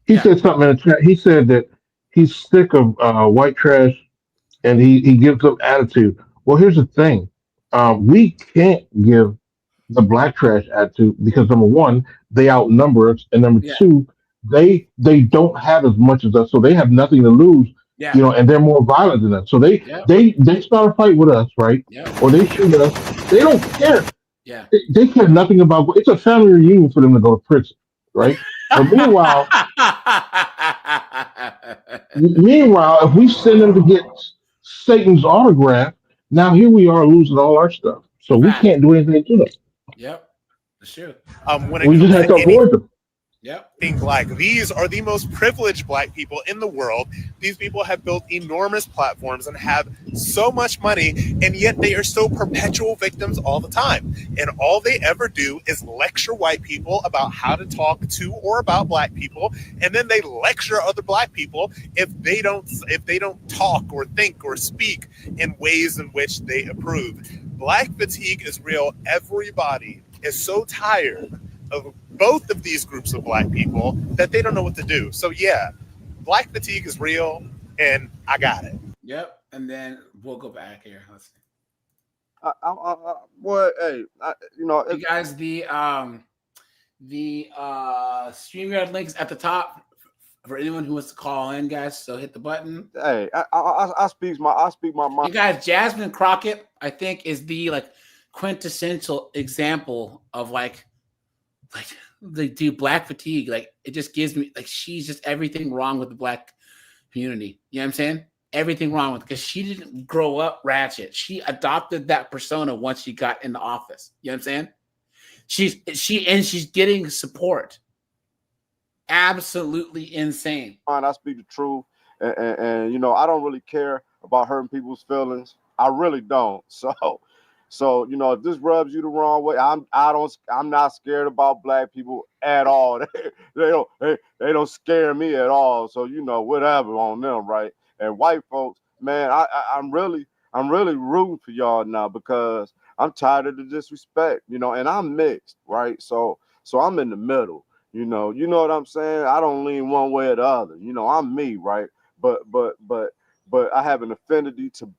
He said something in the chat. He said that he's sick of white trash, and he gives up attitude. Well, here's the thing: we can't give the black trash attitude because number one, they outnumber us, and number two, they don't have as much as us, so they have nothing to lose.
Yeah.
And they're more violent than us. So they start a fight with us, right? Yeah. Or they shoot us. They don't care.
Yeah.
They care nothing about. It's a family reunion for them to go to prison, right? But meanwhile, if we send them to get Satan's autograph, now here we are losing all our stuff. So we can't do anything to them.
Yep. That's true.
We just have to avoid them.
Yep. Think like these are the most privileged black people in the world. These people have built enormous platforms and have so much money, and yet they are still perpetual victims all the time. And all they ever do is lecture white people about how to talk to or about black people, and then they lecture other black people if they don't talk or think or speak in ways in which they approve. Black fatigue is real. Everybody is so tired of both of these groups of black people that they don't know what to do. So yeah, black fatigue is real, and I got it.
Yep. And then we'll go back here. Let's see.
You
guys, the StreamYard link is at the top for anyone who wants to call in, guys. So hit the button.
Hey, I speak my mind.
And guys, Jasmine Crockett, I think, is the quintessential example of they do black fatigue. It just gives me she's just everything wrong with the black community. You know what I'm saying? Everything wrong with, because she didn't grow up ratchet. She adopted that persona once she got in the office. You know what I'm saying? She's getting support. Absolutely insane.
I speak the truth, and I don't really care about hurting people's feelings. I really don't. So So, you know, if this rubs you the wrong way, I'm not scared about black people at all. They don't scare me at all. So, you know, whatever on them, right? And white folks, man, I'm really rooting for y'all now because I'm tired of the disrespect, you know, and I'm mixed, right? So I'm in the middle, you know what I'm saying? I don't lean one way or the other, you know, I'm me, right? But I have an affinity to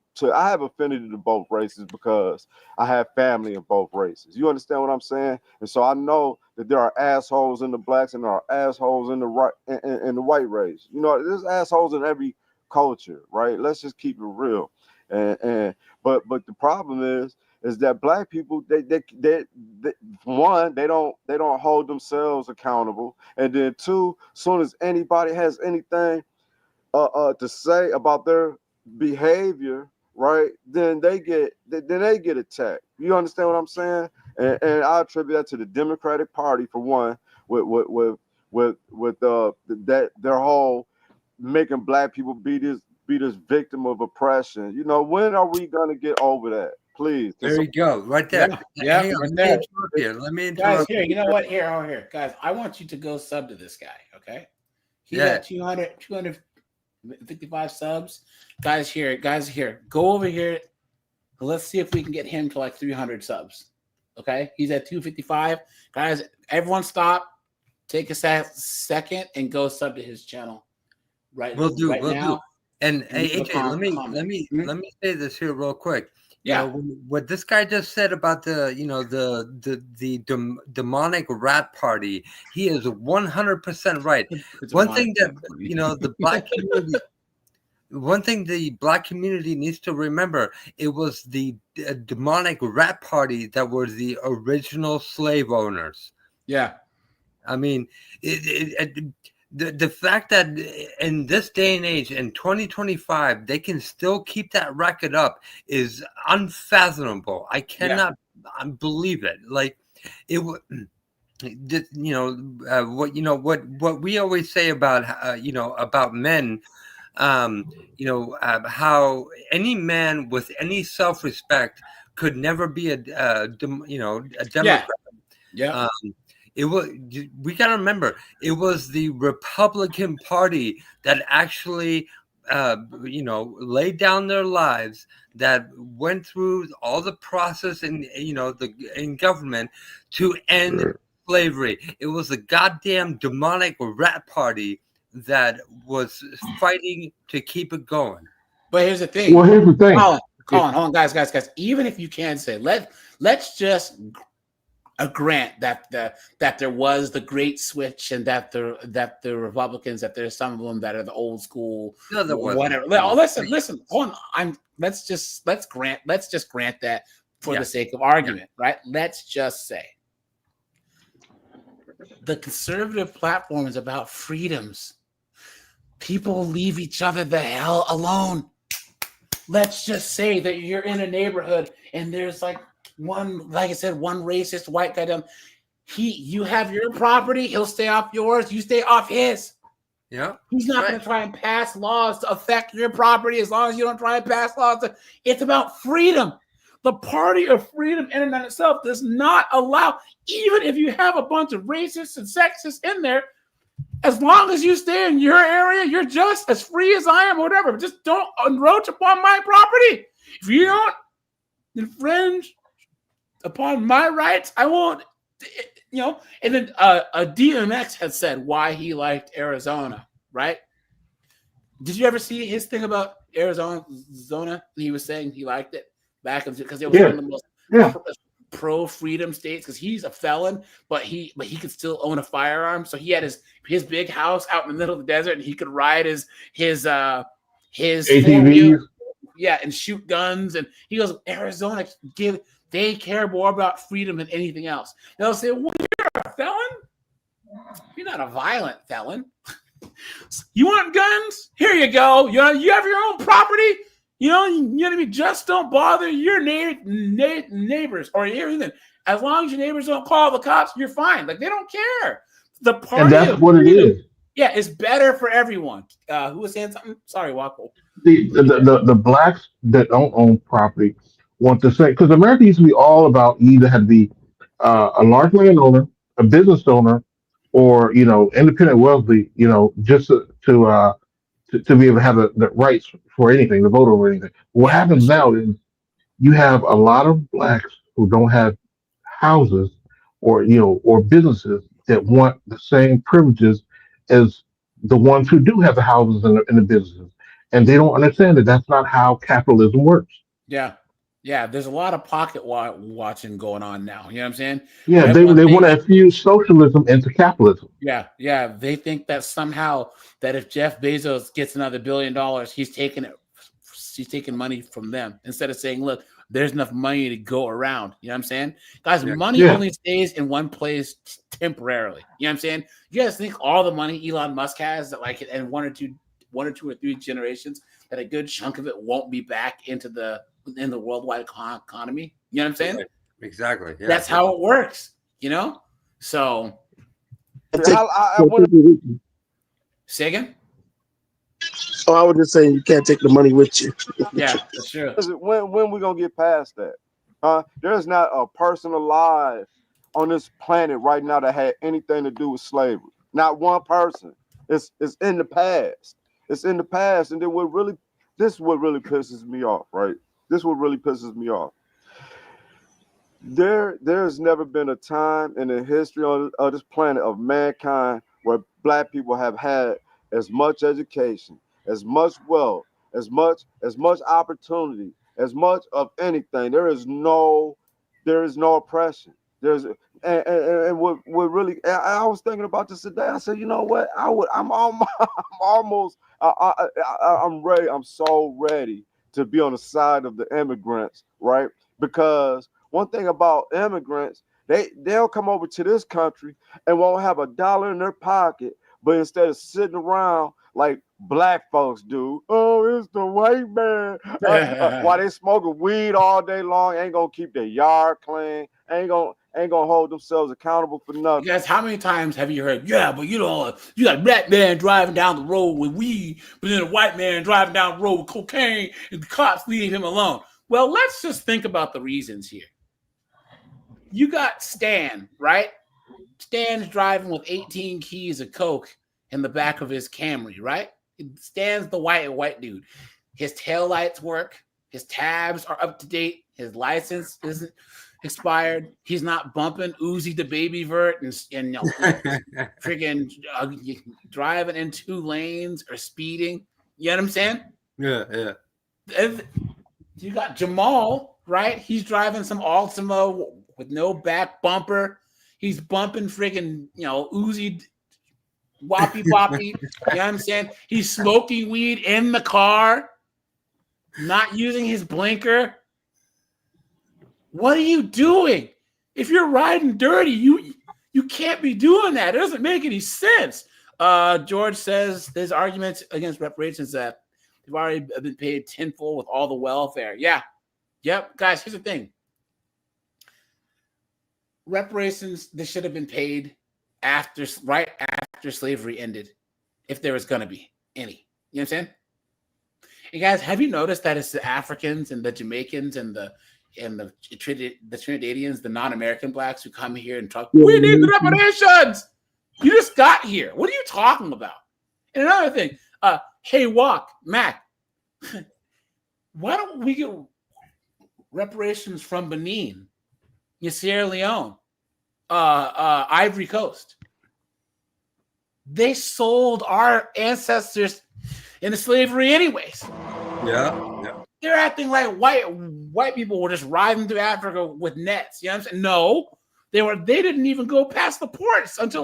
both races because I have family in both races. You understand what I'm saying? And so I know that there are assholes in the blacks and there are assholes in the white race. You know, there's assholes in every culture, right? Let's just keep it real. But the problem is that black people they one, they don't hold themselves accountable, and then two, soon as anybody has anything to say about their behavior, right, then they get attacked. You understand what I'm saying? And I attribute that to the Democratic Party for one, with that their whole making black people be this victim of oppression. You know, when are we gonna get over that? Please.
There you go, right there.
Yeah,
Hang on, let me interrupt
guys, here, you know what? Here, guys, I want you to go sub to this guy, okay? He got 255 subs. Guys, here, go over here. Let's see if we can get him to like 300 subs, okay? He's at 255. Guys, everyone stop. Take a second and go sub to his channel. We'll do.
And hey, AJ, let me say this here real quick.
Yeah,
you know, what this guy just said about the demonic rat party, he is 100% right. One thing that the black community, one thing the black community needs to remember, it was the demonic rat party that were the original slave owners.
Yeah,
I mean the fact that in this day and age, in 2025, they can still keep that record up is unfathomable. I cannot believe it. Like what we always say about about men. How any man with any self-respect could never be a Democrat.
Yeah.
We got to remember, it was the Republican Party that actually, laid down their lives, that went through all the process in government to end slavery. It was the goddamn demonic rat party that was fighting to keep it going.
But here's the thing.
Well, here's the thing.
Hold on, guys. Even if you can say, let's just grant that there was the great switch and that the Republicans, that there's some of them that are the old school, whatever. Listen. Hold on. Let's just grant that for the sake of argument, right? Let's just say the conservative platform is about freedoms. People leave each other the hell alone. Let's just say that you're in a neighborhood and there's one racist white guy down. You have your property, he'll stay off yours, you stay off his.
Yeah.
He's not going to try and pass laws to affect your property as long as you don't try and pass laws. It's about freedom. The party of freedom in and of itself does not allow, even if you have a bunch of racists and sexists in there, as long as you stay in your area, you're just as free as I am, or whatever. Just don't encroach upon my property. If you don't infringe upon my rights, I won't, And then a DMX had said why he liked Arizona, right? Did you ever see his thing about Arizona? He was saying he liked it back because it was one of the most pro-freedom states, because he's a felon, but he could still own a firearm. So he had his big house out in the middle of the desert, and he could ride his
ATVs.
And shoot guns. And he goes, Arizona they care more about freedom than anything else. They'll say, well, you're a felon? You're not a violent felon. You want guns? Here you go. You have your own property. Just don't bother your neighbors or anything. As long as your neighbors don't call the cops, you're fine. They don't care. The party,
and that's what it is.
Yeah, it's better for everyone. Who was saying something? Sorry, Waco.
The blacks that don't own property want the same, because America used to be all about you either had to be a large landowner, a business owner, or independent wealthy, just to be able to have the rights for anything, to vote over anything. What happens now is you have a lot of blacks who don't have houses or businesses that want the same privileges as the ones who do have the houses and the businesses, and they don't understand that that's not how capitalism works.
Yeah. Yeah, there's a lot of pocket watching going on now. You know what I'm saying?
Yeah, they want to infuse socialism into capitalism.
Yeah. They think that somehow that if Jeff Bezos gets another $1 billion, he's taking money from them instead of saying, look, there's enough money to go around. You know what I'm saying? Guys, money only stays in one place temporarily. You know what I'm saying? You guys think all the money Elon Musk has that in one or two or three generations, that a good chunk of it won't be back in the worldwide economy. You know what I'm saying?
Exactly. Yeah.
That's how it works, So say again?
Oh, I was just saying you can't take the money with you.
Yeah, that's true.
When we gonna get past that? There's not a person alive on this planet right now that had anything to do with slavery. Not one person. It's in the past. It's in the past. And then this is what really pisses me off, right? This is what really pisses me off. There's never been a time in the history of this planet of mankind where black people have had as much education, as much wealth, as much opportunity, as much of anything. There is no oppression. And what really, I was thinking about this today. I said, you know what? I'm ready. I'm so ready to be on the side of the immigrants, right? Because one thing about immigrants, they'll come over to this country and won't have $1 in their pocket, but instead of sitting around like black folks do, oh, it's the white man, while they smoking weed all day long, ain't gonna keep their yard clean, ain't gonna hold themselves accountable for nothing.
Guys, how many times have you heard, yeah, but you got a black man driving down the road with weed, but then a white man driving down the road with cocaine, and the cops leave him alone? Well, let's just think about the reasons here. You got Stan, right? Stan's driving with 18 keys of coke in the back of his Camry, right? Stan's the white dude. His taillights work. His tabs are up to date. His license isn't expired. He's not bumping Uzi the Baby Vert and freaking driving in 2 lanes or speeding. You know what I'm saying?
Yeah.
And you got Jamal, right? He's driving some Altima with no back bumper. He's bumping freaking, Uzi Whoppy Boppy. You know what I'm saying? He's smoking weed in the car, not using his blinker. What are you doing? If you're riding dirty, you can't be doing that. It doesn't make any sense. George says there's arguments against reparations that they've already been paid tenfold with all the welfare. Yeah. Yep. Guys, here's the thing. Reparations, they should have been paid right after slavery ended, if there was going to be any. You know what I'm saying? And guys, have you noticed that it's the Africans and the Jamaicans and the Trinidadians, the non-American blacks who come here and talk, we need the reparations. You just got here. What are you talking about? And another thing, hey, Mac, why don't we get reparations from Benin, Sierra Leone, Ivory Coast? They sold our ancestors into slavery anyways.
Yeah.
They're acting like white people were just riding through Africa with nets. You know what I'm saying? No, they didn't even go past the ports until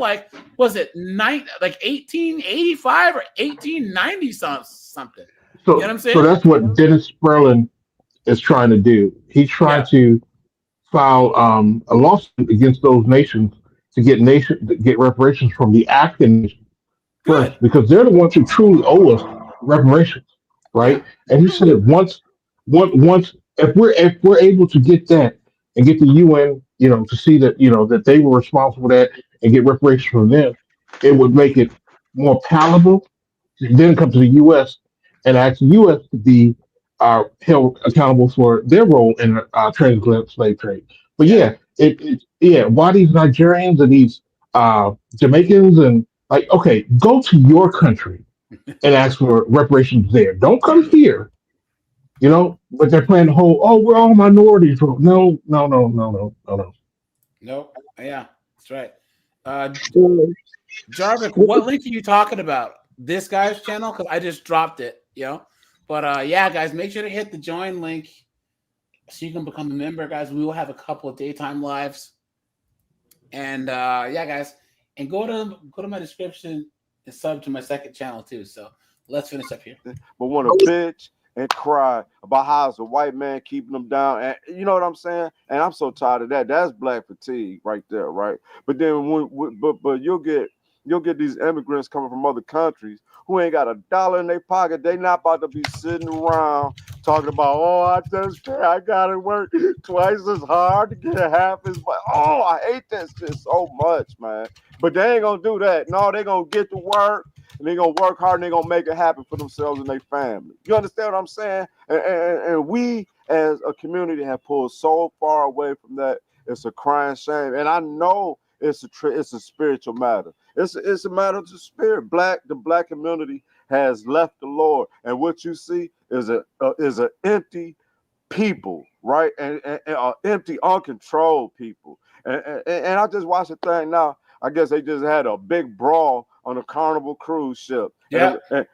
was it 1885 or 1890 something.
So,
you know what I'm saying?
So that's what Dennis Sperling is trying to do. He's trying to file a lawsuit against those nations to get reparations from the African nation first, because they're the ones who truly owe us reparations, right? And he said once if we're able to get that and get the UN, to see that that they were responsible for that and get reparations from them, it would make it more palatable. Then come to the U.S. and ask the U.S. to be are held accountable for their role in transatlantic slave trade. But why these Nigerians and these Jamaicans and like, okay, go to your country and ask for reparations there. Don't come here, But they're playing the whole, oh, we're all minorities. No.
Nope. Yeah, that's right. Jarvik, what link are you talking about? This guy's channel? Because I just dropped it, But yeah, guys, make sure to hit the join link so you can become a member, guys. We will have a couple of daytime lives. And yeah, guys, and go to my description and sub to my second channel too. So let's finish up here.
But want to bitch and cry about how it's a white man keeping them down, and you know what I'm saying? And I'm so tired of that. That's black fatigue right there, right? But then but you'll get these immigrants coming from other countries who ain't got $1 in their pocket. They not about to be sitting around talking about, I gotta work twice as hard to get half as much. Oh, I hate that shit so much, man. But they ain't gonna do that. No, they gonna get to work and they gonna work hard and they gonna make it happen for themselves and their family. You understand what I'm saying? And we as a community have pulled so far away from that. It's a crying shame. And I know it's a spiritual matter. It's a matter of the spirit. The black community has left the Lord, and what you see is an empty people, right? And empty, uncontrolled people. And I just watched the thing now. I guess they just had a big brawl on a Carnival cruise ship.
Yeah.
And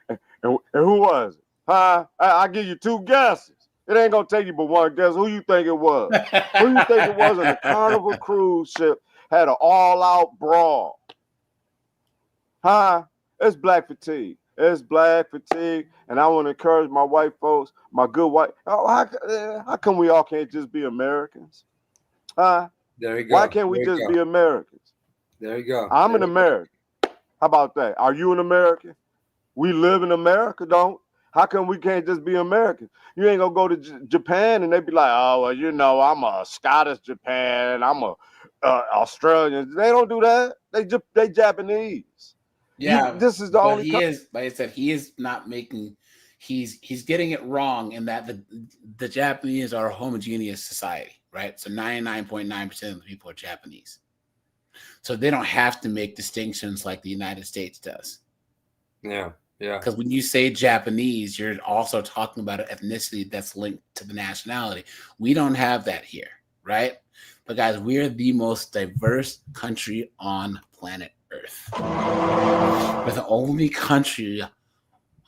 who was it? Huh? I give you 2 guesses. It ain't gonna take you but one guess. Who you think it was? Who you think it was on the Carnival cruise ship had an all-out brawl? Huh? It's black fatigue. It's black fatigue, and I want to encourage my white folks, my good white. How come we all can't just be Americans? Huh?
There you go.
Why can't we just be Americans?
There you go.
I'm an American. How about that? Are you an American? We live in America, don't? How come we can't just be American? You ain't gonna go to Japan and they be like, oh, well, I'm a Scottish Japan, I'm a Australian. They don't do that. They Japanese.
Yeah,
this is the only.
Like I said, he is not making. He's getting it wrong in that the Japanese are a homogeneous society, right? So 99.9% of the people are Japanese. So they don't have to make distinctions like the United States does.
Yeah.
Because when you say Japanese, you're also talking about an ethnicity that's linked to the nationality. We don't have that here, right? But guys, we're the most diverse country on planet Earth. We're the only country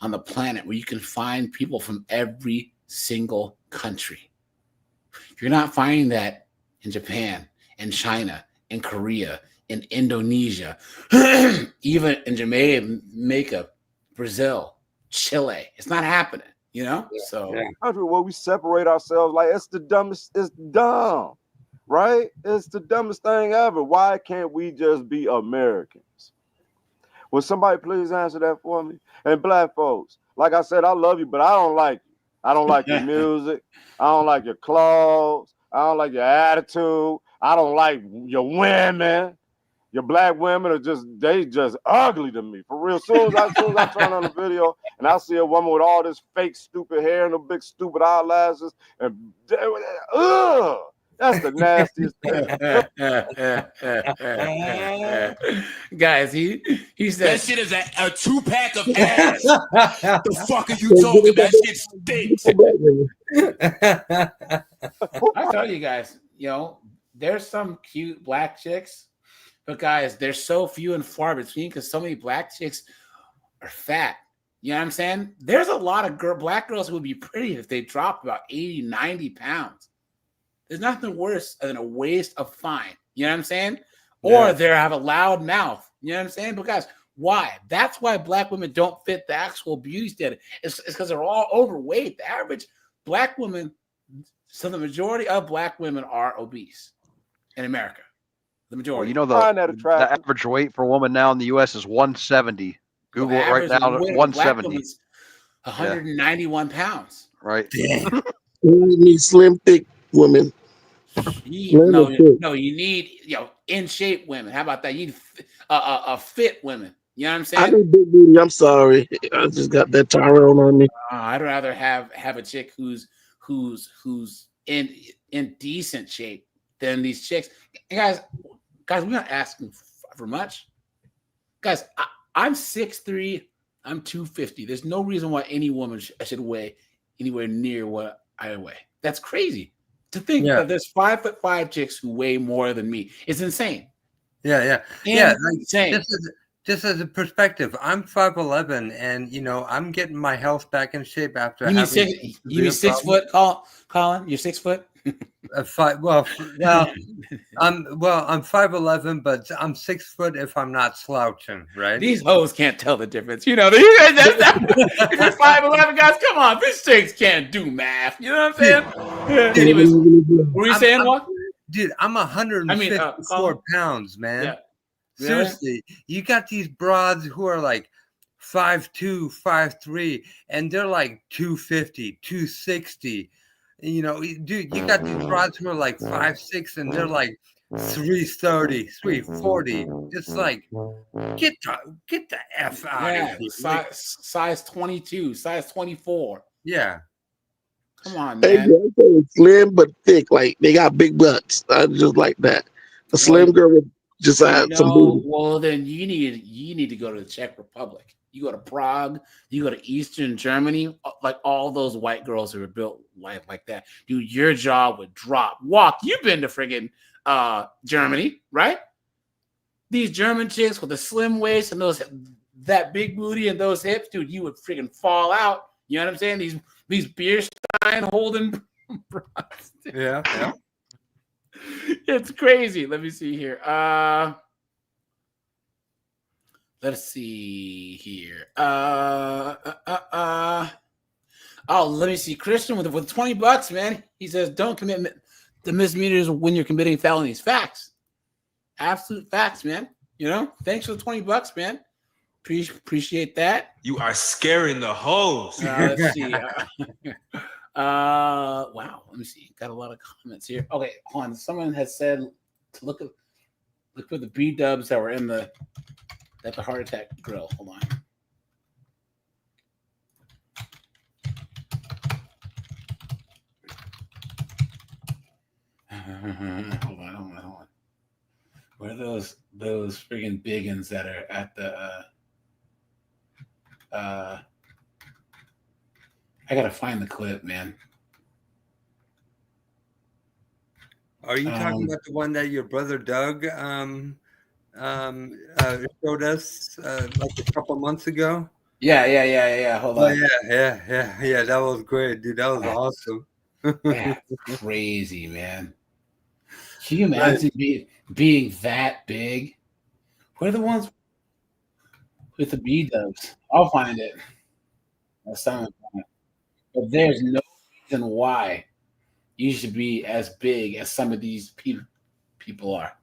on the planet where you can find people from every single country. You're not finding that in Japan, in China, in Korea, in Indonesia, even in Jamaica, Brazil, Chile. It's not happening,
Where we separate ourselves, like it's the dumbest. It's dumb, right? It's the dumbest thing ever. Why can't we just be Americans? Will somebody please answer that for me? And black folks, like I said, I love you, but I don't like you. I don't like your music. I don't like your clothes. I don't like your attitude. I don't like your women. Your black women are just ugly to me. For real. As soon as I turn on the video and I see a woman with all this fake stupid hair and the big stupid eyelashes, and that's the nastiest
thing. Guys, he said
that shit is a 2-pack of ass. The fuck are you talking? That shit stinks.
I tell you guys, there's some cute black chicks. But guys, they're so few and far between because so many black chicks are fat. You know what I'm saying? There's a lot of black girls who would be pretty if they dropped about 80, 90 pounds. There's nothing worse than a waste of fine. You know what I'm saying? Or they have a loud mouth. You know what I'm saying? But guys, why? That's why black women don't fit the actual beauty standard. It's because they're all overweight. The average black woman, so the majority of black women are obese in America. The majority.
Well, the average weight for a woman now in the U.S. is 170. Google it right now. 170.
191 pounds.
Right.
You need slim, thick women.
No, you need in shape women. How about that? You need fit women. You know what I'm
I
saying?
need big booty. I'm sorry. I just got that Tyrone on me.
I'd rather have a chick who's in decent shape than these chicks. Guys, we're not asking for much. Guys, I'm 6'3", I'm 250. There's no reason why any woman should weigh anywhere near what I weigh. That's crazy to think that there's 5'5" chicks who weigh more than me. It's insane.
Yeah.
Insane.
Just as a perspective, I'm 5'11", and I'm getting my health back in shape after.
You mean 6 foot, Colin? You're 6 foot.
I'm 5'11", but I'm 6 foot if I'm not slouching, right?
These hoes can't tell the difference. If you're 5'11", guys, come on, these chicks can't do math. You know what I'm saying? Anyways, what were you saying, what?
Dude, I'm 154 pounds, man.
Yeah. Really?
Seriously, you got these broads who are like 5'2", 5'3", and they're like 250, 260. Dude, you got these broads who are like 5'6", and they're like 330, 340. It's like, get the F out of here.
Size 22, size 24.
Yeah.
Come on,
Hey,
man.
girl, slim but thick. Like they got big butts. I just like that. A slim girl with just have some booty.
Well, then you need to go to the Czech Republic. You go to Prague. You go to Eastern Germany. Like all those white girls who are built like that. Dude, your jaw would drop. Walk. You've been to friggin' Germany, right? These German chicks with the slim waist and that big booty and those hips, dude, you would friggin' fall out. You know what I'm saying? These beer stein holding.
Yeah.
It's crazy. Let me see here. Let's see here. Let me see. Christian with $20, man. He says, "Don't commit the misdemeanors when you're committing felonies." Facts, absolute facts, man. Thanks for the $20, man. Appreciate that.
You are scaring the hoes.
Let's see. Wow. Let me see. Got a lot of comments here. Okay, hold on. Someone has said to look for the B-dubs that were at the heart attack grill. Hold on. Hold on. Where are those friggin' biggins that are at the I gotta find the clip, man.
Are you talking about the one that your brother Doug showed us like a couple months ago?
Yeah. Hold on.
Yeah. That was great, dude. That was awesome.
Yeah, crazy, man. Can you imagine being that big? What are the ones with the B-dubs? I'll find it. That's not funny. But there's no reason why you should be as big as some of these people are.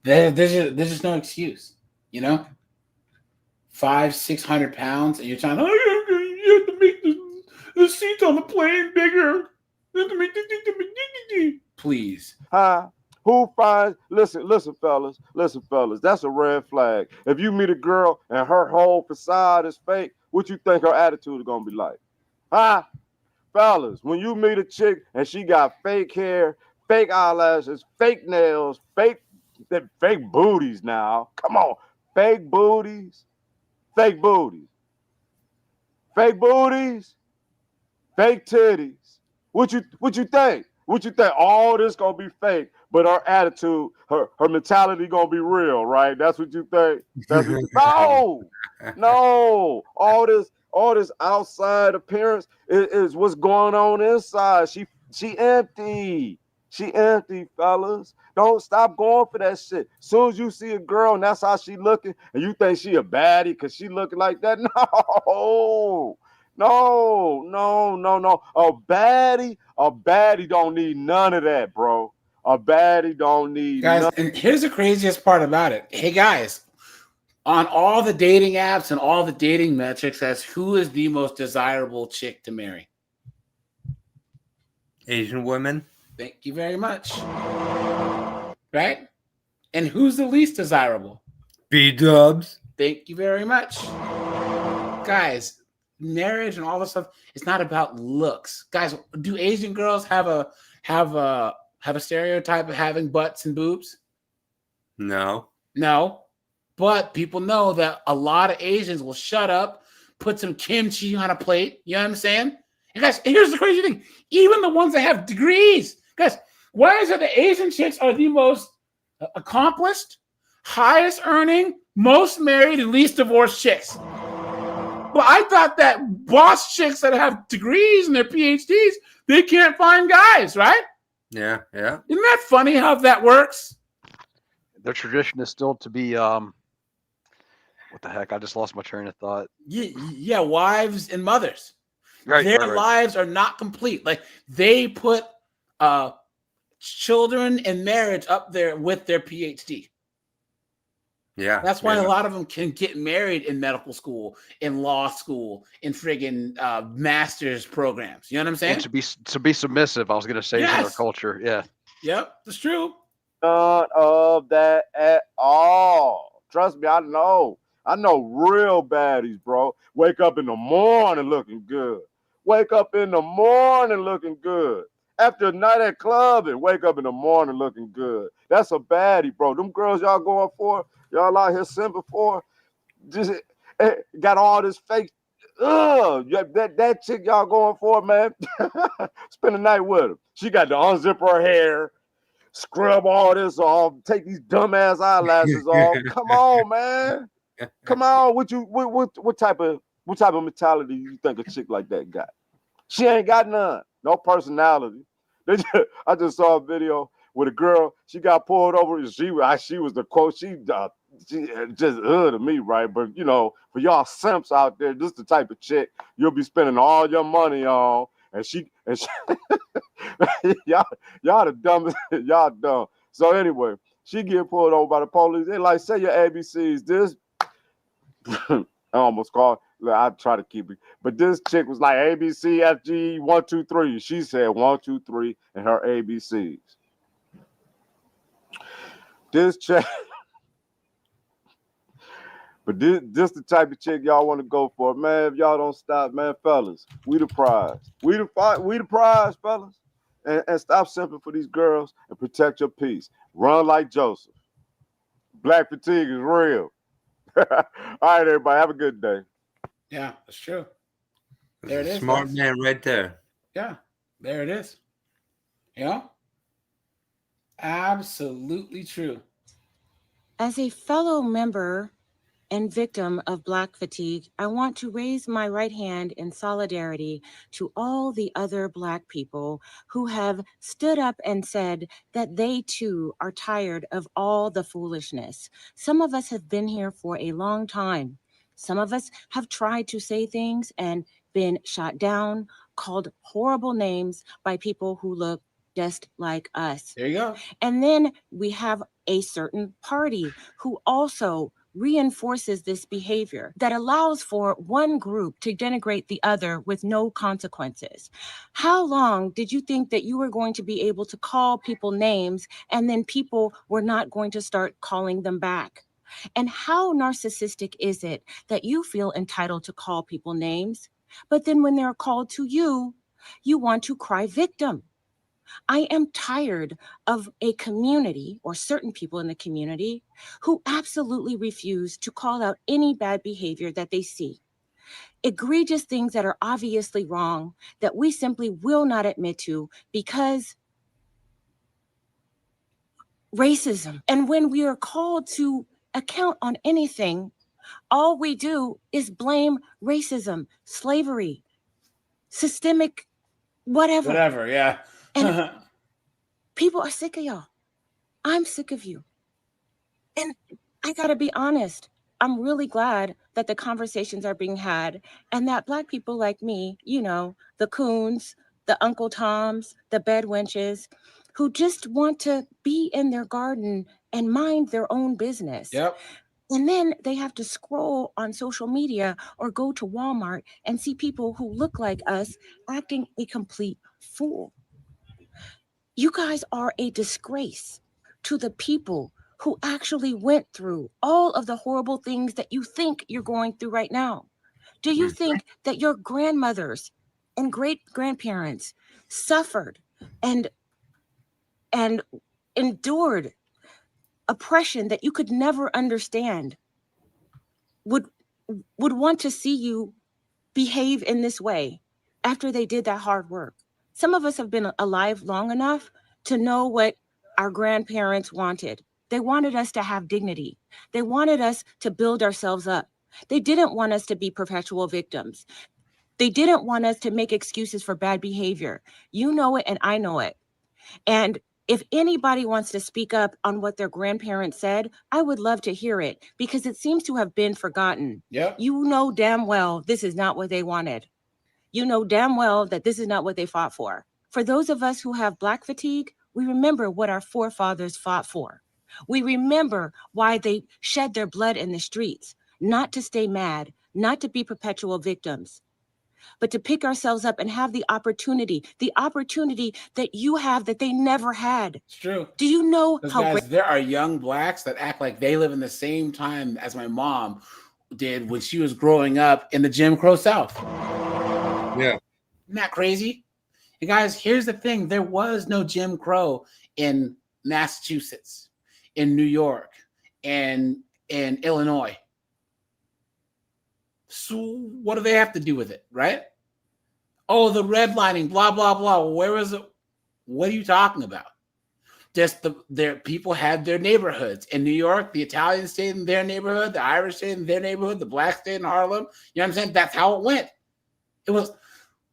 There's just no excuse, 500-600 pounds, and you're trying. You have to make the seats on the plane bigger. You have to make please.
Who finds? Listen, fellas. That's a red flag. If you meet a girl and her whole facade is fake, what you think her attitude is gonna be like? Fellas, when you meet a chick and she got fake hair, fake eyelashes, fake nails, fake booties now. Come on. Fake booties, fake titties. What you think? What you think? All this gonna be fake, but her attitude, her mentality gonna be real, right? That's what you think? No. All this outside appearance is what's going on inside. She empty. She empty, fellas. Don't stop going for that shit. Soon as you see a girl and that's how she looking, and you think she a baddie because she looking like that, no. A baddie don't need none of that, bro. A baddie don't need
guys. And here's the craziest part about it. Hey guys, on all the dating apps and all the dating metrics, as who is the most desirable chick to marry?
Asian women.
Thank you very much. Right? And who's the least desirable?
B-dubs.
Thank you very much. Guys, marriage and all this stuff, it's not about looks. Guys, do Asian girls have a stereotype of having butts and boobs?
No.
But people know that a lot of Asians will shut up, put some kimchi on a plate. You know what I'm saying? And guys, here's the crazy thing. Even the ones that have degrees, guys, why is it the Asian chicks are the most accomplished, highest earning, most married, and least divorced chicks? Well, I thought that boss chicks that have degrees and their PhDs, they can't find guys, right?
Yeah.
Isn't that funny how that works?
Their tradition is still to be what the heck? I just lost my train of thought.
Yeah, wives and mothers.
Right.
Their lives are not complete. Like they put children and marriage up there with their PhD.
Yeah.
That's why a lot of them can get married in medical school, in law school, in friggin' master's programs. You know what I'm saying?
And to be submissive, I was going to say, in their culture. Yeah.
Yep, that's true.
None of that at all. Trust me, I know real baddies, bro. Wake up in the morning looking good. Wake up in the morning looking good. After a night at club and wake up in the morning looking good. That's a baddie, bro. Them girls y'all going for, y'all out here simping for, just got all this fake. That chick y'all going for, man. Spend the night with her. She got to unzip her hair, scrub all this off, take these dumbass eyelashes off. Come on, man. Come on. What type of mentality do you think a chick like that got? She ain't got none. No personality. I just saw a video with a girl. She got pulled over. She was the quote. She just to me, right? But you know, for y'all simps out there, this is the type of chick you'll be spending all your money on. And she y'all the dumbest. Y'all dumb. So anyway, she get pulled over by the police. They like, say your ABCs. This I almost called. I try to keep it, but this chick was like ABC, FG, 1, 2, 3. She said 1, 2, 3 and her ABCs. This chick, but this the type of chick y'all want to go for, man. If y'all don't stop, man, fellas, we the prize. We the prize, fellas, and stop simping for these girls and protect your peace. Run like Joseph. Black fatigue is real. All right, everybody, have a good day.
Yeah, that's true. There it is.
Smart man right there.
Yeah, there it is. Yeah. Absolutely true.
As a fellow member and victim of Black fatigue, I want to raise my right hand in solidarity to all the other Black people who have stood up and said that they too are tired of all the foolishness. Some of us have been here for a long time. Some of us have tried to say things and been shot down, called horrible names by people who look just like us.
There you go.
And then we have a certain party who also reinforces this behavior that allows for one group to denigrate the other with no consequences. How long did you think that you were going to be able to call people names and then people were not going to start calling them back? And how narcissistic is it that you feel entitled to call people names, but then when they're called to you, you want to cry victim? I am tired of a community or certain people in the community who absolutely refuse to call out any bad behavior that they see. Egregious things that are obviously wrong that we simply will not admit to because racism. And when we are called to account on anything, all we do is blame racism, slavery, systemic, whatever.
Whatever, yeah.
And people are sick of y'all. I'm sick of you. And I gotta be honest, I'm really glad that the conversations are being had and that Black people like me, you know, the Coons, the Uncle Toms, the bedwenches, who just want to be in their garden and mind their own business.
Yep.
And then they have to scroll on social media or go to Walmart and see people who look like us acting a complete fool. You guys are a disgrace to the people who actually went through all of the horrible things that you think you're going through right now? Do you think that your grandmothers and great grandparents suffered and endured oppression that you could never understand would want to see you behave in this way after they did that hard work? Some of us have been alive long enough to know what our grandparents wanted. They wanted us to have dignity. They wanted us to build ourselves up. They didn't want us to be perpetual victims. They didn't want us to make excuses for bad behavior. You know it and I know it. And if anybody wants to speak up on what their grandparents said, I would love to hear it because it seems to have been forgotten.
Yeah.
You know damn well this is not what they wanted. You know damn well that this is not what they fought for. For those of us who have Black fatigue, we remember what our forefathers fought for. We remember why they shed their blood in the streets, not to stay mad, not to be perpetual victims, but to pick ourselves up and have the opportunity that you have that they never had.
It's true.
Do you know how
guys, there are young Blacks that act like they live in the same time as my mom did when she was growing up in the Jim Crow South?
Yeah.
Isn't that crazy? And guys, here's the thing. There was no Jim Crow in Massachusetts, in New York, and in Illinois. So what do they have to do with it, right? Oh, the redlining, blah, blah, blah. Where was it? What are you talking about? Just their people had their neighborhoods. In New York, the Italians stayed in their neighborhood, the Irish stayed in their neighborhood, the Blacks stayed in Harlem. You know what I'm saying? That's how it went. It was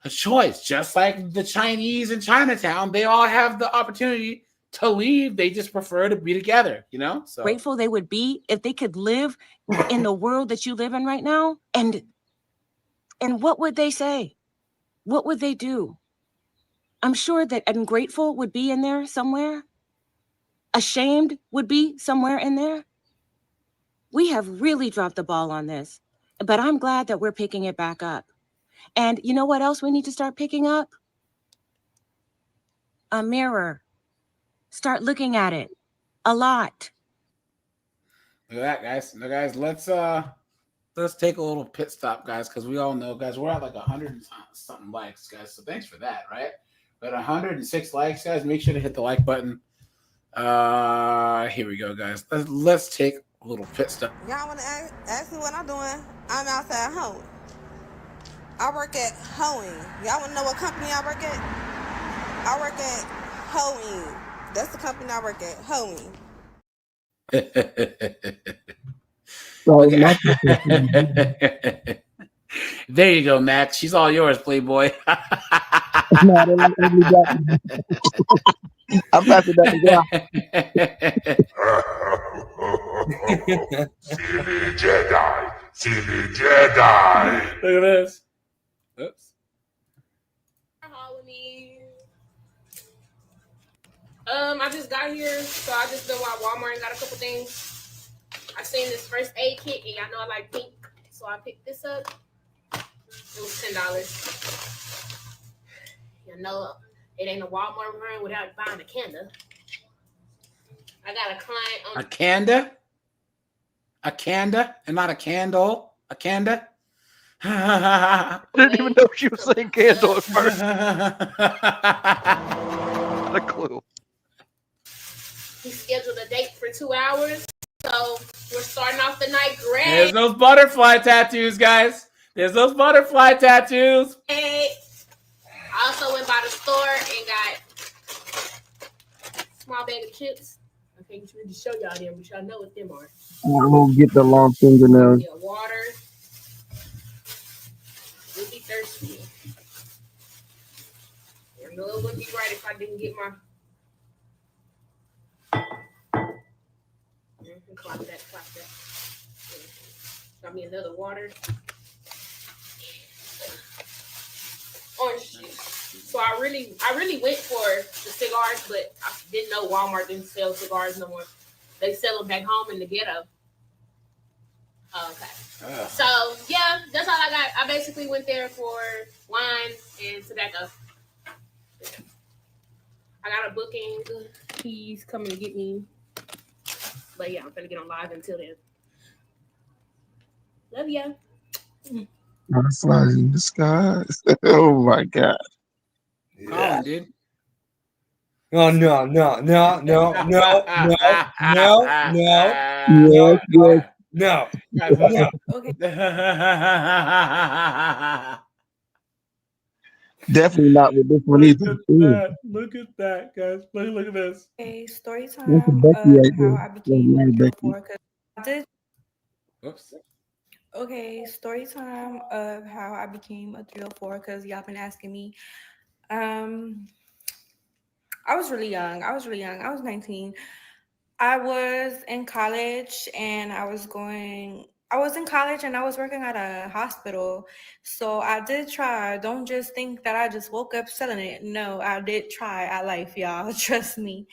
a choice, just like the Chinese in Chinatown. They all have the opportunity to leave. They just prefer to be together, you know? So
grateful they would be if they could live in the world that you live in right now. And what would they say? What would they do? I'm sure that ungrateful would be in there somewhere. Ashamed would be somewhere in there. We have really dropped the ball on this, but I'm glad that we're picking it back up. And you know what else we need to start picking up? A mirror. Start looking at it a lot.
Look at that, guys. Now, guys, let's take a little pit stop, guys, because we all know, guys, we're at like 100 and something likes, guys. So thanks for that, right? But 106 likes, guys. Make sure to hit the like button. Here we go, guys. Let's take a little pit stop.
Y'all want to ask me what I'm doing? I'm outside hoeing. I work at Hoeing. Y'all want to know what company I work at? I work at Hoeing. That's the company I work at, Hoeing.
There you go, Max. She's all yours, Playboy.
I'm passing that
Silly Jedi.
Look at this. Oops.
I just got here, so I just been at Walmart and got a couple things. I seen this first aid kit, and y'all know I like pink, so I picked this up. It was $10. You know, it ain't a Walmart run without buying a candle. I got a client on
a candle, and not a candle. A candle.
I didn't even know she was saying candle at first. Not a clue.
He scheduled a date for 2 hours, so we're starting off the night great.
There's those butterfly tattoos, guys. There's those butterfly tattoos.
Hey, I also went by the store and got small bag of chips. I can't really show y'all them, but y'all know what them are.
I'm gonna get the long fingernails.
Yeah, water. We'll be thirsty. I know it wouldn't be right if I didn't get my. Clock that. Got me another water. Orange juice. So I really went for the cigars, but I didn't know Walmart didn't sell cigars no more. They sell them back home in the ghetto. Okay. So yeah, that's all I got. I basically went there for wine and tobacco. I got a booking. He's coming to get me. But yeah, I'm gonna get on live until then. Love ya.
Butterflies in the skies. Oh my god.
Colin, dude.
Oh no.
Yes.
Guys, listen.
Okay.
Definitely not with this one either.
Look at that, guys. Look at this.
Okay, story
That's a
time
Becky right
of
there.
how I became a drill
Becky.
for. Cause I did.
Oops.
Okay, story time of how I became a 304 because y'all been asking me. I was really young. I was 19. I was in college and I was in college and I was working at a hospital. So I did try. Don't just think that I just woke up selling it. No, I did try at life, y'all. Trust me.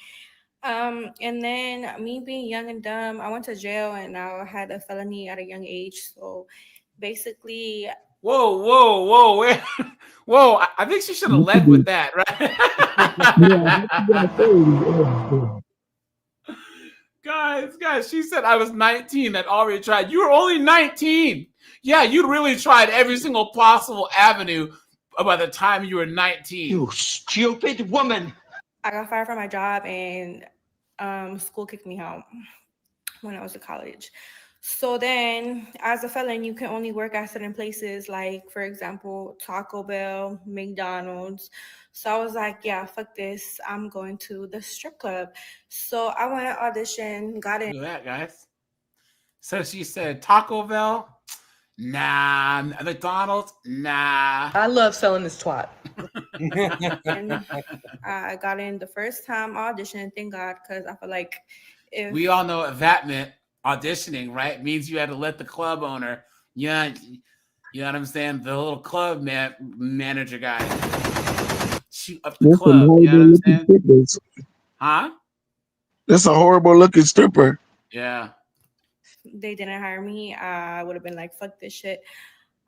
And then me being young and dumb, I went to jail and I had a felony at a young age. So basically,
Whoa, wait. Whoa, I think she should have led with that, right? Guys, she said I was 19 that already tried. You were only 19. Yeah, you really tried every single possible avenue by the time you were 19.
You stupid woman.
I got fired from my job and school kicked me out when I was in college. So then as a felon, you can only work at certain places, like, for example, Taco Bell, McDonald's. So I was like, yeah, fuck this. I'm going to the strip club. So I went to audition, got in.
Look at that, guys. So she said Taco Bell? Nah. McDonald's? Nah.
I love selling this twat.
And I got in the first time audition, thank God, because I feel like if
we all know what that meant. Auditioning, right? It means you had to let the club owner, you know what I'm saying? The little club manager guy shoot up the club. You know what I'm saying? Huh?
That's a horrible looking stripper.
Yeah.
they didn't hire me, I would have been like, fuck this shit.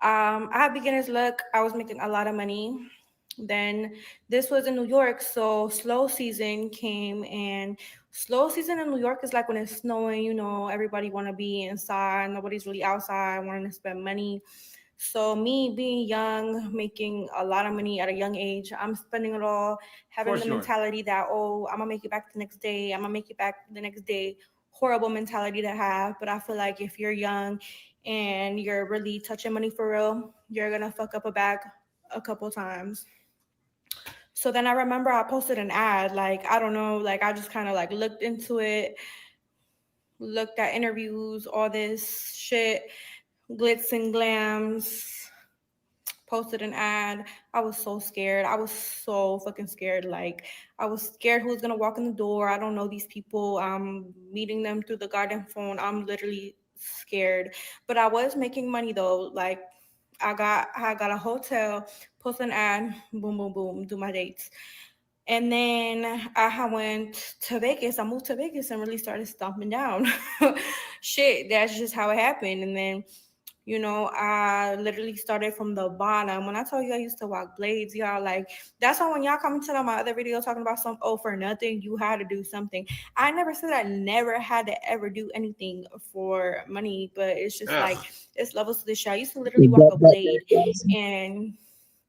I had beginner's luck. I was making a lot of money. Then this was in New York, so slow season came, and slow season in New York is like when it's snowing, you know, everybody want to be inside, nobody's really outside wanting to spend money. So me being young, making a lot of money at a young age, I'm spending it all, having the mentality that, oh, I'm gonna make it back the next day, I'm gonna make it back the next day. Horrible mentality to have, but I feel like if you're young and you're really touching money for real, you're gonna fuck up a bag a couple times. So then I remember I posted an ad, like, I don't know, like I just kind of like looked into it, looked at interviews, all this shit, glitz and glams, posted an ad. I was so scared. I was so fucking scared. Like, I was scared who was gonna walk in the door. I don't know these people. I'm meeting them through the goddamn phone. I'm literally scared. But I was making money though. Like, I got a hotel, post an ad, boom, boom, boom, do my dates. And then I went to Vegas. I moved to Vegas and really started stomping down. Shit, that's just how it happened. And then, you know, I literally started from the bottom. When I told you I used to walk blades, y'all, like, that's why when y'all commented on my other video talking about some, oh, for nothing, you had to do something. I never said I never had to ever do anything for money, but it's just like, it's levels to this shit. I used to literally walk a blade, and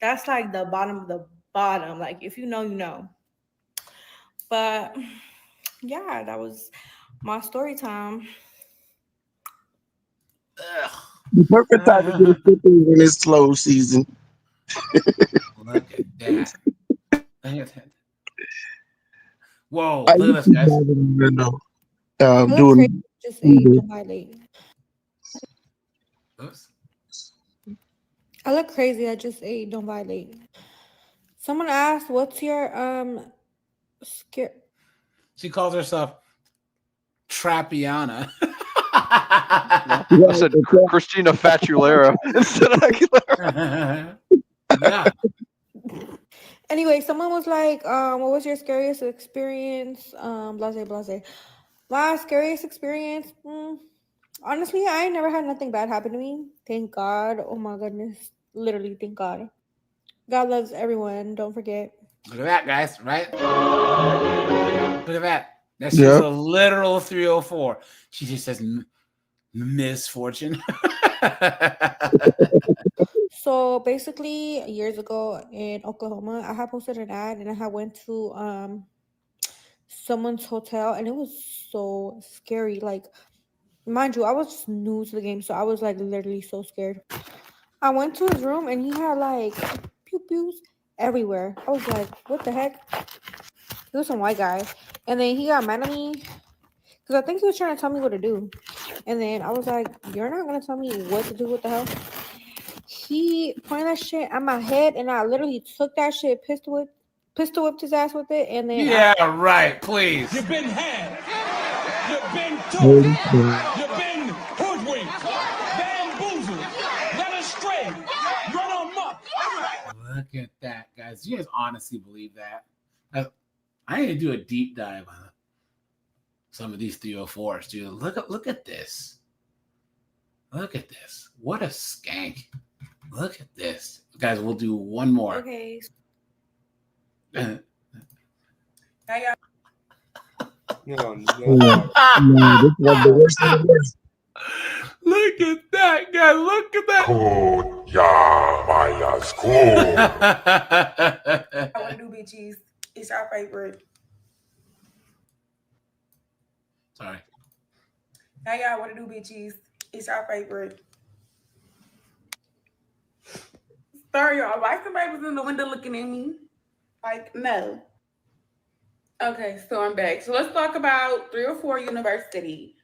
that's like the bottom of the bottom. Like, if you know, you know. But yeah, that was my story time.
The perfect time to get a stripper when it's slow season.
Look at that. Whoa, look at this, guys.
Doing
just don't buy late.
Oops.
I look crazy. I just ate. Don't buy late. Someone asked, "What's your scare?"
She calls herself Trapiana.
I said Christina Fatulera instead of Aguilera.
Yeah.
Anyway, someone was like, what was your scariest experience? Blase. My scariest experience? Honestly, I ain't never had nothing bad happen to me. Thank God. Oh my goodness. Literally, thank God. God loves everyone. Don't forget.
Look at that, guys, right? Look at that. That's just a literal 304. She just says misfortune.
So basically, years ago in Oklahoma, I had posted an ad and I had went to someone's hotel, and it was so scary. Like, mind you, I was new to the game, so I was like literally so scared. I went to his room and he had like pew pews everywhere. I was like, what the heck? He was some white guy, and then he got mad at me because I think he was trying to tell me what to do. And then I was like, you're not gonna tell me what to do. What the hell? He pointed that shit at my head, and I literally took that shit, pistol whipped his ass with it, and then
right, please.
You've been had. You've been told. You've been hoodwinked, bamboozled, led astray, run amok.
Look at that, guys. You guys honestly believe that? I need to do a deep dive on some of these 304s, dude. Look at this. Look at this. What a skank. Look at this. Guys, we'll do one more.
Okay.
No,
this was the worst of the worst.
Look at that, guys. Look at that.
I want to do big cheese. It's our favorite.
Sorry.
Now y'all want to do big cheese. It's our favorite. Sorry, y'all. Why somebody was in the window looking at me? Like, no. Okay, so I'm back. So let's talk about 304 University.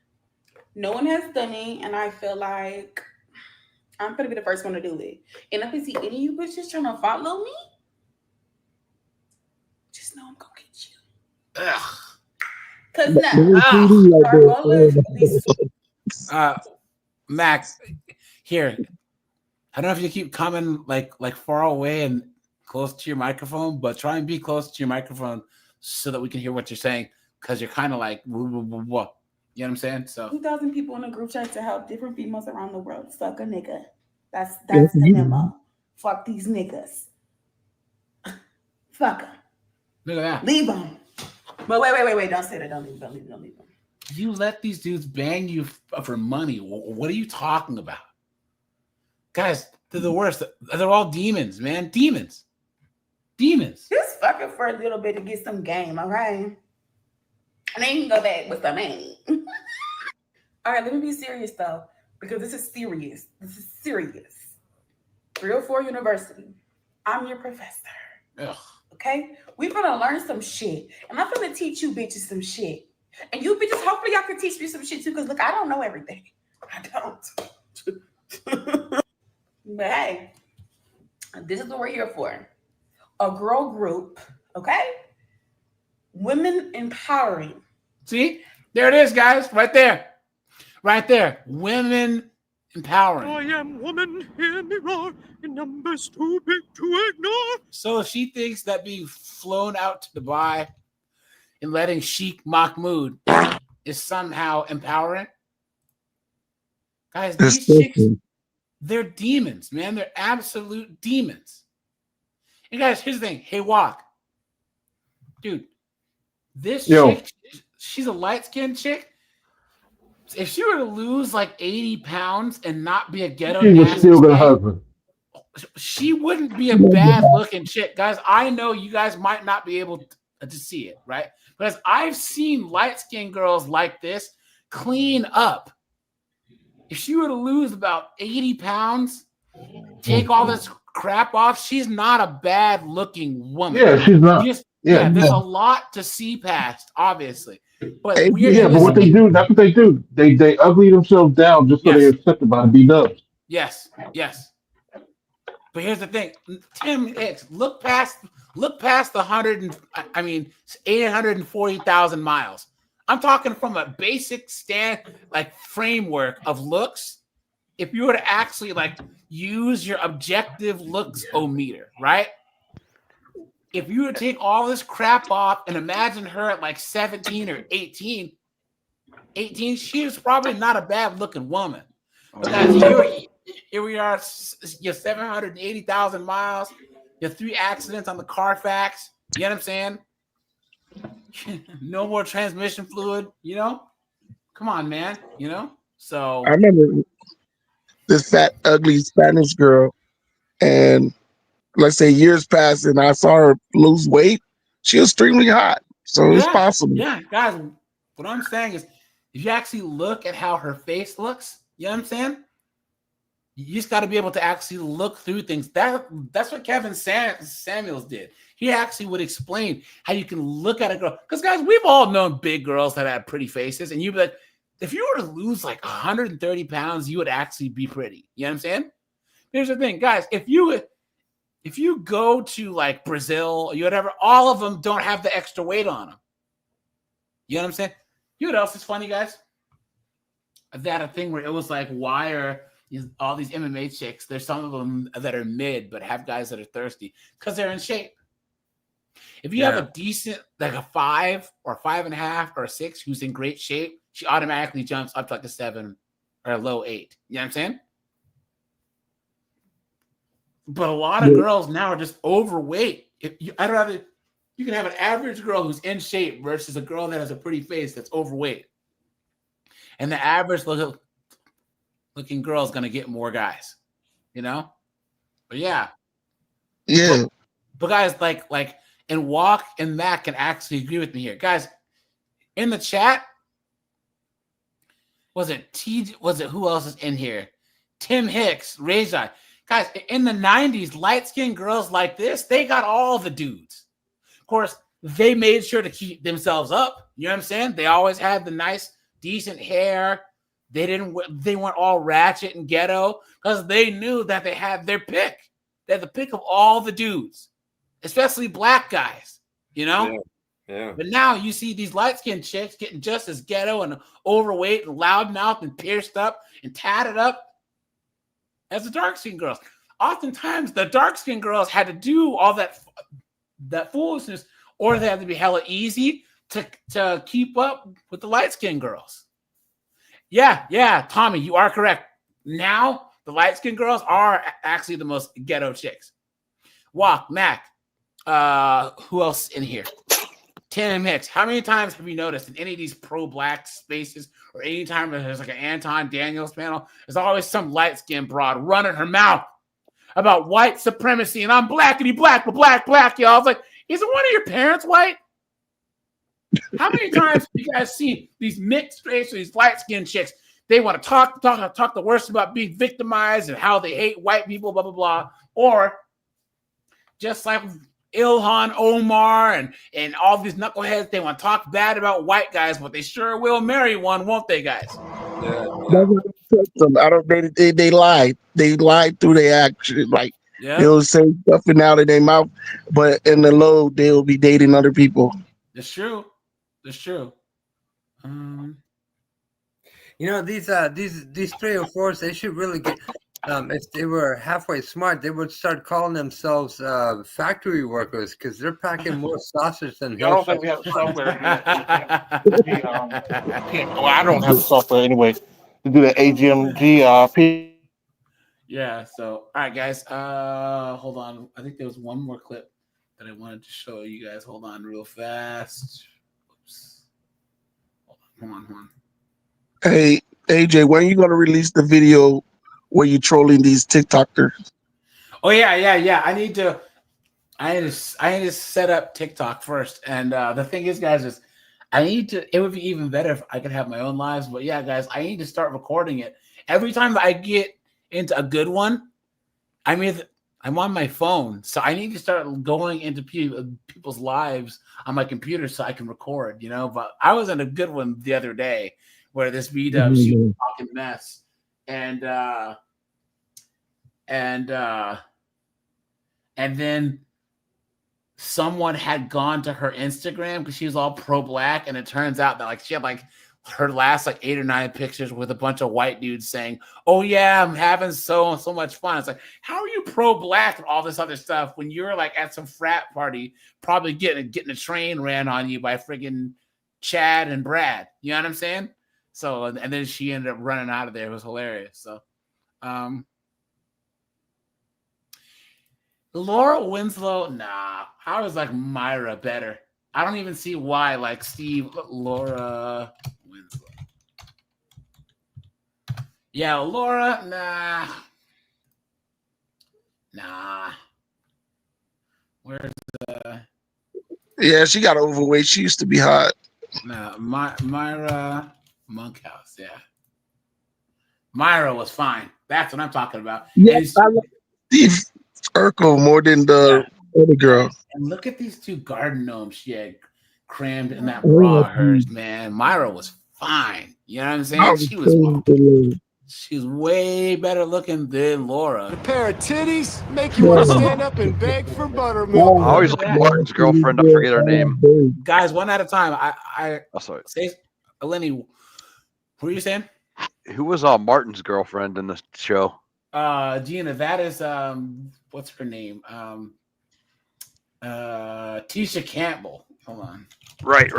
No one has done it, and I feel like I'm going to be the first one to do it. And if I see any of you bitches trying to follow me, just know I'm going to get you.
Ugh.
Because now,
Max, here. I don't know if you keep coming like far away and close to your microphone, but try and be close to your microphone so that we can hear what you're saying, because you're kind of like, what? You know what I'm saying? So
2,000 people in a group chat to help different females around the world suck a nigga. That's the memo. Fuck these niggas. Fuck them.
Look at that.
Leave them. But wait. Don't say that. Don't leave them.
You let these dudes bang you for money. What are you talking about? Guys, they're the worst. They're all demons, man. Demons.
Just fucking for a little bit to get some game, all right? And then you can go back with some money. All right, let me be serious, though, because this is serious. 304 University. I'm your professor.
Ugh.
Okay? We're going to learn some shit. And I'm going to teach you bitches some shit. And you bitches, hopefully y'all can teach me some shit, too, because, look, I don't know everything. I don't. But, hey, this is what we're here for. A girl group, okay? Women empowering.
See? There it is, guys. Right there. Women empowering.
I am woman, hear me roar, in numbers too big to ignore.
So she thinks that being flown out to Dubai and letting Sheikh Mahmoud is somehow empowering. Guys, these chicks, they're demons, man. They're absolute demons. And guys, here's the thing. Hey, Walk. Dude, this chick, she's a light-skinned chick. If she were to lose like 80 pounds and not be a ghetto,
she was still her husband.
She wouldn't be a bad-looking chick. Guys, I know you guys might not be able to see it, right? Because I've seen light-skinned girls like this clean up. If she were to lose about 80 pounds, take all this crap off, she's not a bad-looking woman.
Yeah, she's not.
There's a lot to see past, obviously. But
but what they do, that's what they do. They ugly themselves down just so they're accepted by the B-dubs.
Yes. But here's the thing, Tim Hicks, look past the 840,000 miles. I'm talking from a basic framework of looks. If you were to actually use your objective looks-o-meter, right? If you were to take all this crap off and imagine her at 17 or 18, she is probably not a bad-looking woman. Here we are, your 780,000 miles, your 3 accidents on the Carfax. You know what I'm saying? No more transmission fluid, you know? Come on, man, you know? So
I remember this fat, ugly Spanish girl, and let's say years passed, and I saw her lose weight. She was extremely hot, so it's possible.
Yeah, guys, what I'm saying is if you actually look at how her face looks, you know what I'm saying? You just got to be able to actually look through things. That's what Kevin Samuels did. He actually would explain how you can look at a girl. Because, guys, we've all known big girls that had pretty faces. And you'd be like, if you were to lose like 130 pounds, you would actually be pretty. You know what I'm saying? Here's the thing, guys. If you go to like Brazil or whatever, all of them don't have the extra weight on them. You know what I'm saying? You know what else is funny, guys? I've had a thing where it was like, why are all these MMA chicks, there's some of them that are mid but have guys that are thirsty because they're in shape. If you have a decent, like a 5 or 5.5 or a 6 who's in great shape, she automatically jumps up to like a 7 or a low 8. You know what I'm saying? But a lot of girls now are just overweight. I'd rather you can have an average girl who's in shape versus a girl that has a pretty face that's overweight. And the average looking girl is going to get more guys, you know? But yeah.
Yeah.
But guys, like, and Walk and Matt can actually agree with me here. Guys, in the chat, was it who else is in here? Tim Hicks, Reza. Guys, in the 90s, light-skinned girls like this, they got all the dudes. Of course, they made sure to keep themselves up. You know what I'm saying? They always had the nice, decent hair. They weren't all ratchet and ghetto because they knew that they had their pick. They had the pick of all the dudes, especially black guys, you know?
Yeah.
But now you see these light-skinned chicks getting just as ghetto and overweight and loudmouthed and pierced up and tatted up as the dark-skinned girls. Oftentimes, the dark-skinned girls had to do all that foolishness, or they had to be hella easy to keep up with the light-skinned girls. Yeah, Tommy, you are correct. Now, the light-skinned girls are actually the most ghetto chicks. Walk, Mac, who else in here? Tim Hicks. How many times have you noticed in any of these pro-black spaces or any time there's like an Anton Daniels panel, there's always some light-skinned broad running her mouth about white supremacy and I'm blackity black, but black, y'all. I was like, isn't one of your parents white? How many times have you guys seen these mixed race or these light-skinned chicks? They want to talk the worst about being victimized and how they hate white people, blah, blah, blah. Or just like Ilhan Omar and all these knuckleheads, they want to talk bad about white guys, but they sure will marry one, won't they, guys?
I don't. They lied. They lied through their action. Like they'll say stuff out of their mouth, but in the low they'll be dating other people.
It's true.
You know, these 304s, they should really get. If they were halfway smart, they would start calling themselves factory workers because they're packing more sausage than.
I don't think we have software. Well, I don't have the software anyway to do the AGMG.
Yeah. So, all right, guys. Hold on. I think there was one more clip that I wanted to show you guys. Hold on, real fast. Oops. Hold on.
Hey, AJ, when are you gonna release the video where you trolling these TikTokers?
Oh yeah. I need to set up TikTok first. And the thing is, guys, is it would be even better if I could have my own lives. But yeah, guys, I need to start recording it. Every time I get into a good one, I'm on my phone. So I need to start going into people's lives on my computer so I can record, you know. But I was in a good one the other day where this B-Dub, she was talking mess. And then someone had gone to her Instagram because she was all pro-black, and it turns out that like she had like her last like 8 or 9 pictures with a bunch of white dudes saying, "Oh yeah, I'm having so much fun." It's like, how are you pro-black and all this other stuff when you're like at some frat party, probably getting a train ran on you by friggin' Chad and Brad? You know what I'm saying? So, and then she ended up running out of there. It was hilarious. So, Laura Winslow, nah. I was like Myra better. I don't even see why. Like Steve, Laura Winslow. Yeah, Laura. Nah. Where's the?
Yeah, she got overweight. She used to be hot.
No, Myra Monkhouse. Yeah, Myra was fine. That's what I'm talking about.
Yes, I love Steve Urkel more than the other girl.
And look at these two garden gnomes she had crammed in that bra of hers, man. Myra was fine. You know what I'm saying? She was way better looking than Laura.
A pair of titties make you want to stand up and beg for buttermilk.
I always like Martin's girlfriend. I forget her name.
Guys, one at a time.
Sorry.
Say, Eleni, what were you saying?
Who was Martin's girlfriend in the show?
Gina, that is what's her name? Tisha Campbell. Hold on.
Right.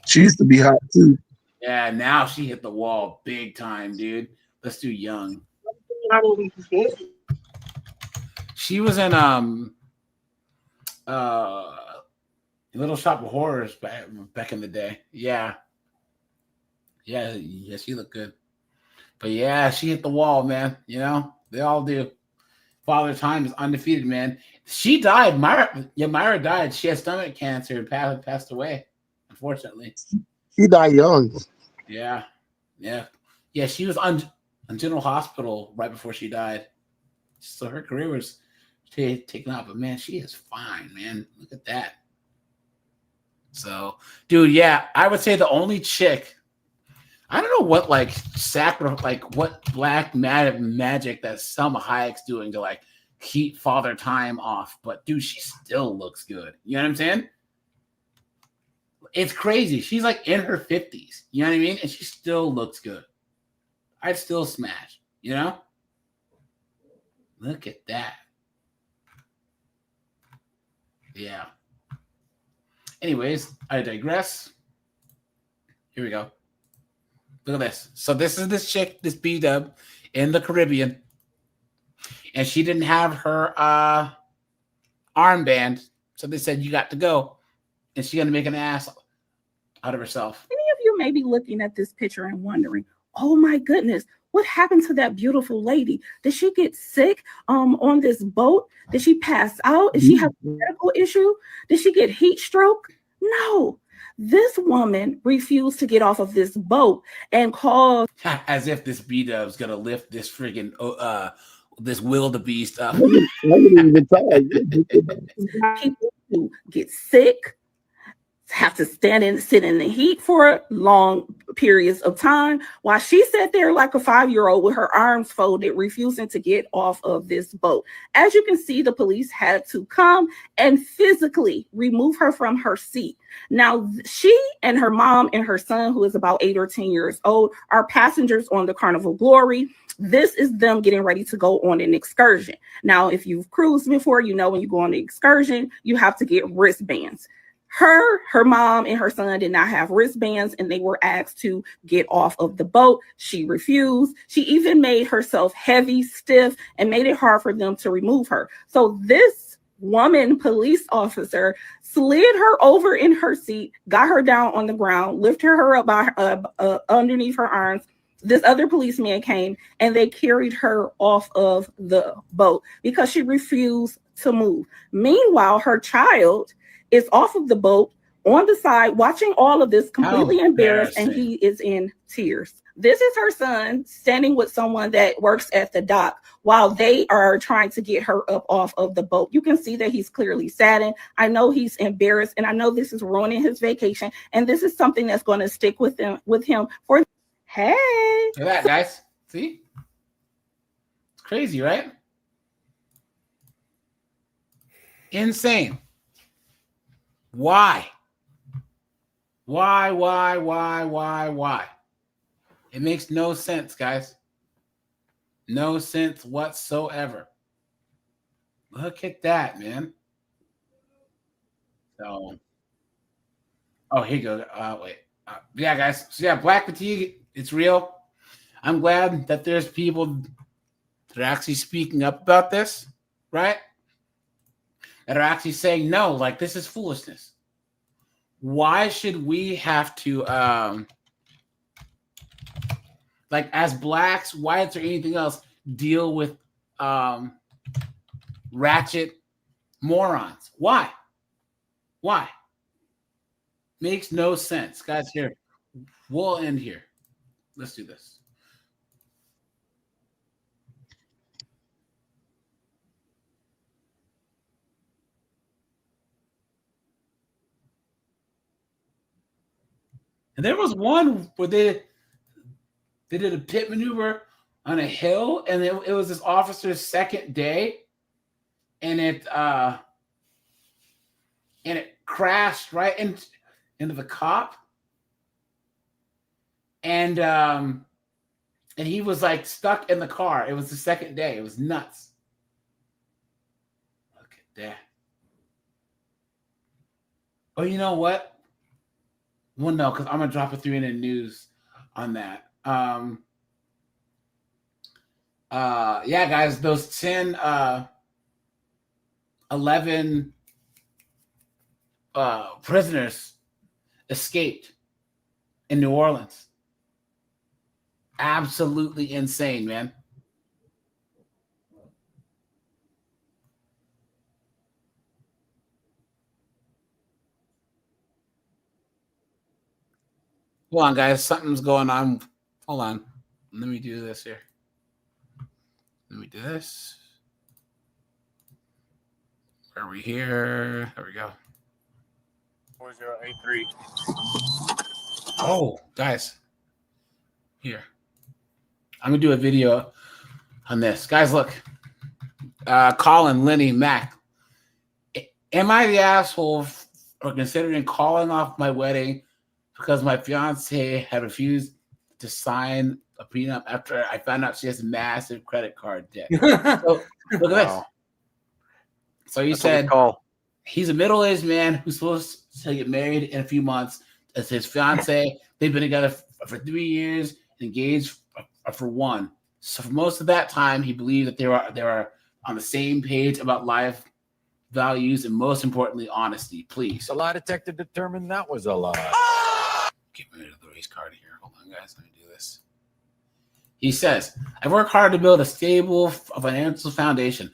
She used to be hot too.
Yeah, now she hit the wall big time, dude. Let's do Young. She was in Little Shop of Horrors back in the day. Yeah, she looked good. But yeah, she hit the wall, man. You know, they all do. Father Time is undefeated, man. She died. Myra died. She had stomach cancer and passed away, unfortunately.
She died young.
Yeah. She was on General Hospital right before she died. So her career was taken out. But man, she is fine, man. Look at that. So, dude, yeah, I would say the only chick. I don't know what what black magic that Selma Hayek's doing to like keep Father Time off. But dude, she still looks good. You know what I'm saying? It's crazy. She's like in her 50s. You know what I mean? And she still looks good. I'd still smash. You know? Look at that. Yeah. Anyways, I digress. Here we go. Look at this. So this is this chick, this B-dub in the Caribbean. And she didn't have her armband. So they said, you got to go. And she's going to make an ass out of herself.
Many of you may be looking at this picture and wondering, oh my goodness, what happened to that beautiful lady? Did she get sick on this boat? Did she pass out? Did she have a medical issue? Did she get heat stroke? No. This woman refused to get off of this boat and called.
As if this B-dub's going to lift this friggin' this wildebeest up.
People who get sick, have to sit in the heat for long periods of time, while she sat there like a 5-year-old with her arms folded, refusing to get off of this boat. As you can see, the police had to come and physically remove her from her seat. Now, she and her mom and her son, who is about 8 or 10 years old, are passengers on the Carnival Glory. This is them getting ready to go on an excursion. Now, if you've cruised before, you know when you go on an excursion, you have to get wristbands. Her mom and her son did not have wristbands, and they were asked to get off of the boat. She refused. She even made herself heavy, stiff, and made it hard for them to remove her. So this woman police officer slid her over in her seat, got her down on the ground, lifted her up by underneath her arms. This other policeman came and they carried her off of the boat because she refused to move. Meanwhile, her child is off of the boat on the side watching all of this, completely embarrassed, and he is in tears. This is her son standing with someone that works at the dock while they are trying to get her up off of the boat. You can see that he's clearly saddened. I know he's embarrassed, and I know this is ruining his vacation, and this is something that's going to stick with him for. Hey,
look at that, guys. See? It's crazy, right? Insane. Why? It makes no sense, guys. No sense whatsoever. Look at that, man. So, here you go. Wait. Yeah, guys. So, yeah, black fatigue, it's real. I'm glad that there's people that are actually speaking up about this, right? that are actually saying no, like this is foolishness. Why should we have to like as blacks, whites, or anything else deal with ratchet morons? Why? Makes no sense. Guys, here. We'll end here. Let's do this. And there was one where they did a pit maneuver on a hill, and it was this officer's second day, and it crashed right into the cop, and he was like stuck in the car. It was the second day. It was nuts. Look at that. Oh, you know what? Well, no, because I'm gonna drop a 3 minute news on that. Yeah, guys, those 11 prisoners escaped in New Orleans. Absolutely insane, man. Hold on, guys. Something's going on. Hold on. Let me do this here. Let me do this. Where are we here? There we go.
4083.
Oh, guys. Here. I'm going to do a video on this. Guys, look. Colin, Lenny, Mac. Am I the asshole for considering calling off my wedding because my fiance had refused to sign a prenup after I found out she has massive credit card debt? So, look at this. So you said he's a middle-aged man who's supposed to get married in a few months. As his fiance, they've been together for 3 years, engaged for 1. So for most of that time, he believed that they were on the same page about life values and, most importantly, honesty. Please.
The lie detector determined that was a lie.
Get rid of the race card here. Hold on, guys. Let me do this. He says, I've worked hard to build a stable financial foundation.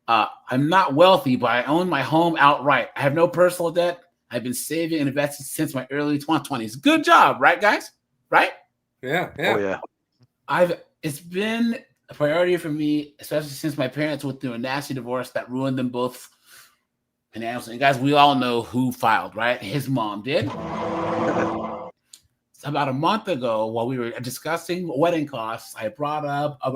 I'm not wealthy, but I own my home outright. I have no personal debt. I've been saving and investing since my early 20s. Good job, right, guys? Right?
Yeah.
Oh, yeah.
It's been a priority for me, especially since my parents went through a nasty divorce that ruined them both financially. And guys, we all know who filed, right? His mom did. About a month ago, while we were discussing wedding costs, I brought up a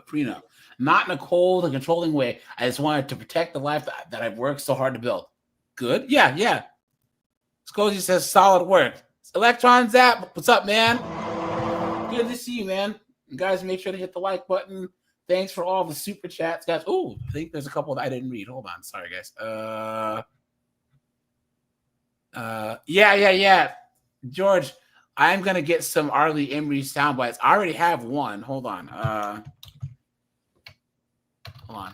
prenup. Not in a cold and controlling way. I just wanted to protect the life that I've worked so hard to build. Good? Yeah. Scozy says, solid work. Electron Zap, what's up, man? Good to see you, man. You guys, make sure to hit the like button. Thanks for all the super chats, guys. Oh, I think there's a couple that I didn't read. Hold on. Sorry, guys. Yeah. George, I'm going to get some Arlie Emery sound bites. I already have one. Hold on. Hold on.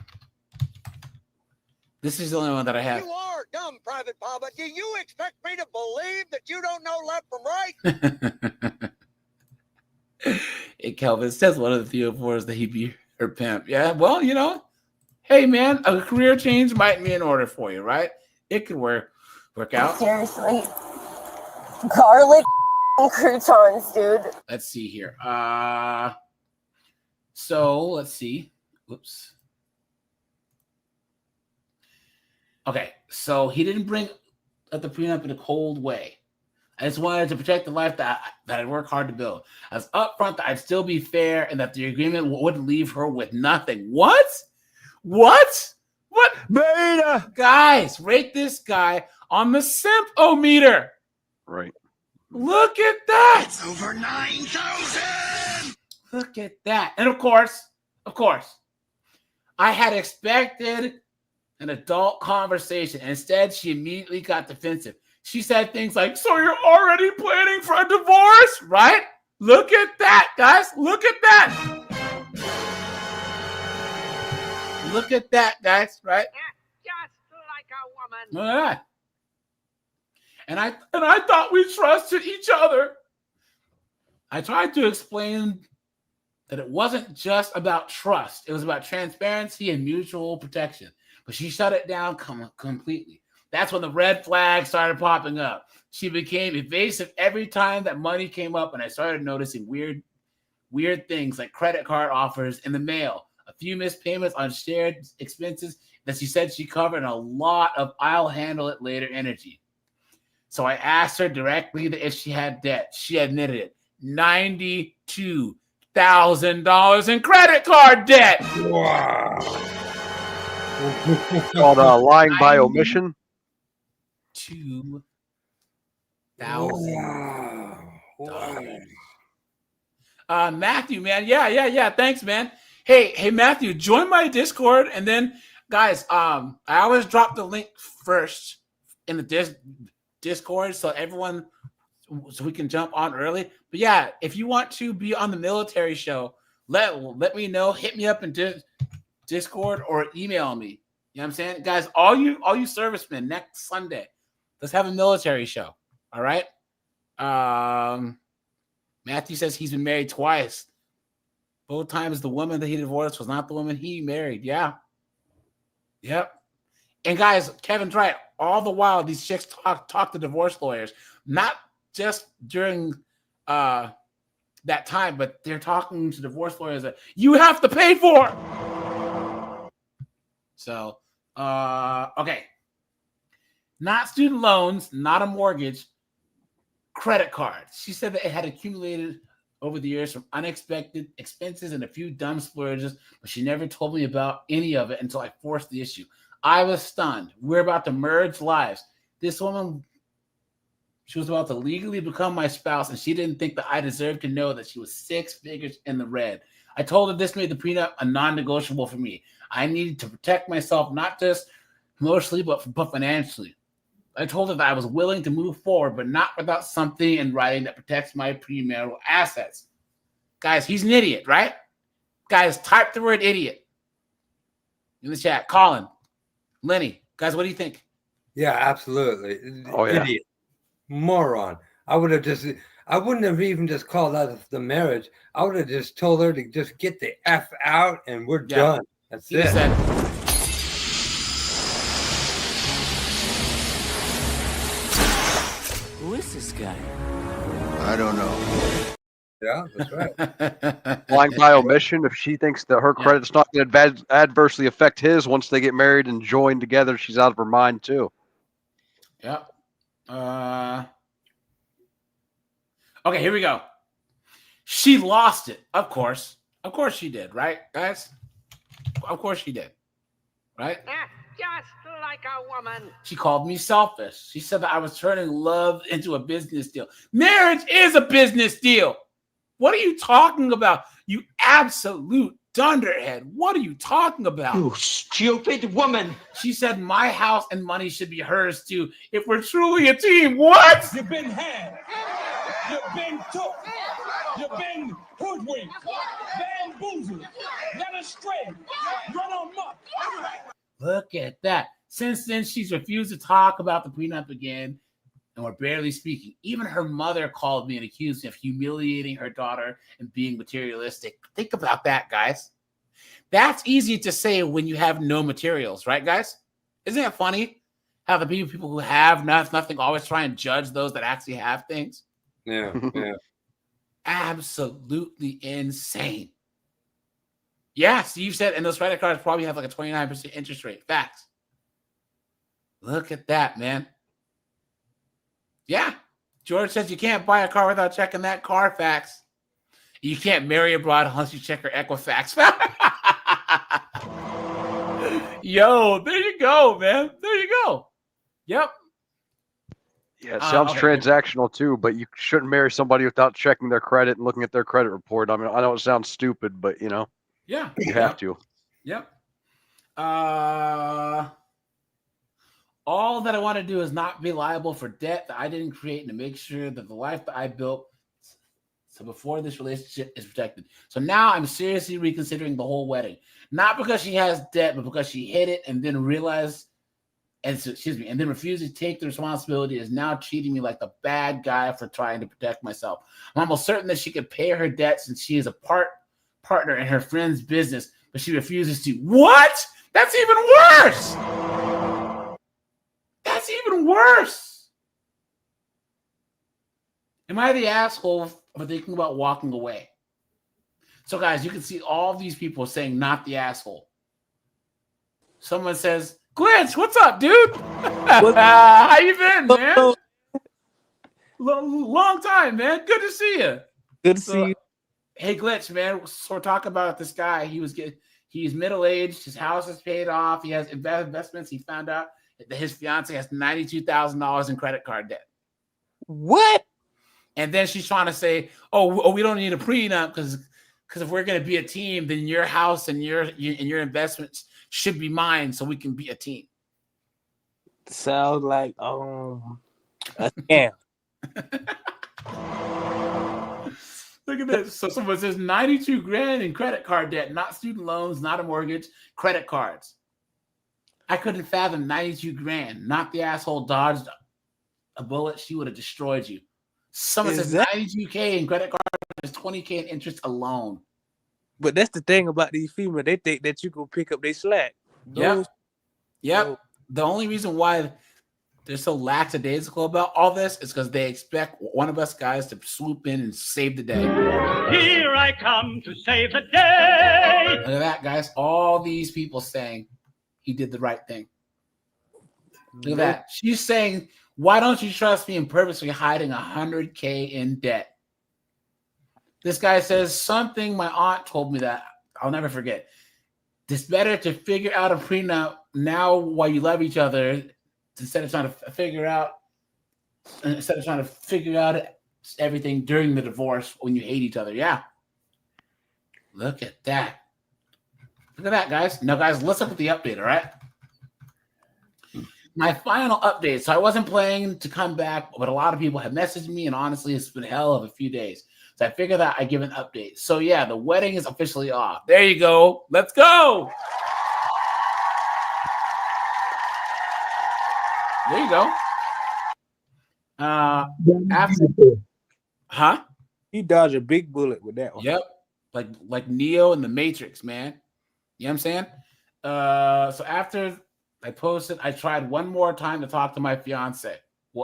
This is the only one that I have.
You are dumb, Private Papa. Do you expect me to believe that you don't know left from right?
Hey, Kelvin, says one of the 304s that he'd be her pimp. Yeah, well, you know, hey, man, a career change might be in order for you, right? It could work out.
Seriously. Garlic croutons, dude.
Let's see here. So let's see. Whoops. Okay, so he didn't bring up the prenup in a cold way. I just wanted to protect the life that I work hard to build. I was upfront that I'd still be fair and that the agreement wouldn't leave her with nothing. What? Beta! Guys, rate this guy on the simp-o-meter.
Right.
Look at that.
It's over 9,000.
Look at that. And of course, I had expected an adult conversation. Instead, she immediately got defensive. She said things like, so you're already planning for a divorce, right? Look at that, guys. Look at that. Look at that, guys, right?
Just like a woman.
Look at that. And I thought we trusted each other. I tried to explain that it wasn't just about trust. It was about transparency and mutual protection. But she shut it down completely. That's when the red flags started popping up. She became evasive every time that money came up, and I started noticing weird things like credit card offers in the mail, a few missed payments on shared expenses that she said she covered, and a lot of "I'll handle it later" energy. So I asked her directly if she had debt. She admitted it. $92,000 in credit card debt.
Wow.
Called lying by omission.
$2,000. Matthew, man. Yeah. Thanks, man. Hey, Matthew, join my Discord. And then, guys, I always drop the link first in the Discord so we can jump on early. But yeah, if you want to be on the military show, let me know. Hit me up in Discord or email me. You know what I'm saying? Guys, all you servicemen, next Sunday, let's have a military show. All right? Matthew says he's been married twice. Both times the woman that he divorced was not the woman he married. Yeah. Yep. And guys, Kevin's right. All the while, these chicks talk to divorce lawyers, not just during that time, but they're talking to divorce lawyers that you have to pay for. So, okay. Not student loans, not a mortgage, credit cards. She said that it had accumulated over the years from unexpected expenses and a few dumb splurges, but she never told me about any of it until I forced the issue. I was stunned. We're about to merge lives. This woman, she was about to legally become my spouse, and she didn't think that I deserved to know that she was 6 figures in the red. I told her this made the prenup a non-negotiable for me. I needed to protect myself, not just emotionally, but financially. I told her that I was willing to move forward, but not without something in writing that protects my premarital assets. Guys, he's an idiot, right? Guys, type the word idiot in the chat. Colin, Lenny, guys, what do you think?
Yeah, absolutely.
Oh, yeah.
Idiot. Moron. I wouldn't have even just called out the marriage. I would have just told her to just get the F out and we're done. That's it.
Who is this guy?
I don't know.
Yeah, that's right.
Lying by omission. If she thinks that her credit's not going to adversely affect his once they get married and join together, she's out of her mind too.
Yep. Okay, here we go. She lost it. Of course she did, right, guys? Of course she did, right?
Just like a woman.
She called me selfish. She said that I was turning love into a business deal. Marriage is a business deal. What are you talking about? You absolute dunderhead. What are you talking about?
You stupid woman.
She said my house and money should be hers too. If we're truly a team, what?
You've been had. You've been took. You've been hoodwinked. Bamboozled. Led astray. Run amok.
Look at that. Since then, she's refused to talk about the prenup again, and we're barely speaking. Even her mother called me and accused me of humiliating her daughter and being materialistic. Think about that, guys. That's easy to say when you have no materials, right, guys? Isn't it funny how the people who have nothing always try and judge those that actually have things?
Yeah.
Absolutely insane. Yeah, Steve said, and those credit cards probably have like a 29% interest rate. Facts. Look at that, man. Yeah. George says you can't buy a car without checking that Carfax. You can't marry abroad unless you check her Equifax. Yo, there you go, man. There you go. Yep.
Yeah, it sounds transactional too, but you shouldn't marry somebody without checking their credit and looking at their credit report. I mean, I know it sounds stupid, but you know,
yeah,
you have to.
Yep. All that I want to do is not be liable for debt that I didn't create and to make sure that the life that I built So before this relationship is protected. So now I'm seriously reconsidering the whole wedding. Not because she has debt, but because she hid it and then realized, and then refused to take the responsibility, is now treating me like the bad guy for trying to protect myself. I'm almost certain that she could pay her debt since she is a partner in her friend's business, but she refuses to. What? That's even worse. That's even worse. Am I the asshole for thinking about walking away? So, guys, you can see all these people saying not the asshole. Someone says, Glitch, what's up, dude? How you been, man? Long time, man. Good to see you.
Good to see you.
Hey, Glitch, man. So we're talking about this guy. He's middle-aged. His house is paid off. He has investments. He found out that his fiance has $92,000 in credit card debt.
What?
And then she's trying to say, oh, we don't need a prenup because if we're going to be a team, then your house and your investments should be mine so we can be a team.
Sounds like a scam.
Look at this. So someone says $92,000 in credit card debt, not student loans, not a mortgage, credit cards. I couldn't fathom $92,000. Not the asshole dodged a bullet. She would have destroyed you. Someone says $92,000 in credit cards, $20,000 in interest alone.
But that's the thing about these females. They think that you can pick up their slack.
Yep. The only reason why they're so lackadaisical about all this is because they expect one of us guys to swoop in and save the day.
Here I come to save the day.
Look at that, guys. All these people saying he did the right thing. Look at that. She's saying, why don't you trust me in purposely hiding $100,000 in debt? This guy says something my aunt told me that I'll never forget. It's better to figure out a prenup now while you love each other instead of trying to figure out everything during the divorce when you hate each other. Yeah. Look at that. Look at that, guys. Now, guys, let's look at the update, all right? My final update. So I wasn't planning to come back, but a lot of people have messaged me, and honestly, it's been hell of a few days. So I figured that I'd give an update. So yeah, the wedding is officially off. There you go. Let's go. There you go.
He dodged a big bullet with that one.
Yep. Like Neo in the Matrix, man. You know what I'm saying? So after I posted, I tried one more time to talk to my fiance,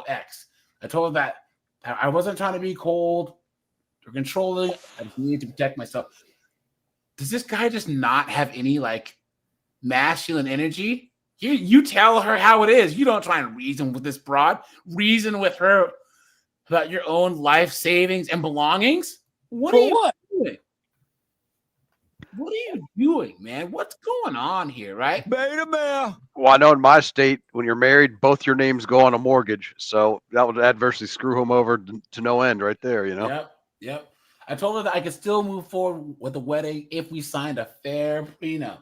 ex. I told her that I wasn't trying to be cold or controlling. I just needed to protect myself. Does this guy just not have any masculine energy? You tell her how it is. You don't try and reason with this broad. Reason with her about your own life savings and belongings. What are you doing? What are you doing, man? What's going on here, right?
Beta male. Well, I know in my state, when you're married, both your names go on a mortgage. So that would adversely screw him over to no end right there, you know?
Yep. I told her that I could still move forward with the wedding if we signed a fair prenup.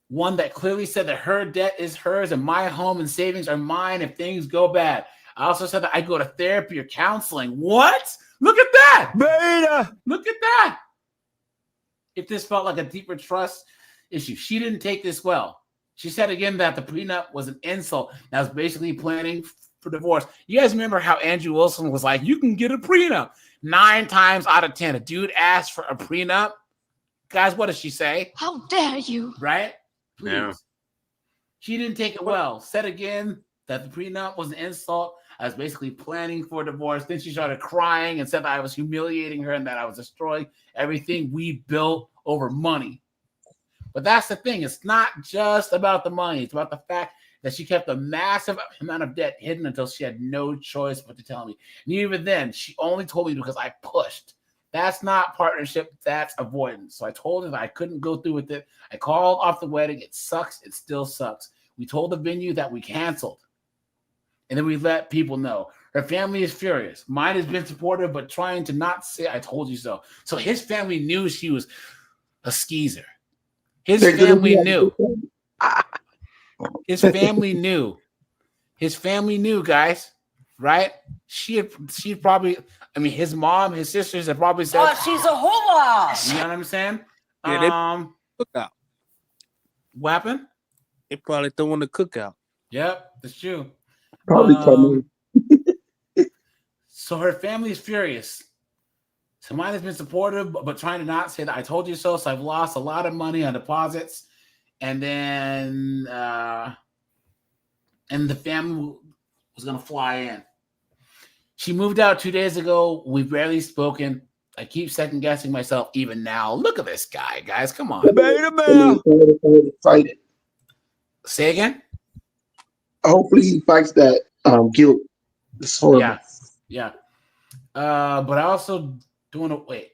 One that clearly said that her debt is hers and my home and savings are mine if things go bad. I also said that I go to therapy or counseling. What? Look at that.
Beta.
Look at that. If this felt like a deeper trust issue, she didn't take this well. She said again that the prenup was an insult. That was basically planning for divorce. You guys remember how Andrew Wilson was like, you can get a prenup. 9 times out of 10, a dude asked for a prenup. Guys, what does she say?
How dare you?
Right? Please.
Yeah.
She didn't take it well. Said again that the prenup was an insult. I was basically planning for divorce. Then she started crying and said that I was humiliating her and that I was destroying everything we built over money. But that's the thing. It's not just about the money. It's about the fact that she kept a massive amount of debt hidden until she had no choice but to tell me. And even then, she only told me because I pushed. That's not partnership. That's avoidance. So I told her that I couldn't go through with it. I called off the wedding. It sucks. It still sucks. We told the venue that we canceled. And then we let people know. Her family is furious. Mine has been supportive, but trying to not say I told you so. So his family knew she was a skeezer. His family knew. His family knew. His family knew, guys. right? She probably, I mean, his mom, his sisters have probably said,
"Oh, she's a hula."
You know what I'm saying?
Yeah, cookout.
What happened?
They probably throwing the cookout.
Yep, that's true.
Probably coming.
So her family is furious. Somebody's been supportive, but trying to not say that I told you so. So I've lost a lot of money on deposits, and then and the family was gonna fly in. She moved out 2 days ago. We've barely spoken. I keep second guessing myself even now. Look at this guy, guys. Come on.
Fight it.
Say again?
Hopefully he fights that guilt. It's horrible.
Yeah. But I also don't want to wait.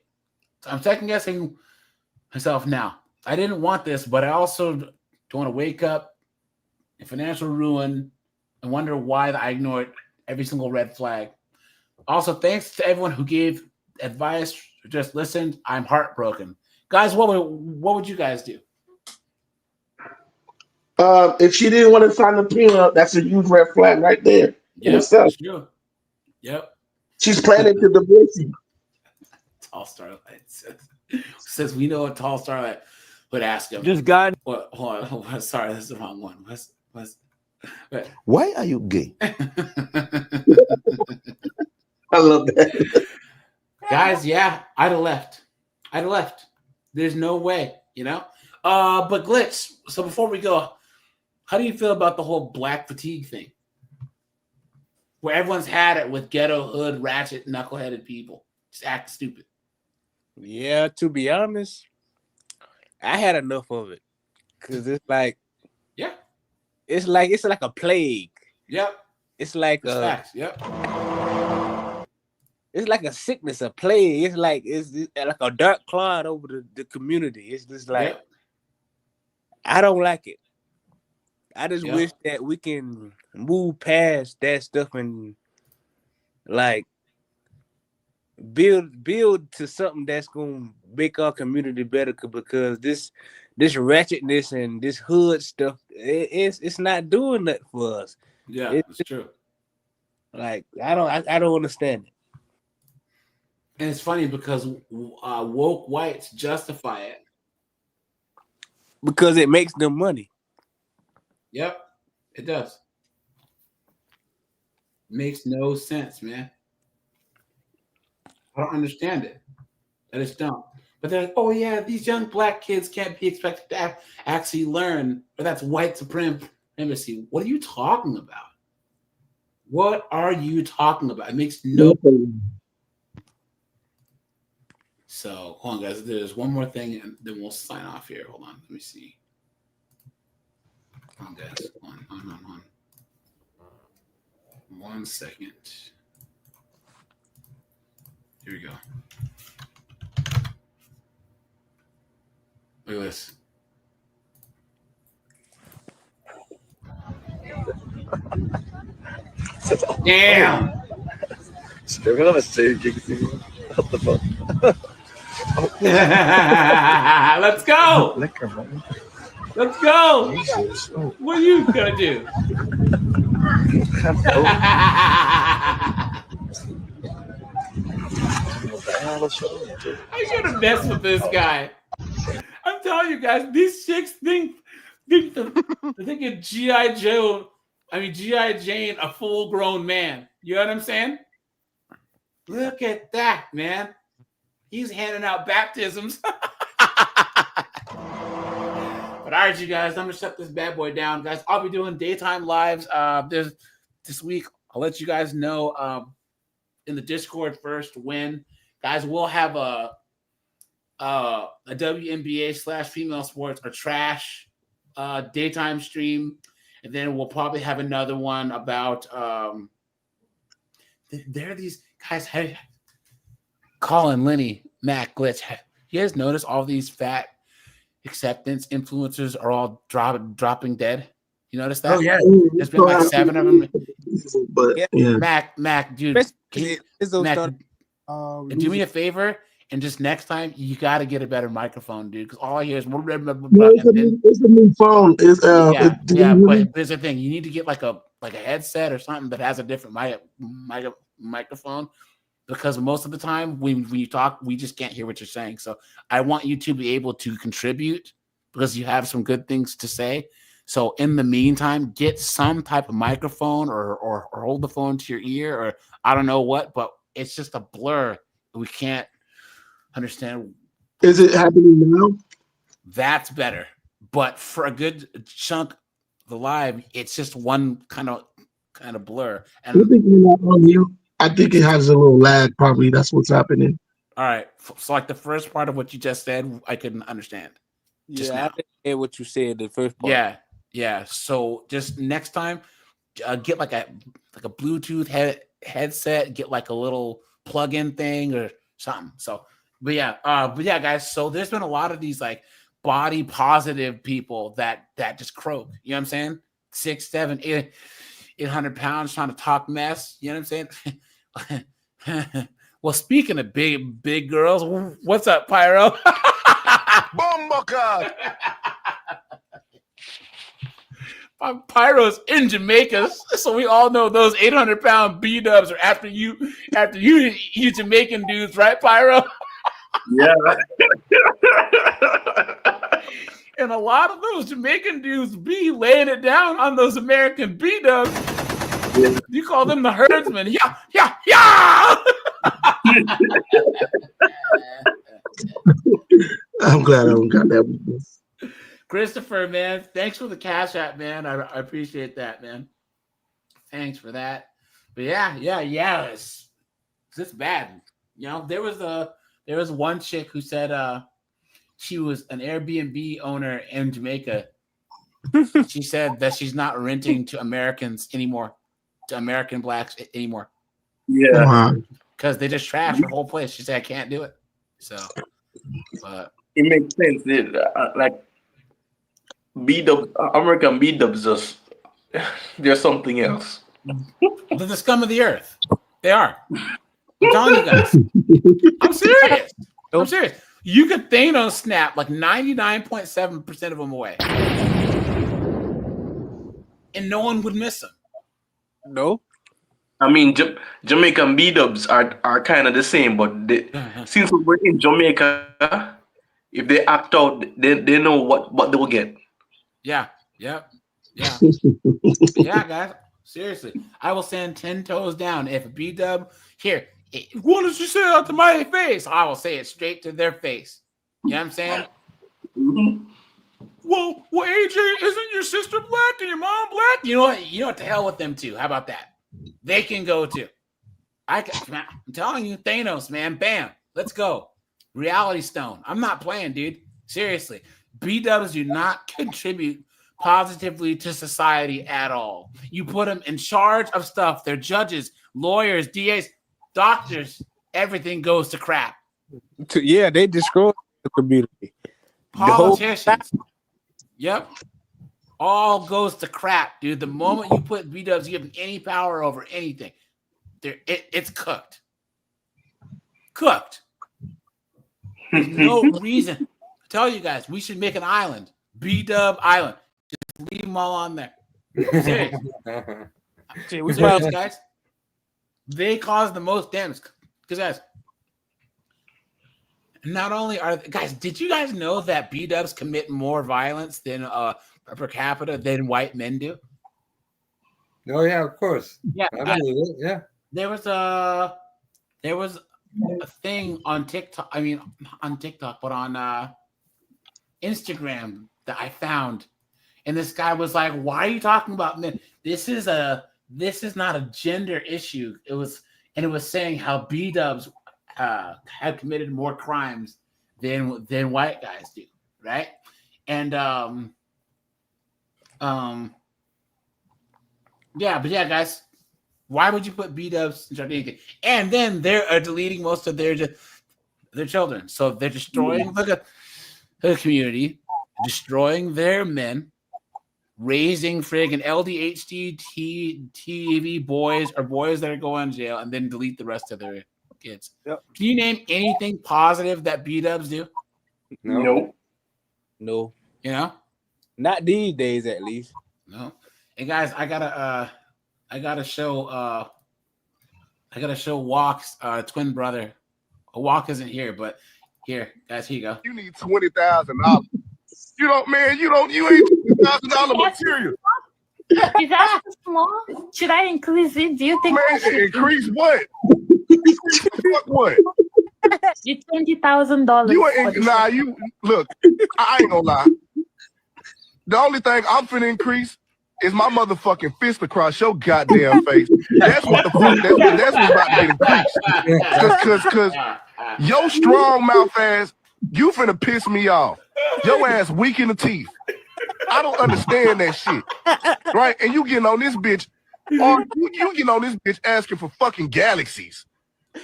I'm second guessing myself now. I didn't want this, but I also don't want to wake up in financial ruin and wonder why I ignored every single red flag. Also, thanks to everyone who gave advice or just listened. I'm heartbroken. Guys, what would you guys do?
If she didn't want to sign the prenup, that's a huge red flag right there.
Yeah, that's true. Yep.
She's planning to divorce you.
Tall Starlight says we know a Tall Starlight would ask him.
This guy.
What? Hold on. Sorry, this is the wrong one.
Why are you gay?
I love that.
Guys, yeah, I'd have left. There's no way, you know? But Glitch, so before we go, how do you feel about the whole black fatigue thing? Where everyone's had it with ghetto, hood, ratchet, knuckleheaded people. Just act stupid.
Yeah, to be honest, I had enough of it. Cause it's like,
yeah,
it's like a plague.
Yep.
It's like
facts. Yep.
It's like a sickness, a plague. It's like a dark cloud over the community. It's just like,
yep.
I don't like it. I just wish that we can move past that stuff and like build to something that's gonna make our community better. Because this ratchetness and this hood stuff, it's not doing that for us.
Yeah, it's true.
Like I don't understand it.
And it's funny because woke whites justify it
because it makes them money.
Yep, it does. Makes no sense, man. I don't understand it. I just don't. But they're like, oh yeah, these young black kids can't be expected to actually learn, or that's white supremacy. What are you talking about? What are you talking about? It makes no sense. So hold on, guys. There's one more thing, and then we'll sign off here. Hold on, let me see. Hold on, guys. Hold on. 1 second. Here we go. Look at this. Damn.
Still gonna say what the fuck?
Let's go. Let's go.
Jesus.
What are you gonna do? I should have messed with this guy. I'm telling you guys, these chicks think of G.I. Joe. I mean G.I. Jane, a full-grown man. You know what I'm saying? Look at that, man. He's handing out baptisms. But all right, you guys, I'm gonna shut this bad boy down, guys. I'll be doing daytime lives this week. I'll let you guys know in the Discord first when, guys. We'll have a WNBA / female sports or trash daytime stream, and then we'll probably have another one about there are these guys. Hey, Colin, Lenny, Matt, Glitch. You guys notice all these fat acceptance influencers are all dropping dead? You notice that?
Oh yeah,
there's been like 7 of them.
But yeah.
Mac, dude, Mac, do me a favor and just next time you got to get a better microphone, dude. Because all I hear is
it's a new phone. But there's a thing.
You need to get like a like a headset or something that has a different microphone, because most of the time when you talk, we just can't hear what you're saying. So I want you to be able to contribute because you have some good things to say. So in the meantime, get some type of microphone or hold the phone to your ear, or I don't know what, but it's just a blur. We can't understand.
Is it happening now?
That's better. But for a good chunk of the live, it's just one kind of blur. And
I think it has a little lag. Probably that's what's happening.
All right. So like the first part of what you just said, I couldn't understand. Just
I
now.
didn't hear what you said the first part.
Yeah. So just next time, get like a Bluetooth headset. Get like a little plug-in thing or something. So, but yeah, guys. So there's been a lot of these like body positive people that just croak. You know what I'm saying? 6, 7, 800 pounds trying to talk mess. You know what I'm saying? Well, speaking of big girls, what's up, Pyro?
Bumbucker!
Pyro's in Jamaica, so we all know those 800-pound B-dubs are after you Jamaican dudes, right, Pyro?
Yeah.
And a lot of those Jamaican dudes be laying it down on those American B-dubs. Yeah. You call them the herdsmen. Yeah.
I'm glad I don't got that.
Christopher, man, thanks for the cash app, man. I appreciate that, man. Thanks for that. But yeah, it's bad. You know, there was one chick who said she was an Airbnb owner in Jamaica. She said that she's not renting to Americans anymore, to American blacks anymore.
Yeah,
because they just trash her whole place. She said, I can't do it. So, but
it makes sense. Like B-dubs, American B-dubs, just they're something else.
They're the scum of the earth. They are. I'm telling you guys. I'm serious. You could Thanos snap like 99.7% of them away, and no one would miss them.
No.
I mean, Jamaican B-dubs are kind of the same, but since we're in Jamaica, if they act out, they know what they will get.
Yeah. Yeah, guys. Seriously, I will stand 10 toes down if a B-dub here. What did you say out to my face? I will say it straight to their face. You know what I'm saying?
Mm-hmm.
Well, AJ, isn't your sister black and your mom black? You know what? You know what? To hell with them too. How about that? They can go too. I'm telling you, Thanos, man. Bam. Let's go. Reality Stone. I'm not playing, dude. Seriously. B-dubs do not contribute positively to society at all. You put them in charge of stuff. They're judges, lawyers, DAs, doctors. Everything goes to crap.
Yeah, they destroy the community.
Politicians. Yep. All goes to crap, dude. The moment you put B-dubs, you give them any power over anything. It's cooked. There's no reason. I tell you guys, we should make an island. B-dub Island. Just leave them all on there. Serious, guys. They cause the most damage. Because, guys, not only are guys, did you guys know that B-dubs commit more violence than per capita than white men do?
Oh yeah, of course.
Yeah,
I believe it. Yeah.
There was a thing on TikTok. I mean, on TikTok, but on Instagram that I found, and this guy was like, "Why are you talking about men? This is not a gender issue." It was saying how B-dubs have committed more crimes than white guys do, right? And guys, why would you put B-dubs in anything? And then they're deleting most of their children, so they're destroying the community, destroying their men, raising friggin' LDHD TV boys or boys that are going to jail, and then delete the rest of their kids.
Yep.
Can you name anything positive that B-dubs do?
No.
You know?
Not these days, at least.
No. And guys, I gotta I gotta show Walk's twin brother. Walk isn't here, but here, guys, here you go.
You need $20,000. You don't, man. You ain't $20,000 material.
Is that small? Should I increase it? Do you think?
Man, increase what? What?
It's $20,000.
You ain't you look. I ain't gonna lie. The only thing I'm finna increase is my motherfucking fist across your goddamn face. That's what the fuck. That's what's about to get increased. Cause your strong mouth ass, you finna piss me off. Your ass weak in the teeth. I don't understand that shit. Right? And you getting on this bitch, or you getting on this bitch asking for fucking galaxies.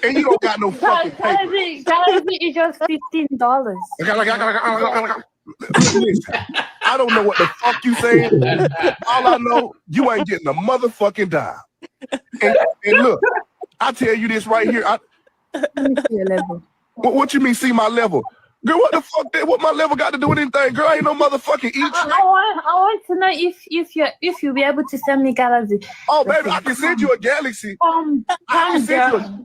And you don't got no fucking paper.
Galaxy is just $15.
Listen, I don't know what the fuck you saying. All I know, you ain't getting a motherfucking dime. And look, I tell you this right here.
Your level.
What you mean, see my level? Girl, what the fuck? What my level got to do with anything? Girl, I ain't no motherfucking
I want to know if you'll be able to send me galaxy.
Oh, baby, I can send you a galaxy.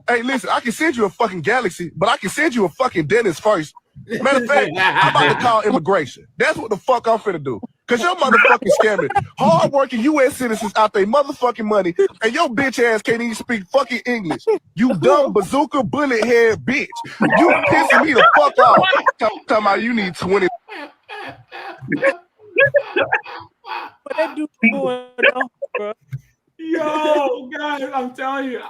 Hey, listen, I can send you a fucking galaxy, but I can send you a fucking dentist first. Matter of fact, I'm about to call immigration. That's what the fuck I'm finna do. Cause your motherfucking scamming hard-working U.S. citizens out their motherfucking money, and your bitch ass can't even speak fucking English. You dumb bazooka bullet head bitch. You pissing me the fuck off. Talking about you need 20.
What that dude going on, bro?
Yo, guys, I'm telling you,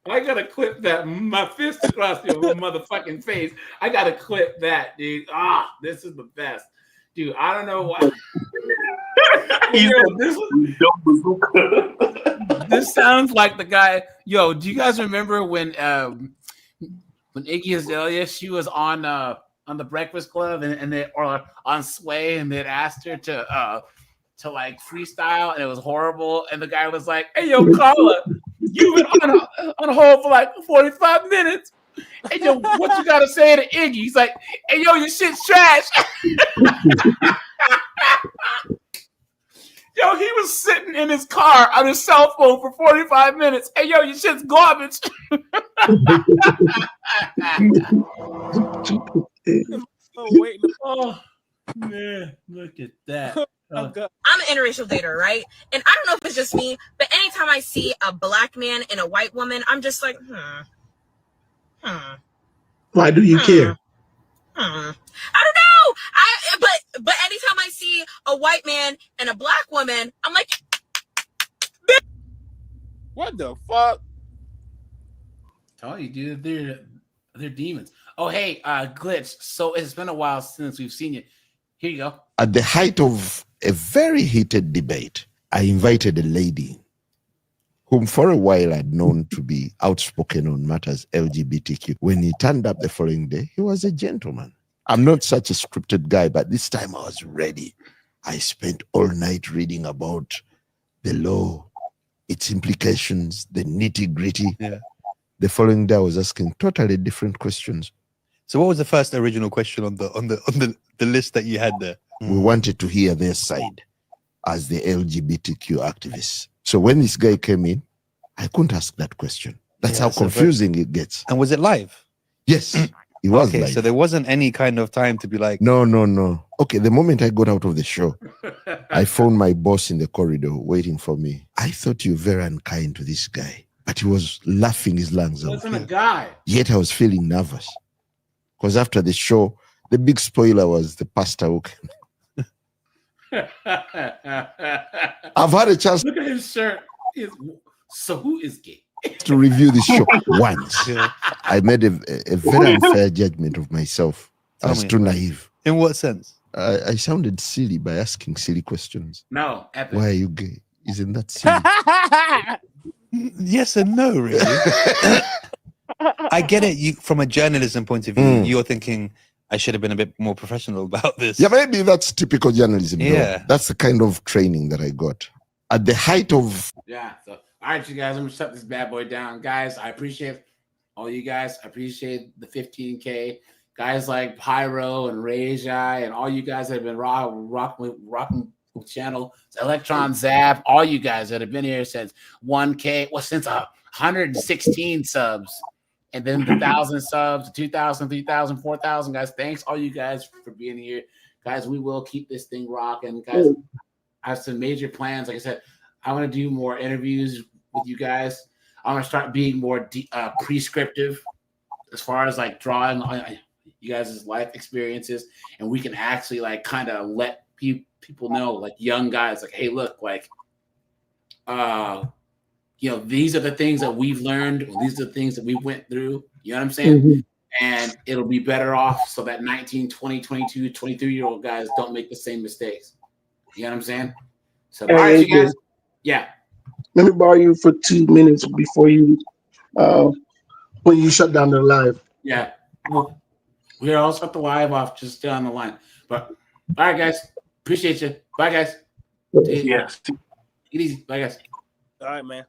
I gotta clip that. My fist across your motherfucking face. I gotta clip that, dude. This is the best. Dude, I don't know why. This sounds like the guy. Yo, do you guys remember when Iggy Azalea, she was on the Breakfast Club and they or on Sway and they'd asked her to like freestyle and it was horrible and the guy was like, "Hey, yo, Carla, you've been on hold for like 45 minutes. Hey, yo, what you gotta say to Iggy?" He's like, "Hey, yo, your shit's trash." Yo, he was sitting in his car on his cell phone for 45 minutes. "Hey, yo, your shit's garbage." Oh, man, look at that.
I'm an interracial dater, right? And I don't know if it's just me, but anytime I see a black man and a white woman, I'm just like,
Why do you care?
I don't know. But anytime I see a white man and a black woman, I'm like,
what the fuck?
Tell you, dude, they're demons. Oh, hey, Glitch. So it's been a while since we've seen you. Here you go.
At the height of a very heated debate, I invited a lady whom for a while I'd known to be outspoken on matters LGBTQ. When he turned up the following day, he was a gentleman. I'm not such a scripted guy, but this time I was ready. I spent all night reading about the law, its implications, the nitty-gritty.
Yeah.
The following day I was asking totally different questions.
So what was the first original question on the list that you had there?
We wanted to hear their side as the LGBTQ activists. So when this guy came in, I couldn't ask that question. That's how confusing it gets.
And was it live?
Yes, it was
okay,
live.
so there wasn't any kind of time to be like...
No. Okay, the moment I got out of the show, I found my boss in the corridor waiting for me. I thought you were very unkind to this guy, but he was laughing his lungs out.
Wasn't a guy.
Yet I was feeling nervous. Because after the show, the big spoiler was the pastor who came. I've had a chance.
Look at his shirt. So who is gay?
To review the show once. I made a very unfair judgment of myself. I was too naive.
In what sense?
I sounded silly by asking silly questions.
No, epic.
Why are you gay? Isn't that silly?
Yes and no, really. I get it. You, from a journalism point of view, you're thinking, I should have been a bit more professional about this.
Yeah, maybe that's typical journalism.
Yeah.
Though. That's the kind of training that I got. At the height of...
Yeah. So, all right, you guys, I'm going to shut this bad boy down. Guys, I appreciate all you guys. I appreciate the 15K. Guys like Pyro and Rajai and all you guys that have been rocking channel, Electron Zab, all you guys that have been here since 1K, since 116 subs, and then 1,000 subs, 2,000, 3,000, 4,000 guys. Thanks all you guys for being here, guys. We will keep this thing rocking, guys. I have some major plans. Like I said, I want to do more interviews with you guys. I'm gonna start being more prescriptive as far as like drawing on you guys' life experiences, and we can actually like kind of let people know, like young guys, like, hey, look, like, these are the things that we've learned. These are the things that we went through. You know what I'm saying? Mm-hmm. And it'll be better off so that 19, 20, 22, 23-year-old guys don't make the same mistakes. You know what I'm saying? So, all right, you guys. Yeah.
Let me borrow you for 2 minutes before you, when you shut down the live.
Yeah. Well, we're all shut the live off. Just stay on the line. But all right, guys. Appreciate you. Bye, guys.
Yes.
Take it easy. Bye, guys.
All right, man.